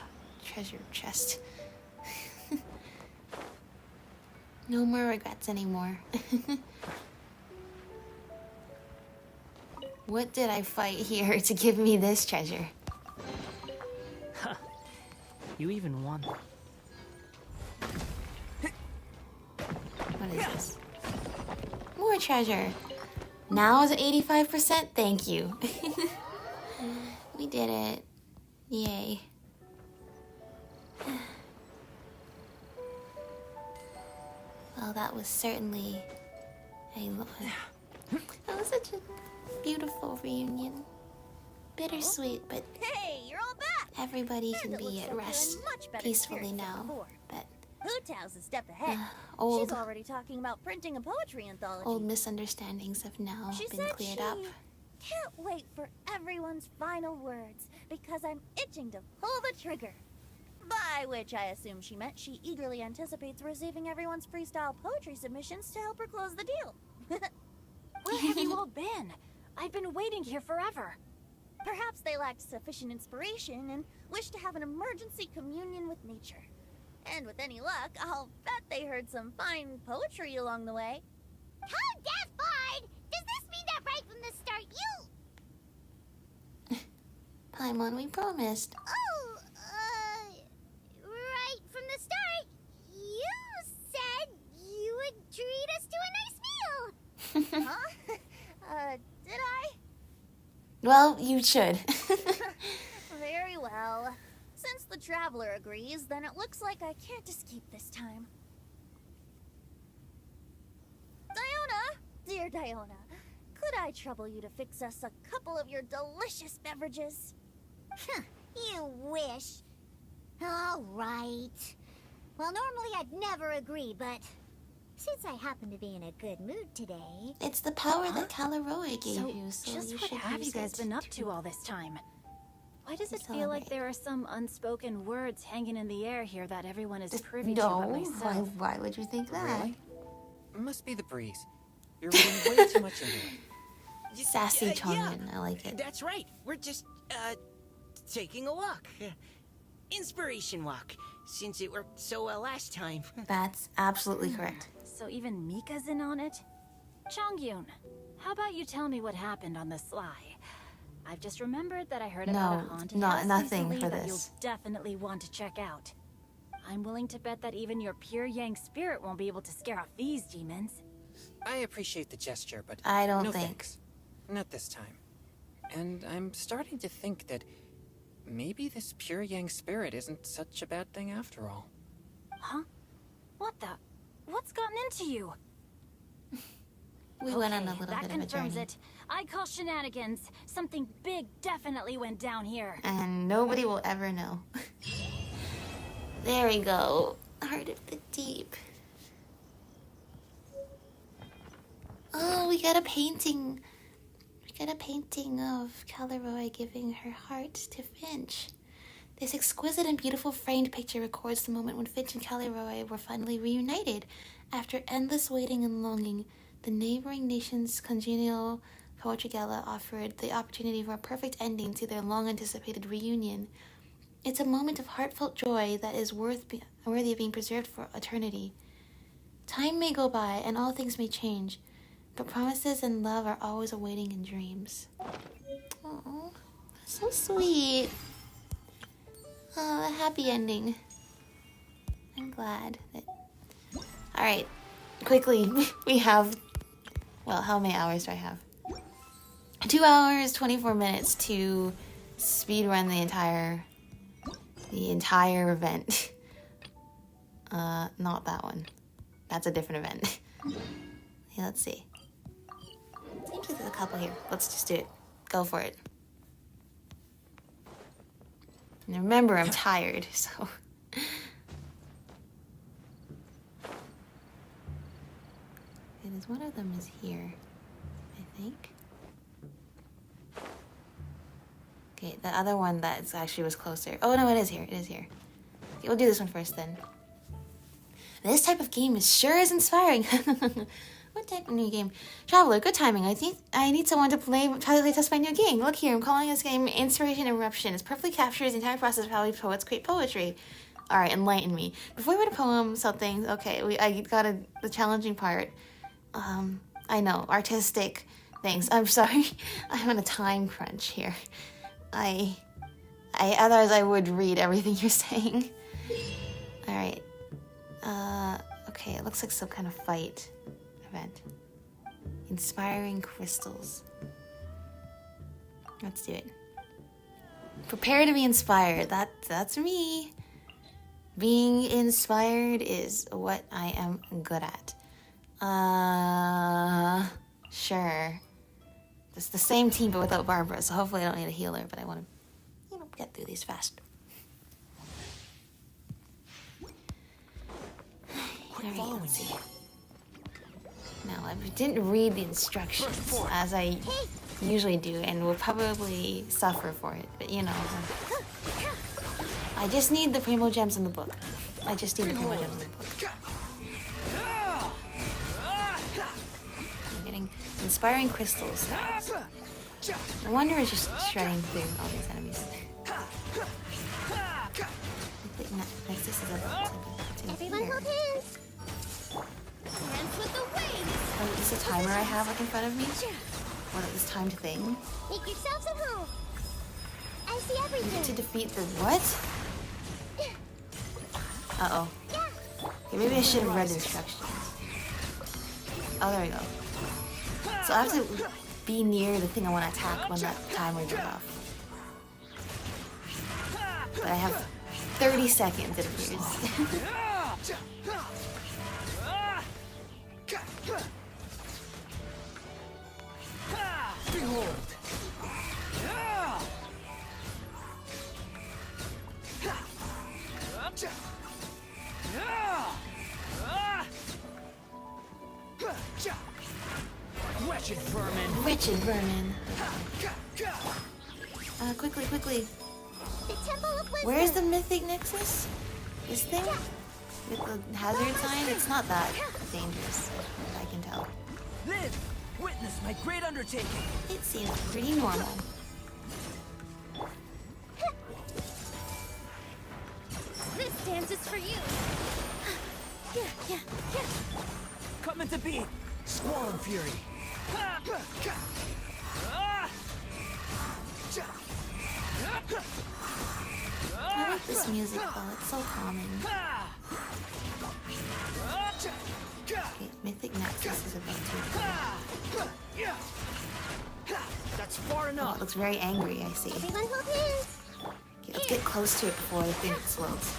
treasure chest? No more regrets anymore. What did I fight here to give me this treasure? You even won. What is this? More treasure. Now is 85%? Thank you. We did it. Yay. Well, that was certainly that was such a beautiful reunion. Bittersweet, but Hey, you're all back! everybody And can it be looks at like you're in rest much better peacefully spirits than now. before. But Hootow's a step ahead. old She's already talking about printing a poetry anthology. old misunderstandings have now She been said cleared she up. can't wait for everyone's final words because I'm itching to pull the trigger. By which I assume she meant she eagerly anticipates receiving everyone's freestyle poetry submissions to help her close the deal. Where have you all been? I've been waiting here forever. Perhaps they lacked sufficient inspiration and wished to have an emergency communion with nature. And with any luck, I'll bet they heard some fine poetry along the way. How death barred? Does this mean that right from the start you... Paimon, we promised. Oh, right from the start, you said you would treat us to a nice meal. Huh? Did I? Well, you should. Very well. Since the traveler agrees, then it looks like I can't escape this time. Diona! Dear Diona, could I trouble you to fix us a couple of your delicious beverages? You wish. All right. Well, normally I'd never agree, but since I happen to be in a good mood today... It's the power that Callirhoe gave you, so just you what should have you use guys it been up to all this time? Why does it To feel like celebrate. there are some unspoken words hanging in the air here that everyone is privy to but No, myself? why would you think that? Really? Must be the breeze. You're reading way too much into it. Sassy Yeah, Chongmin, I like it. That's right. We're just, taking a walk. Inspiration walk, since it worked so well last time. That's absolutely correct. So even Mika's in on it? Chongyun, how about you tell me what happened on the sly? I've just remembered that I heard about a haunted house nothing recently for that this. you'll definitely want to check out. I'm willing to bet that even your pure Yang spirit won't be able to scare off these demons. I appreciate the gesture, but I don't no think. thanks. Not this time. And I'm starting to think that maybe this pure Yang spirit isn't such a bad thing after all. Huh? What the? What's gotten into you? We went on a little that bit of a confirms journey. it. I call shenanigans. Something big definitely went down here. And nobody will ever know. There we go. Heart of the Deep. Oh, we got a painting. We got a painting of Callirhoe giving her heart to Finch. This exquisite and beautiful framed picture records the moment when Finch and Callirhoe were finally reunited. After endless waiting and longing, the neighboring nation's congenial poetry gala offered the opportunity for a perfect ending to their long-anticipated reunion. It's a moment of heartfelt joy that is worthy of being preserved for eternity. Time may go by and all things may change, but promises and love are always awaiting in dreams. Oh, so sweet. Oh, a happy ending. I'm glad that... Alright, quickly, we have... Well, how many hours do I have? 2 hours, 24 minutes to speedrun the entire event. Not that one. That's a different event. Yeah, let's see. Seems like there's a couple here. Let's just do it. Go for it. And remember, I'm tired, so... Okay, there's one of them is here, I think. Okay, the other one that actually was closer. Oh, no, it is here. It is here. Okay, we'll do this one first, then. This type of game is sure is inspiring. What type of new game? Traveler, good timing. I think I need someone to try to play test my new game. Look here, I'm calling this game Inspiration Eruption. It perfectly captures the entire process of how we poets create poetry. Alright, enlighten me. Before we write a poem, something... Okay, I got the challenging part. I know, artistic things. I'm sorry. I'm on a time crunch here. Otherwise I would read everything you're saying. Alright. Okay, it looks like some kind of fight event. Inspiring crystals. Let's do it. Prepare to be inspired. That's me. Being inspired is what I am good at. Sure. It's the same team but without Barbara, so hopefully I don't need a healer, but I want to, get through these fast. Alright, let's see. Now, I didn't read the instructions as I usually do, and will probably suffer for it, but I just need the Primo Gems in the book. I just need the Primo Gems in the book. I'm getting inspiring crystals now. The wonder is just shredding through all these enemies. Next, this is Everyone hold hands. Hands with the waves! Oh, is this a timer I have in front of me? Or this timed thing? Make yourselves at home. I see everything. To defeat the what? Uh-oh. Okay, maybe I should have read the instructions. Oh, there we go. So I have to be near the thing I want to attack when that timer goes off. But I have 30 seconds, it appears. Behold! Wretched vermin! Wretched vermin. Quickly, quickly. The Temple of Wisdom. Where's the mythic nexus? This thing? With the hazard sign? It's not that dangerous, I can tell. Live! Witness my great undertaking! It seems pretty normal. This dance is for you. Come into being! Squall Fury! I like this music though, it's so calming. Okay, mythic nexus is about to. That's far Oh, enough! it looks very angry, I see. Everyone hold hands. Okay, let's get close to it before the thing explodes.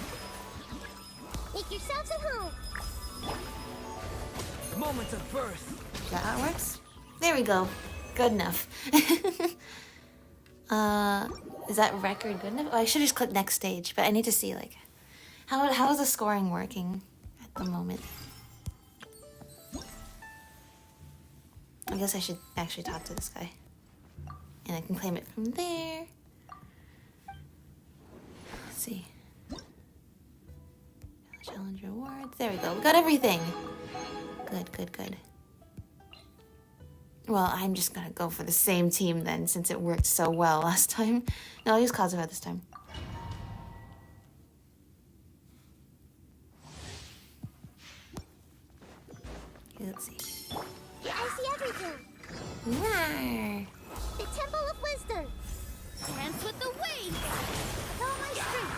Make yourselves at home. Moment of birth! Is that how it works? There we go. Good enough. Is that record good enough? Oh, I should just click next stage, but I need to see like how is the scoring working at the moment. I guess I should actually talk to this guy. And I can claim it from there. Let's see. Challenge rewards. There we go. We got everything. Good, good, good. Well, I'm just gonna go for the same team then, since it worked so well last time. No, I'll use Callirhoe this time. Okay, let's see. I see everything. Rawr. The Temple of Wisdom. Dance with the waves. Follow my street.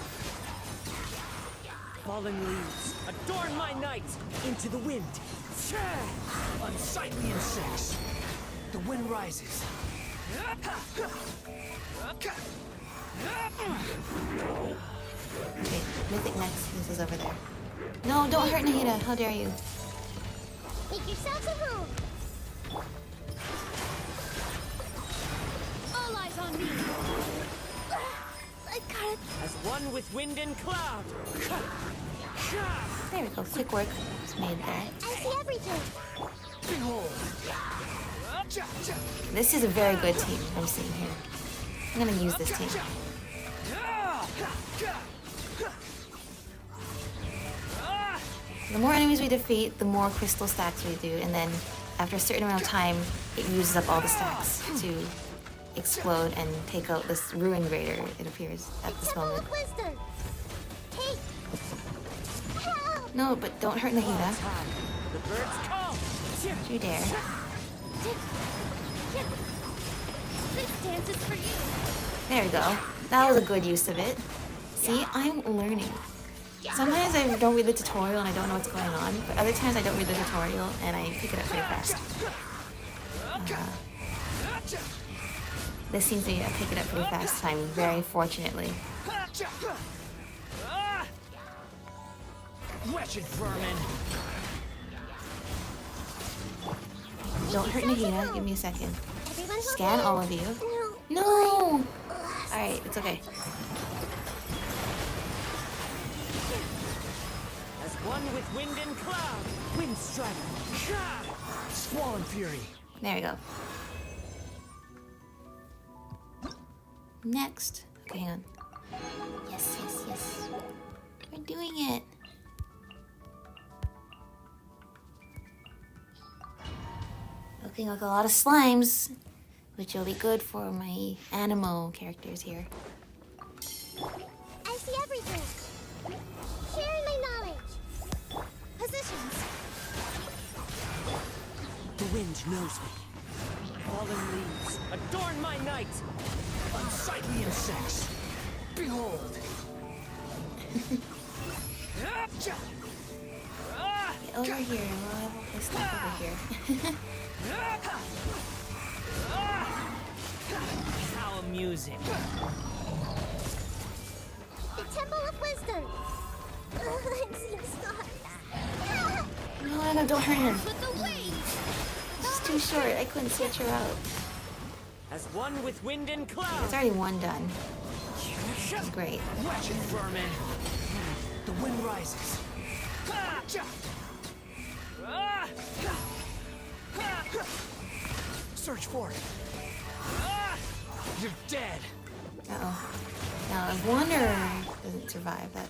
Fallen leaves, adorn my night into the wind. Unsightly insects! The wind rises. Okay, mythic nexus is over there. No, don't hurt Nahida. How dare you? Make yourselves at home. All eyes on me. I got it. As one with wind and cloud. There we go. Quick work was made there. I see everything. Behold! This is a very good team I'm seeing here. I'm gonna use this team. The more enemies we defeat, the more crystal stacks we do, and then after a certain amount of time, it uses up all the stacks to explode and take out this ruin raider, it appears, at this Temple moment. of Wisdom. Take. Help. No, but don't hurt Nahida. The birds call. Don't you dare. This dance is for you. There we go. That was a good use of it. See, I'm learning. Sometimes I don't read the tutorial and I don't know what's going on, but other times I don't read the tutorial and I pick it up pretty fast. This seems to be I pick it up pretty fast this time, very fortunately. Wretched vermin! Don't hurt Nahida, give me a second. Everyone hold Scan hands. all of you. No. No! Alright, it's okay. As one with wind and cloud. Wind strike. Squall and Fury! There we go. Next. Okay, hang on. Yes, yes, yes. We're doing it. Looking like a lot of slimes, which will be good for my animal characters here. I see everything. Sharing my knowledge. Positions. The wind knows me. Fallen leaves, adorn my night! Unsightly insects! Behold! Get over here. We'll have all this stuff over here. How amusing. The Temple of Wisdom. I'm seeing stars. No, don't hurt her. With the wings! She's too short. I couldn't switch her out. As one with wind and cloud. There's already one done. That's great. Wretched vermin. The wind rises. Search for it. You're dead. Uh-oh. Now, if Wander doesn't survive, that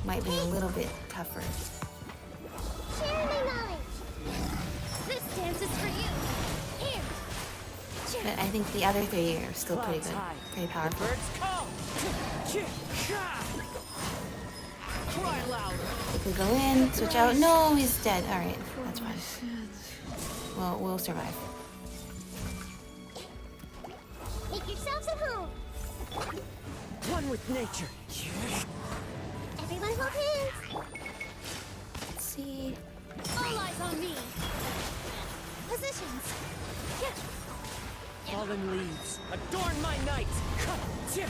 might be a little bit tougher. Share my knowledge. This dance is for you! Here! But I think the other three are still pretty good. Pretty powerful. Birds call. Cry louder. If we go in, switch out. No, he's dead. Alright, that's fine. Well, we'll survive. Make yourselves at home. One with nature. Everyone hold hands. Let's see. All eyes on me! Positions! Fallen leaves. Adorn my night. Share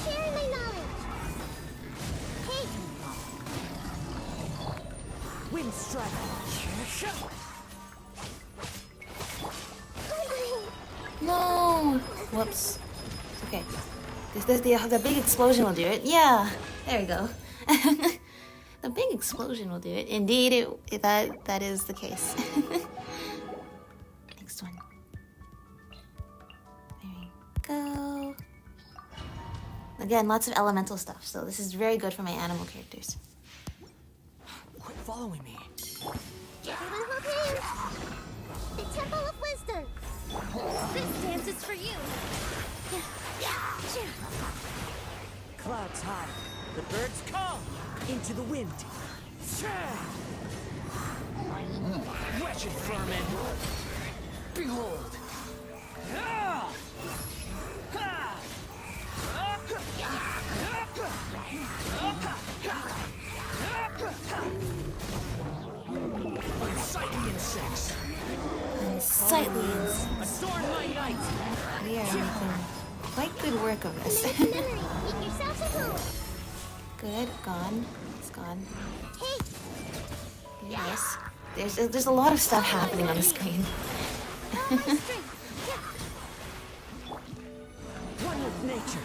my knowledge. Hey, Wind strike. No! Whoops. Okay. The big explosion will do it. Yeah! There we go. The big explosion will do it. Indeed, that is the case. Next one. There we go. Again, lots of elemental stuff, so this is very good for my animal characters. Quit following me. everyone hold hands. The Temple of Wisdom. This dance is for you! Clouds high. The birds call. Into the wind. Wretched vermin. Behold. Unsightly insects. Unsightly insects. Adorn my night. We are making quite good work of this. Memory, make yourselves at home. Good, gone. It's gone. Hey, Yes. There's a lot of stuff happening on the screen. One with nature.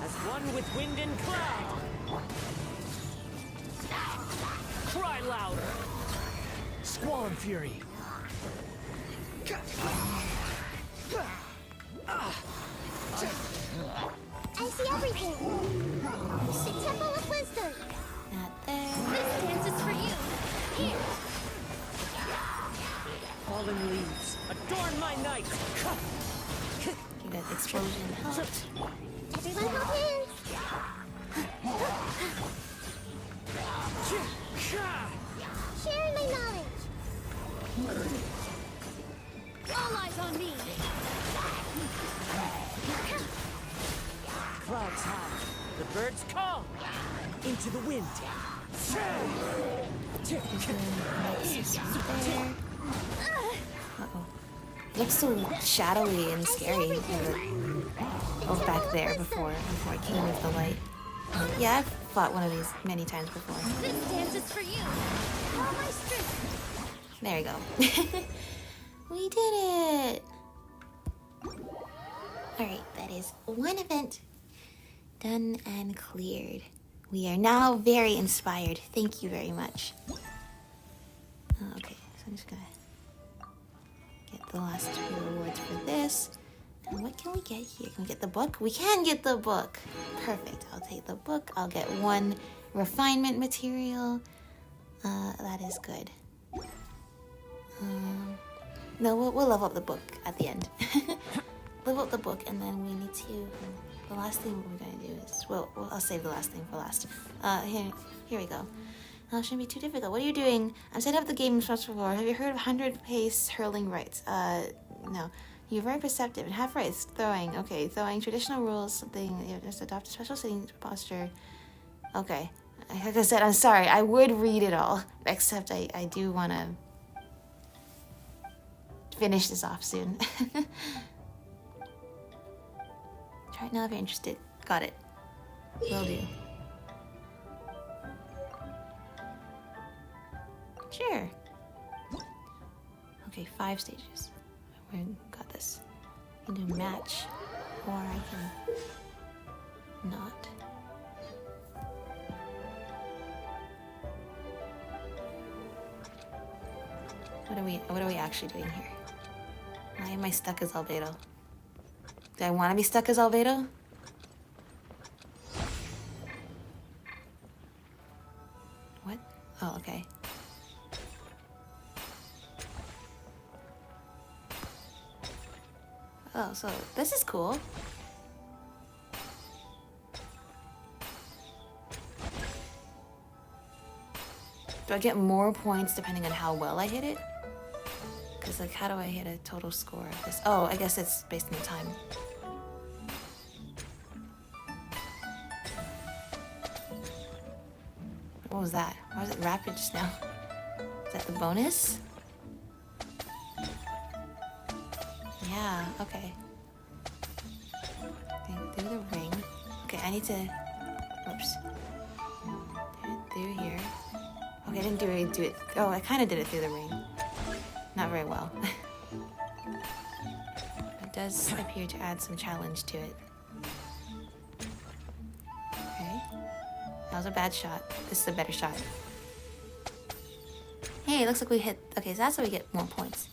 As one with wind and cloud. Cry louder. Squall and fury. I see everything. The Temple of Wisdom. Not there. This dance is for you! Here! Fallen leaves. Adorn my night. You got the explosion helped. Everyone hold hands. Share my knowledge. All eyes on me! Clouds high. The birds call. Into the wind. Uh-oh. Looks so shadowy and scary. Oh, back there before it came into the light. Yeah, I've fought one of these many times before. This dance is for you! All my strength! There we go. We did it! Alright, that is one event done and cleared. We are now very inspired. Thank you very much. Okay, so I'm just gonna get the last 2 rewards for this. And what can we get here? Can we get the book? We can get the book! Perfect. I'll take the book. I'll get 1 refinement material. That is good. No, we'll level up the book at the end. Level up the book, and then we need to... The last thing we're going to do is... Well, I'll save the last thing for last. Here we go. It shouldn't be too difficult. What are you doing? I'm setting up the game instructions before. Have you heard of 100 pace hurling rights? No. You're very perceptive and half right. It's throwing. Okay, throwing traditional rules. Something you just adopt a special sitting posture. Okay, like I said, I'm sorry. I would read it all, except I do want to finish this off soon. Try it now if you're interested. Got it. Will do. Sure. Okay, 5 stages. We got this. I can do match, or I can not. What are we actually doing here? Why am I stuck as Albedo? Do I want to be stuck as Albedo? What? Oh, okay. Oh, so this is cool. Do I get more points depending on how well I hit it? Because, like, how do I hit a total score of this? Oh, I guess it's based on the time. What was that? Why was it rapid just now? Is that the bonus? Yeah, okay. Through the ring. Okay, I need to... Whoops. Do it through here. Okay, I didn't really do it... Oh, I kind of did it through the ring. Not very well. It does appear to add some challenge to it. Okay. That was a bad shot. This is a better shot. Hey, it looks like we hit... Okay, so that's how we get more points.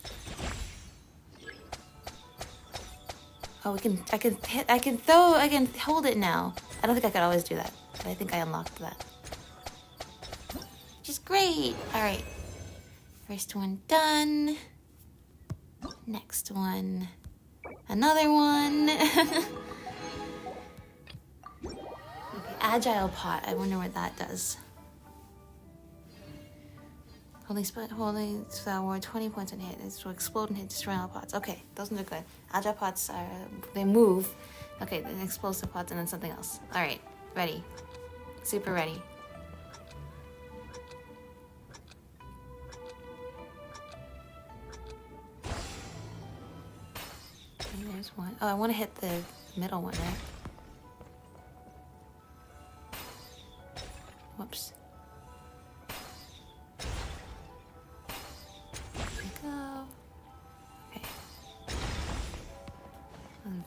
Oh, I can hold it now. I don't think I could always do that, but I think I unlocked that. Which is great. All right. First one done. Next one. Another one. Okay, agile pot. I wonder what that does. Holding award 20 points on hit. This will explode and hit destroying all pots. Okay, those ones are good. Agile pots are they move. Okay, then explosive pots and then something else. Alright, ready. Super ready. Okay, there's one. Oh, I want to hit the middle one, right? Whoops.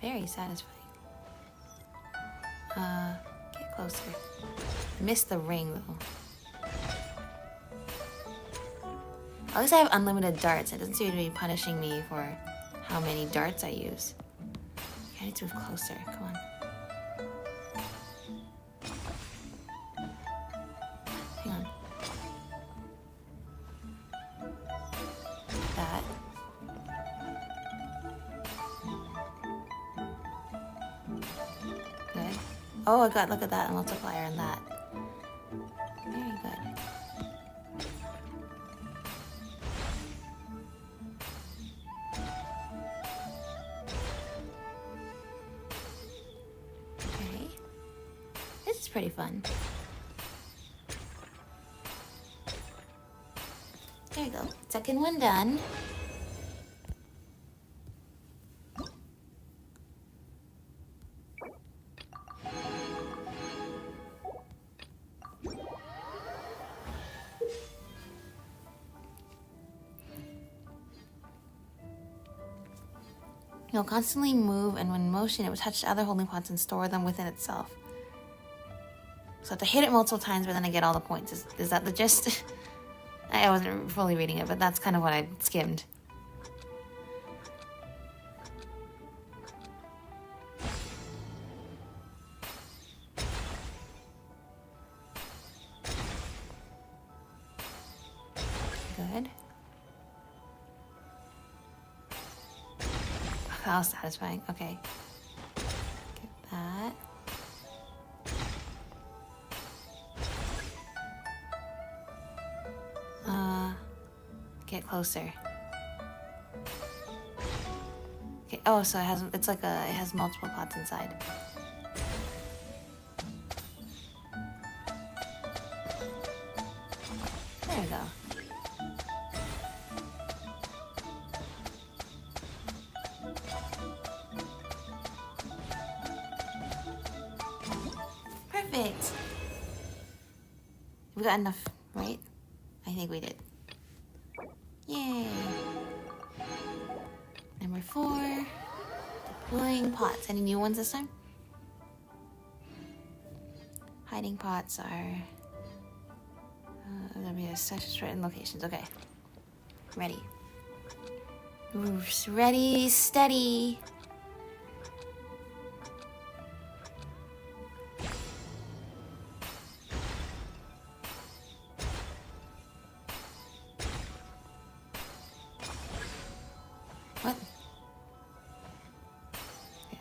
Very satisfying. Get closer. I missed the ring though. At least I have unlimited darts. It doesn't seem to be punishing me for how many darts I use. Okay, I need to move closer. Come on. Hang on. That. Oh, I got, look at that multiplier and that. Very good. Okay. This is pretty fun. There you go. Second one done. It will constantly move, and when in motion, it will touch other holding pots and store them within itself. So I have to hit it multiple times, but then I get all the points. Is that the gist? I wasn't fully reading it, but that's kind of what I skimmed. Good. That was satisfying. Okay. Get that. Get closer. Okay. Oh, so it has, it's like a, it has multiple pots inside. There we go. Perfect. We got enough, right? I think we did. Yay. Number 4. Deploying pots. Any new ones this time? Hiding pots are... there'll be such certain locations. Okay. Ready. Ready, steady. What?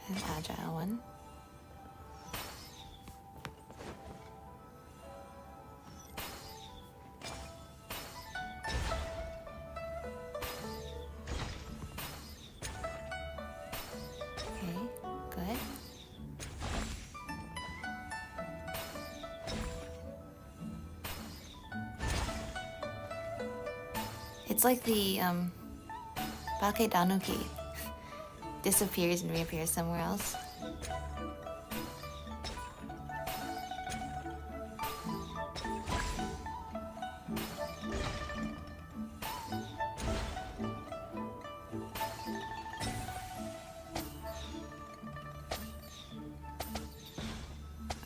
An agile one. Okay, good. It's like the Bake Danuki disappears and reappears somewhere else.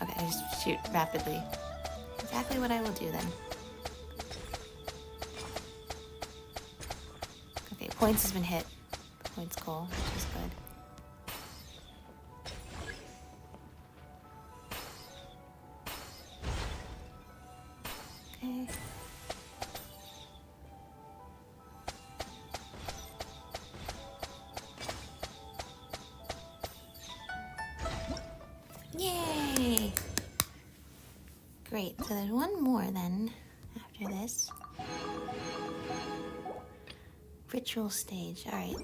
Okay, I just shoot rapidly. Exactly what I will do then. Okay, points has been hit. Points goal, which is good. Okay. Yay! Great, so there's one more then after this. Ritual stage, alright.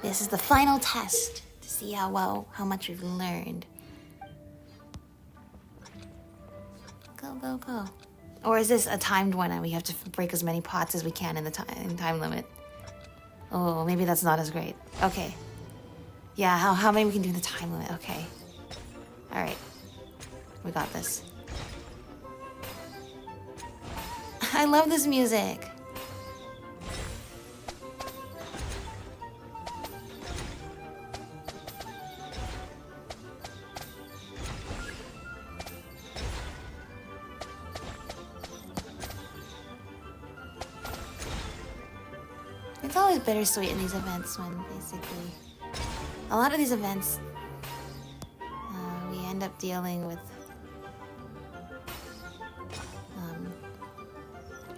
This is the final test to see how much we've learned. Go, go, go. Or is this a timed one and we have to break as many pots as we can in the time limit? Oh, maybe that's not as great. Okay. Yeah, how many we can do in the time limit? Okay. Alright. We got this. I love this music. It's always bittersweet in these events when basically a lot of these events we end up dealing with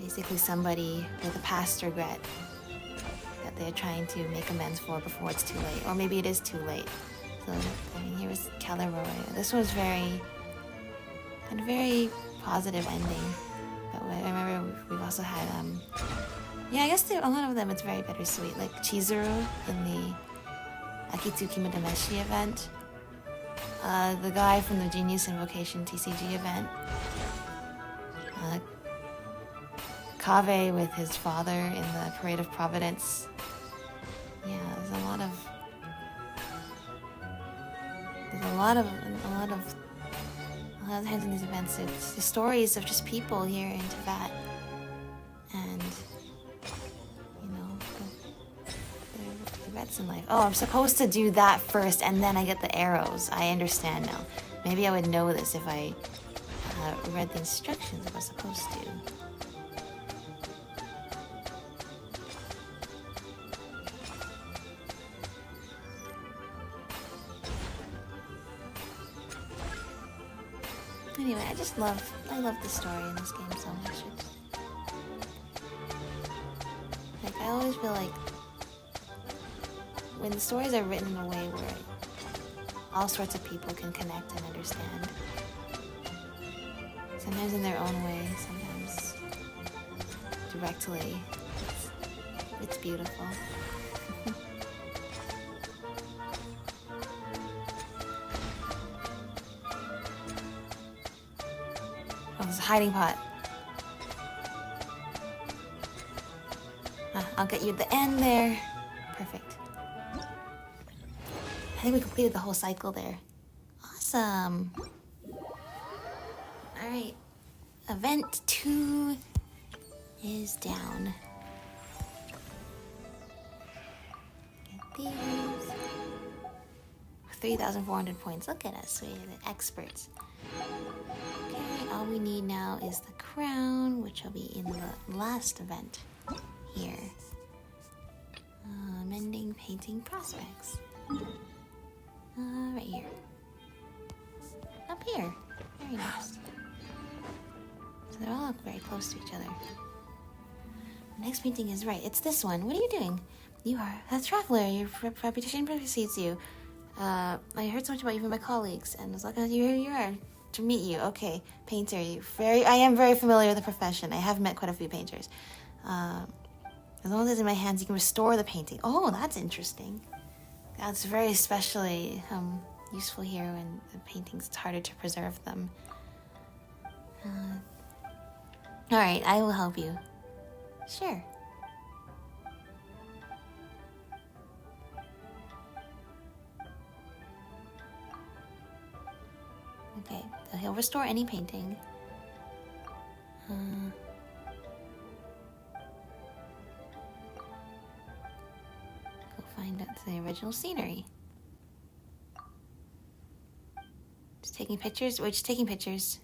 basically somebody with a past regret that they're trying to make amends for before it's too late, or maybe it is too late. So I mean, here was Callirhoe. This was had a very positive ending, but I remember we've also had yeah, I guess a lot of them it's very bittersweet, like Chizuru in the Akitsuki Mudameshi event, the guy from the Genius Invocation TCG event, Kaveh with his father in the Parade of Providence. Yeah, there's a lot of times in these events. It's the stories of just people here in Tibet, and the regrets in life. Oh, I'm supposed to do that first, and then I get the arrows. I understand now. Maybe I would know this if I read the instructions I was supposed to. Anyway, I love the story in this game so much. Like, I always feel like when the stories are written in a way where all sorts of people can connect and understand, sometimes in their own way, sometimes directly, it's beautiful. There's a hiding pot. I'll get you at the end there. Perfect. I think we completed the whole cycle there. Awesome. Alright. Event 2 is down. Get these. 3,400 points. Look at us. We're the experts. Okay, all we need now is the crown, which will be in the last event here. Mending painting prospects. Right here. Up here. Very nice. So they're all very close to each other. The next painting is right. It's this one. What are you doing? You are a traveler. Your reputation precedes you. I heard so much about you from my colleagues, and was like, oh, here you are to meet you. Okay, painter. I am very familiar with the profession. I have met quite a few painters. As long as it's in my hands, you can restore the painting. Oh, that's interesting. That's very especially useful here when the paintings, it's harder to preserve them. Alright, I will help you. Sure. Okay, so he'll restore any painting. Find out the original scenery. Just taking pictures? We're just taking pictures.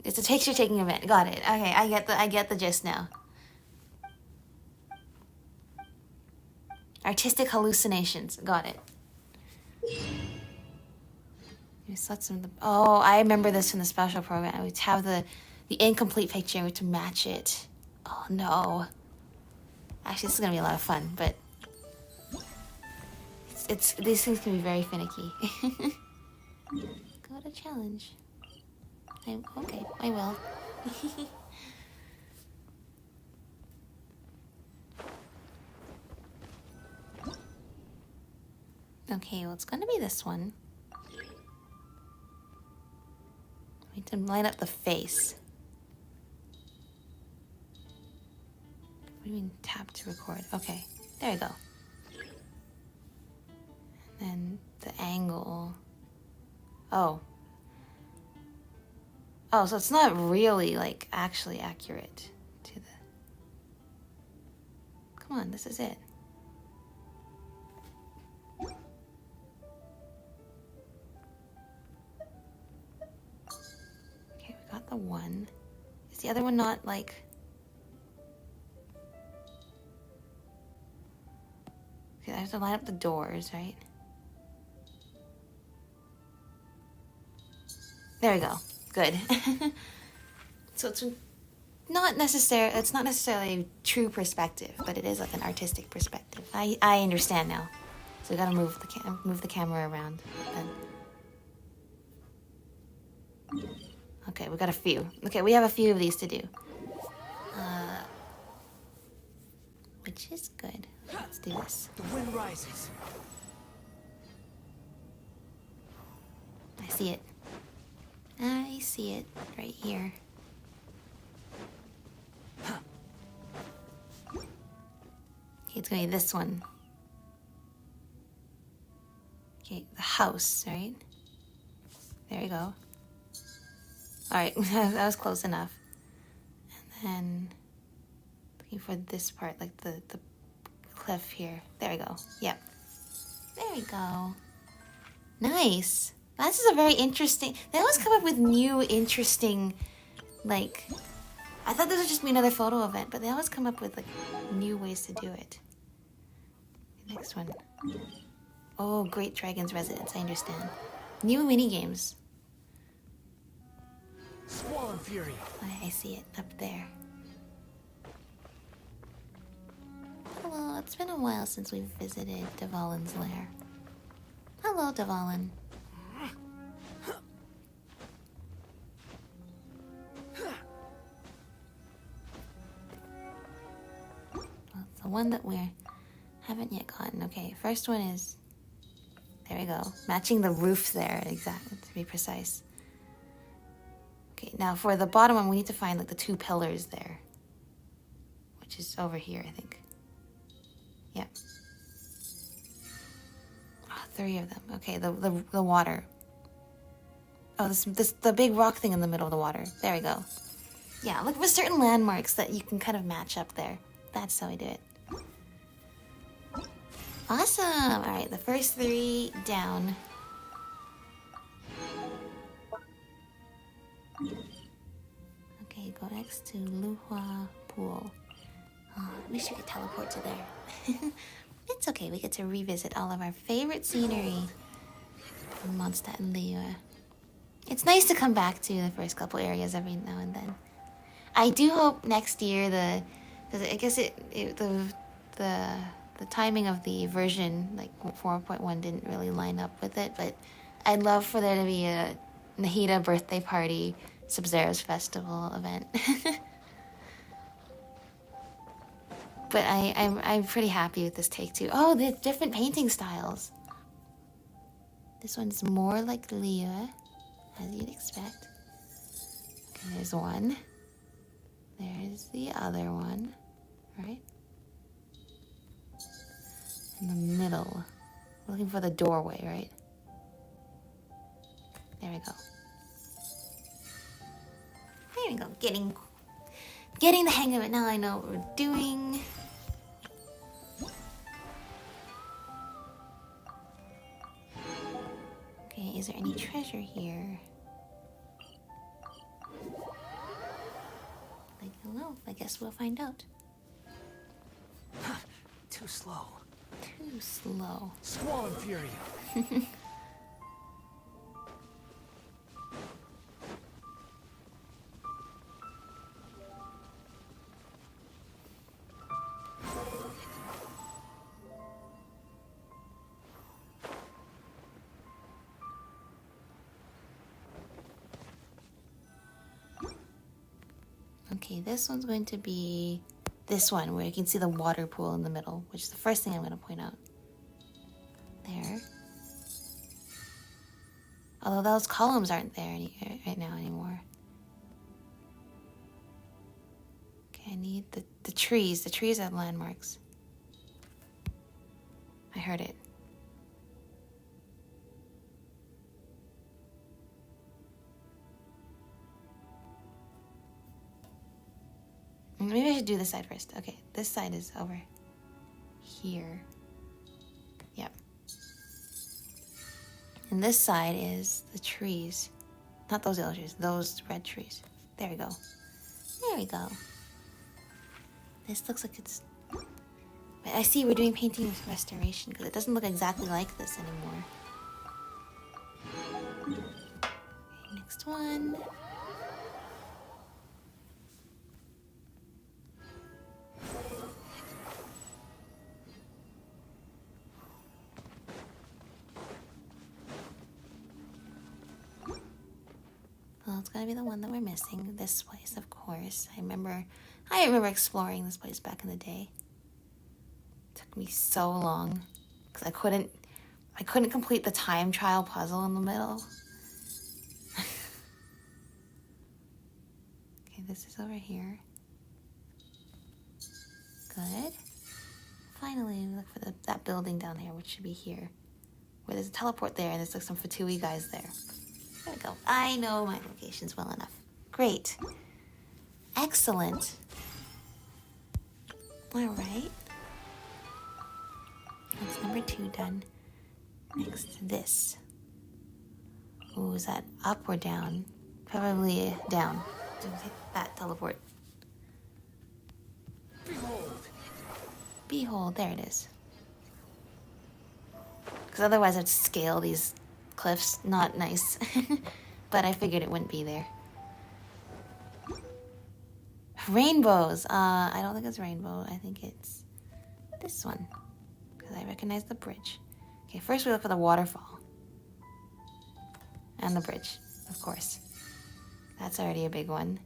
It's a picture taking event. Got it. Okay, I get the gist now. Artistic hallucinations. Got it. Oh, I remember this from the special program. We'd have the incomplete picture and we had to match it. Oh no. Actually, this is gonna be a lot of fun, but these things can be very finicky. Got a challenge. Okay, I will. Okay, well, it's gonna be this one. We need to line up the face. What do you mean tap to record? Okay, there we go. And the angle. Oh, so it's not really, like, actually accurate to the... Come on, this is it. Okay, we got the one. Is the other one not, like... Okay, I have to line up the doors, right? There we go. Good. So it's not necessarily a true perspective, but it is like an artistic perspective. I understand now. So we gotta move the camera around. Then. Okay, we got a few. Okay, we have a few of these to do. Which is good. Let's do this. The wind rises. I see it. I see it right here. Okay, it's gonna be this one. Okay, the house, right? There we go. Alright, that was close enough. And then looking for this part, like the cliff here. There we go. Yep. There we go. Nice. This is a very interesting... They always come up with new, interesting, like... I thought this would just be another photo event, but they always come up with, like, new ways to do it. Next one. Oh, Great Dragon's Residence, I understand. New minigames. Squall and Fury. I see it up there. Hello, it's been a while since we've visited Dvalin's lair. Hello, Dvalin. Well, it's the one that we haven't yet gotten. Okay, first one is... There we go. Matching the roof there, exactly, to be precise. Okay, now for the bottom one, we need to find like the 2 pillars there. Which is over here, I think. Yep. Oh, 3 of them. Okay, the water. Oh, the big rock thing in the middle of the water. There we go. Yeah, look for certain landmarks that you can kind of match up there. That's how I do it. Awesome! Alright, the first 3 down. Okay, go next to Luhua Pool. Oh, I wish we could teleport to there. It's okay, we get to revisit all of our favorite scenery from Mondstadt and Liyue. It's nice to come back to the first couple areas every now and then. I do hope next year because I guess the timing of the version like 4.1 didn't really line up with it, but I'd love for there to be a Nahida birthday party Sub-Zero's festival event. But I'm pretty happy with this take too. Oh, there's different painting styles. This one's more like Liyue, as you'd expect. Okay, there's one. There's the other one, right? In the middle. We're looking for the doorway, right? There we go. There we go. Getting the hang of it. Now I know what we're doing. Okay, is there any treasure here? I don't know. I guess we'll find out. Too slow. Too slow. Squall and Fury. Okay, this one's going to be this one where you can see the water pool in the middle, which is the first thing I'm going to point out. There. Although those columns aren't there right now anymore. Okay, I need the trees. The trees are landmarks. I heard it. Maybe I should do this side first. Okay, this side is over here. Yep. And this side is the trees. Not those yellow trees, those red trees. There we go. There we go. This looks like it's... I see we're doing painting with restoration because it doesn't look exactly like this anymore. Okay, next one. Well, it's gotta be the one that we're missing. This place, of course. I remember exploring this place back in the day. It took me so long because I couldn't complete the time trial puzzle in the middle. Okay, this is over here. Good. Finally, we look for that building down here, which should be here. Where there's a teleport there and there's like some Fatui guys there. There we go. I know my locations well enough. Great. Excellent. All right. That's number 2 done. Next, this. Ooh, is that up or down? Probably down. Don't take that teleport. Behold. Behold, there it is. Because otherwise I'd scale these cliffs. Not nice. But I figured it wouldn't be there. Rainbows. I don't think it's rainbow. I think it's this one. Because I recognize the bridge. Okay, first we look for the waterfall. And the bridge, of course. That's already a big one.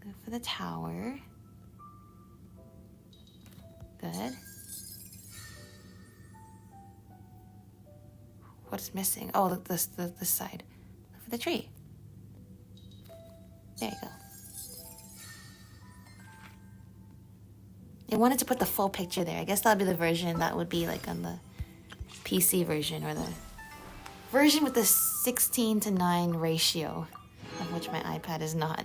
Look for the tower. Good. What's missing? Oh, look, this side. Look for the tree. There you go. I wanted to put the full picture there. I guess that'll be the version that would be like on the PC version, or the version with the 16:9 ratio, of which my iPad is not.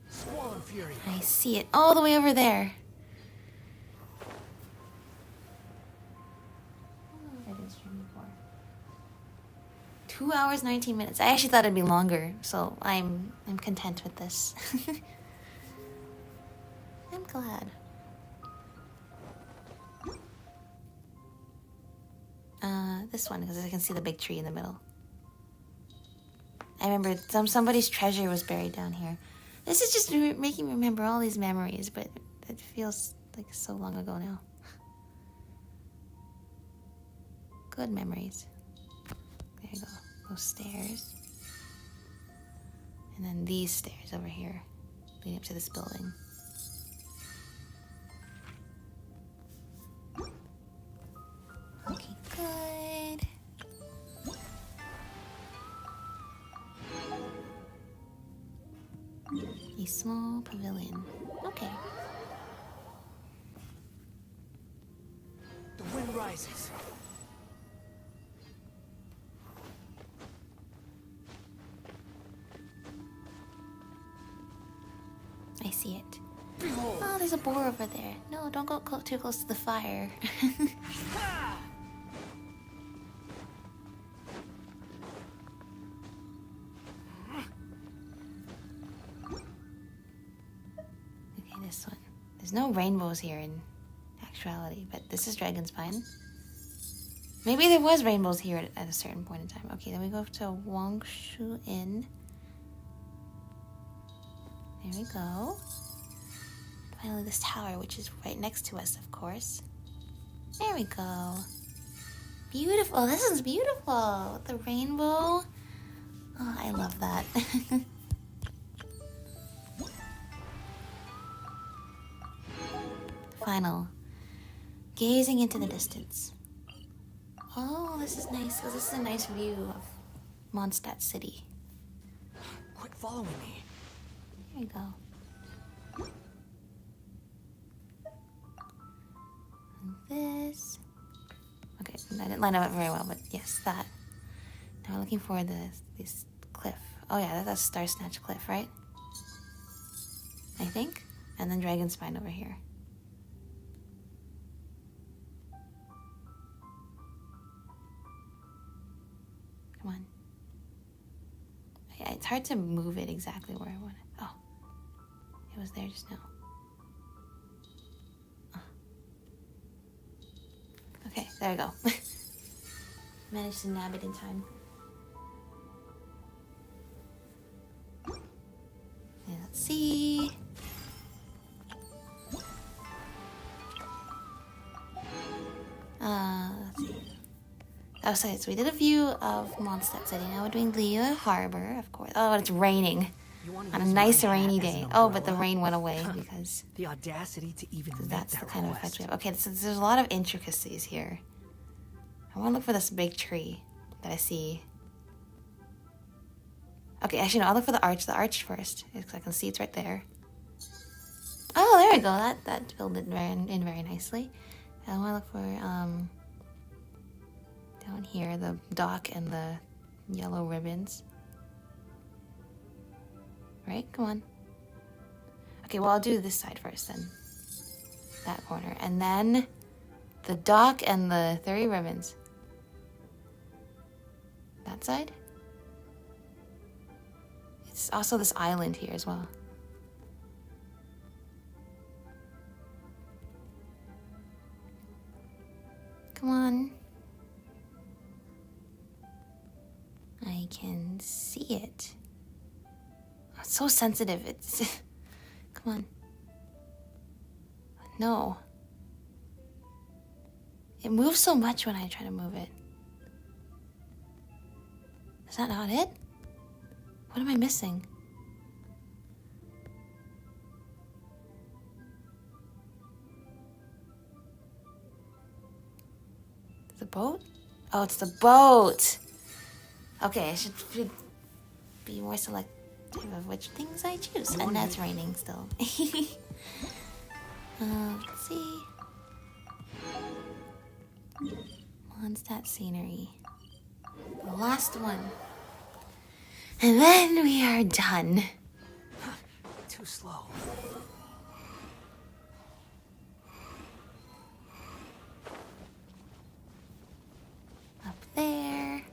Swarm Fury. I see it all the way over there. 2 hours, 19 minutes. I actually thought it'd be longer, so I'm content with this. I'm glad. This one, because I can see the big tree in the middle. I remember somebody's treasure was buried down here. This is just making me remember all these memories, but it feels like so long ago now. Good memories. There you go. Those stairs. And then these stairs over here, leading up to this building. Okay, good. A small pavilion. Okay. The wind rises. I see it. Oh, there's a boar over there. No, don't go too close to the fire. Okay, this one. There's no rainbows here in actuality, but this is Dragonspine. Maybe there was rainbows here at a certain point in time. Okay, then we go to Wangshu Inn. There we go. Finally, this tower, which is right next to us, of course. There we go. Beautiful. This is beautiful. The rainbow. Oh, I love that. Final. Gazing into the distance. Oh, this is nice. This is a nice view of Mondstadt City. Quit following me. There you go. And this. Okay, I didn't line up very well, but yes, that. Now we're looking for this cliff. Oh yeah, that's Star Snatch Cliff, right? I think. And then Dragonspine over here. Come on. Yeah, it's hard to move it exactly where I want it. Oh. It was there just now. Oh. Okay, there we go. Managed to nab it in time. Yeah, let's see. Let's see. Oh, so we did a view of Mondstadt City. Now we're doing Liyue Harbor, of course. Oh, it's raining. On a nice rainy day. Oh, but the rain went away because the audacity to even that's the kind of effect we have. Okay, so there's a lot of intricacies here. I want to look for this big tree that I see. Okay, actually no, I'll look for the arch first, because I can see it's right there. Oh, there we go. That filled it in very nicely. I want to look for down here the dock and the yellow ribbons. Right? Come on. Okay, well, I'll do this side first then. That corner. And then the dock and the 30 ribbons. That side? It's also this island here as well. Come on. I can see it. Oh, it's so sensitive. It's... Come on. No. It moves so much when I try to move it. Is that not it? What am I missing? The boat? Oh, it's the boat! Okay, I should be more selective of which things I choose. And that's raining still. Let's see. Mondstadt scenery. The last one. And then we are done. Too slow. Up there.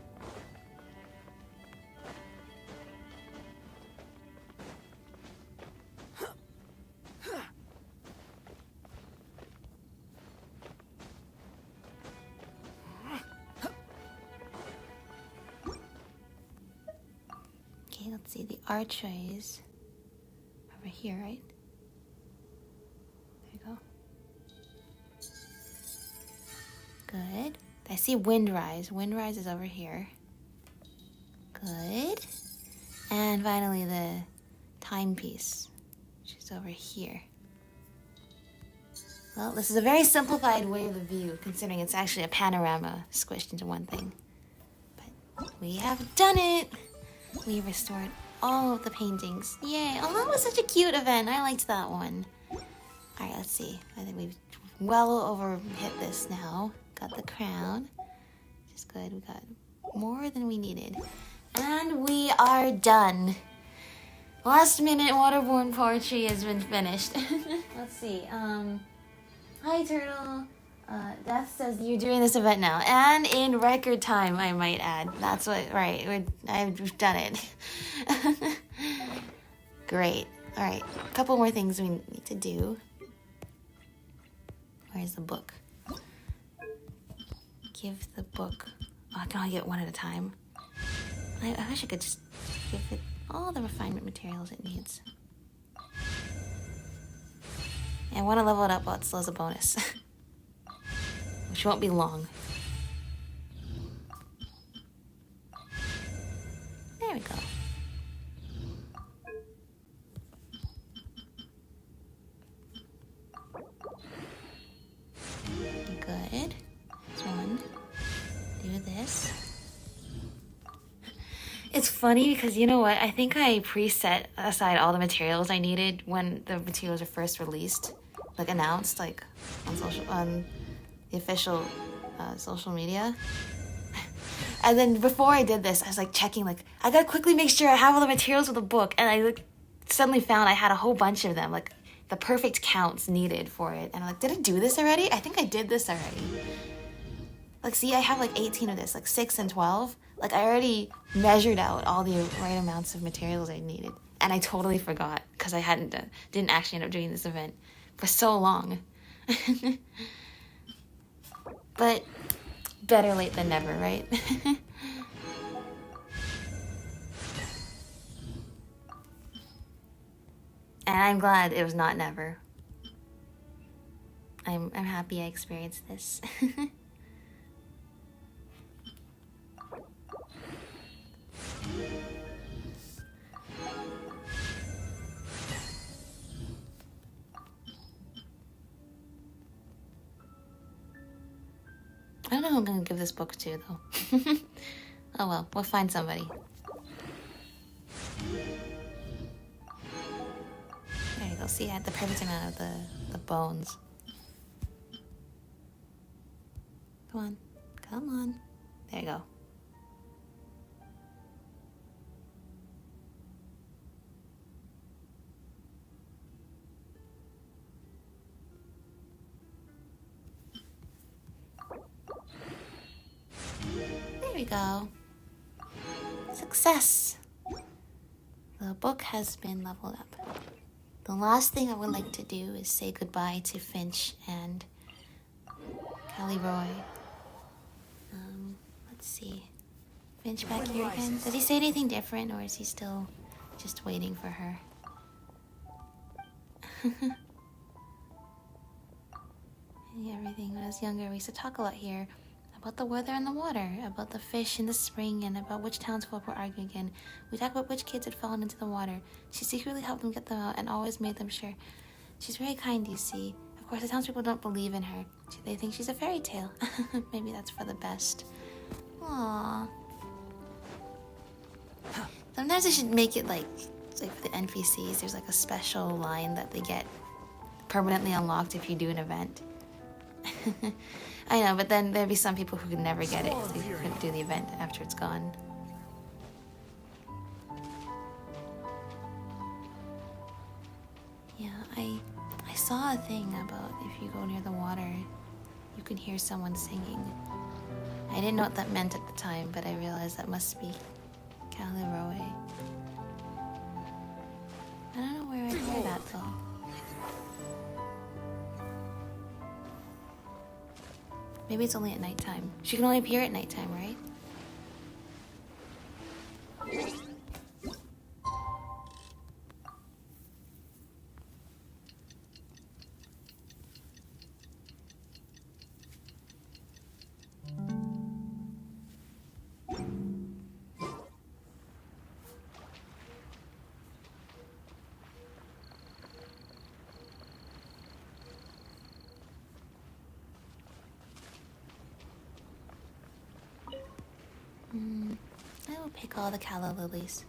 Okay, let's see, the archways over here, right? There you go. Good. I see Windrise. Windrise is over here. Good. And finally the timepiece, which is over here. Well, this is a very simplified way of the view, considering it's actually a panorama squished into one thing. But we have done it! We restored all of the paintings. Yay! Oh, that was such a cute event. I liked that one. Alright, let's see. I think we've well over hit this now. Got the crown. Which is good. We got more than we needed. And we are done. Last minute Waterborne poetry has been finished. Let's see. Hi, Turtle. Death says you're doing this event now, and in record time, I might add. That's what, right? I've done it. Great. All right, a couple more things we need to do. Where's the book? Give the book. Oh, I can only get one at a time. I wish I could just give it all the refinement materials it needs. I want to level it up while it still has a bonus. Which won't be long. There we go. Good. This one. Do this. It's funny because you know what? I think I preset aside all the materials I needed when the materials were first released, like announced, like on the official social media. And then before I did this, I was like checking, like I gotta quickly make sure I have all the materials for the book, and I suddenly found I had a whole bunch of them, like the perfect counts needed for it. And I'm like, did I do this already? I think I did this already. Like, see, I have like 18 of this, like 6 and 12. Like, I already measured out all the right amounts of materials I needed. And I totally forgot, because I didn't actually end up doing this event for so long. But better late than never, right? And I'm glad it was not never. I'm happy I experienced this. I don't know who I'm gonna give this book to, though. Oh well, we'll find somebody. There you go. See, I had the perfect amount of the bones. Come on. Come on. There you go. There we go. Success! The book has been leveled up. The last thing I would like to do is say goodbye to Finch and Callirhoe. Let's see. Finch back here again. Did he say anything different, or is he still just waiting for her? Everything. When I was younger, we used to talk a lot here about the weather and the water, about the fish in the spring, and about which townsfolk were arguing again. We talked about which kids had fallen into the water. She secretly helped them get them out and always made them sure. She's very kind, you see. Of course, the townspeople don't believe in her. They think she's a fairy tale. Maybe that's for the best. Aww. Sometimes I should make it like for the NPCs, there's like a special line that they get permanently unlocked if you do an event. I know, but then there'd be some people who could never get it because they couldn't do the event after it's gone. Yeah, I saw a thing about if you go near the water, you can hear someone singing. I didn't know what that meant at the time, but I realized that must be Callirhoe. I don't know where I'd hear that though. Maybe it's only at nighttime. She can only appear at nighttime, right? I will pick all the calla lilies.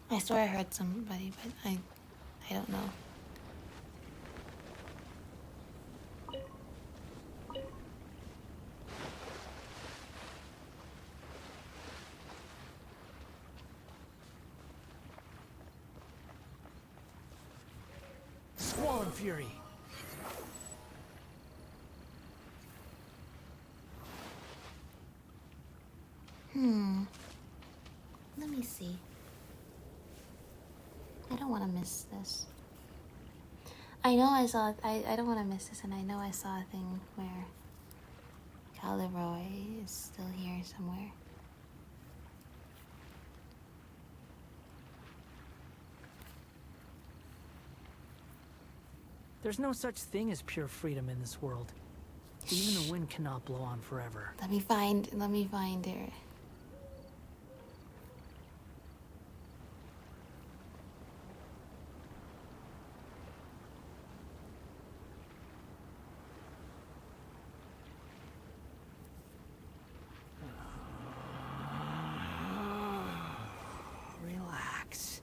I swear I heard somebody, but I don't know. Squall and Fury. Let me see. I don't want to miss this. I know I saw. I don't want to miss this, and I know I saw a thing where Callirhoe is still here somewhere. There's no such thing as pure freedom in this world. Even the wind cannot blow on forever. Let me find her. Relax.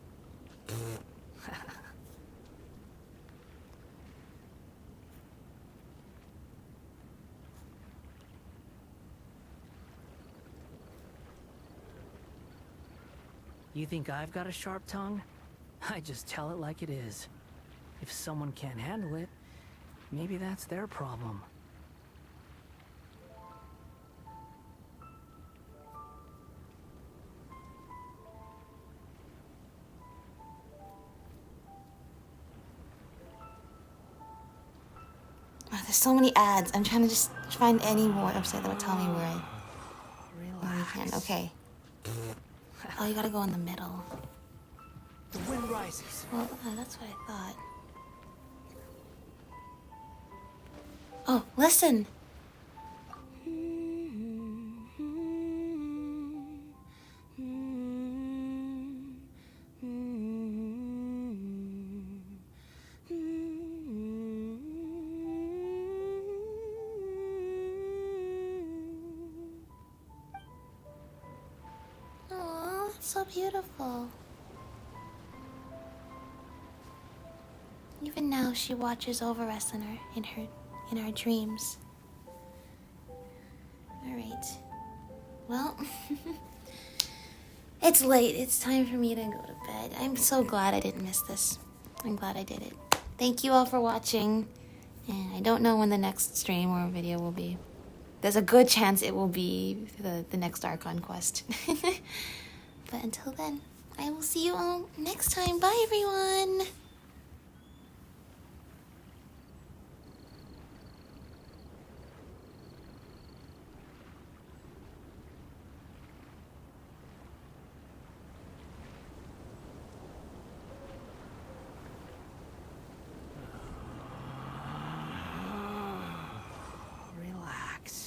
You think I've got a sharp tongue? I just tell it like it is. If someone can't handle it, maybe that's their problem. Oh, there's so many ads. I'm trying to just find any more website that would tell me where I can. Okay. Oh, you gotta go in the middle. The wind rises. Well, that's what I thought. Oh, listen! Aw, so beautiful. Even now, she watches over us in our dreams. All right. Well, it's late. It's time for me to go to bed. I'm so glad I didn't miss this. I'm glad I did it. Thank you all for watching. And I don't know when the next stream or video will be. There's a good chance it will be the next Archon quest. But until then, I will see you all next time. Bye, everyone.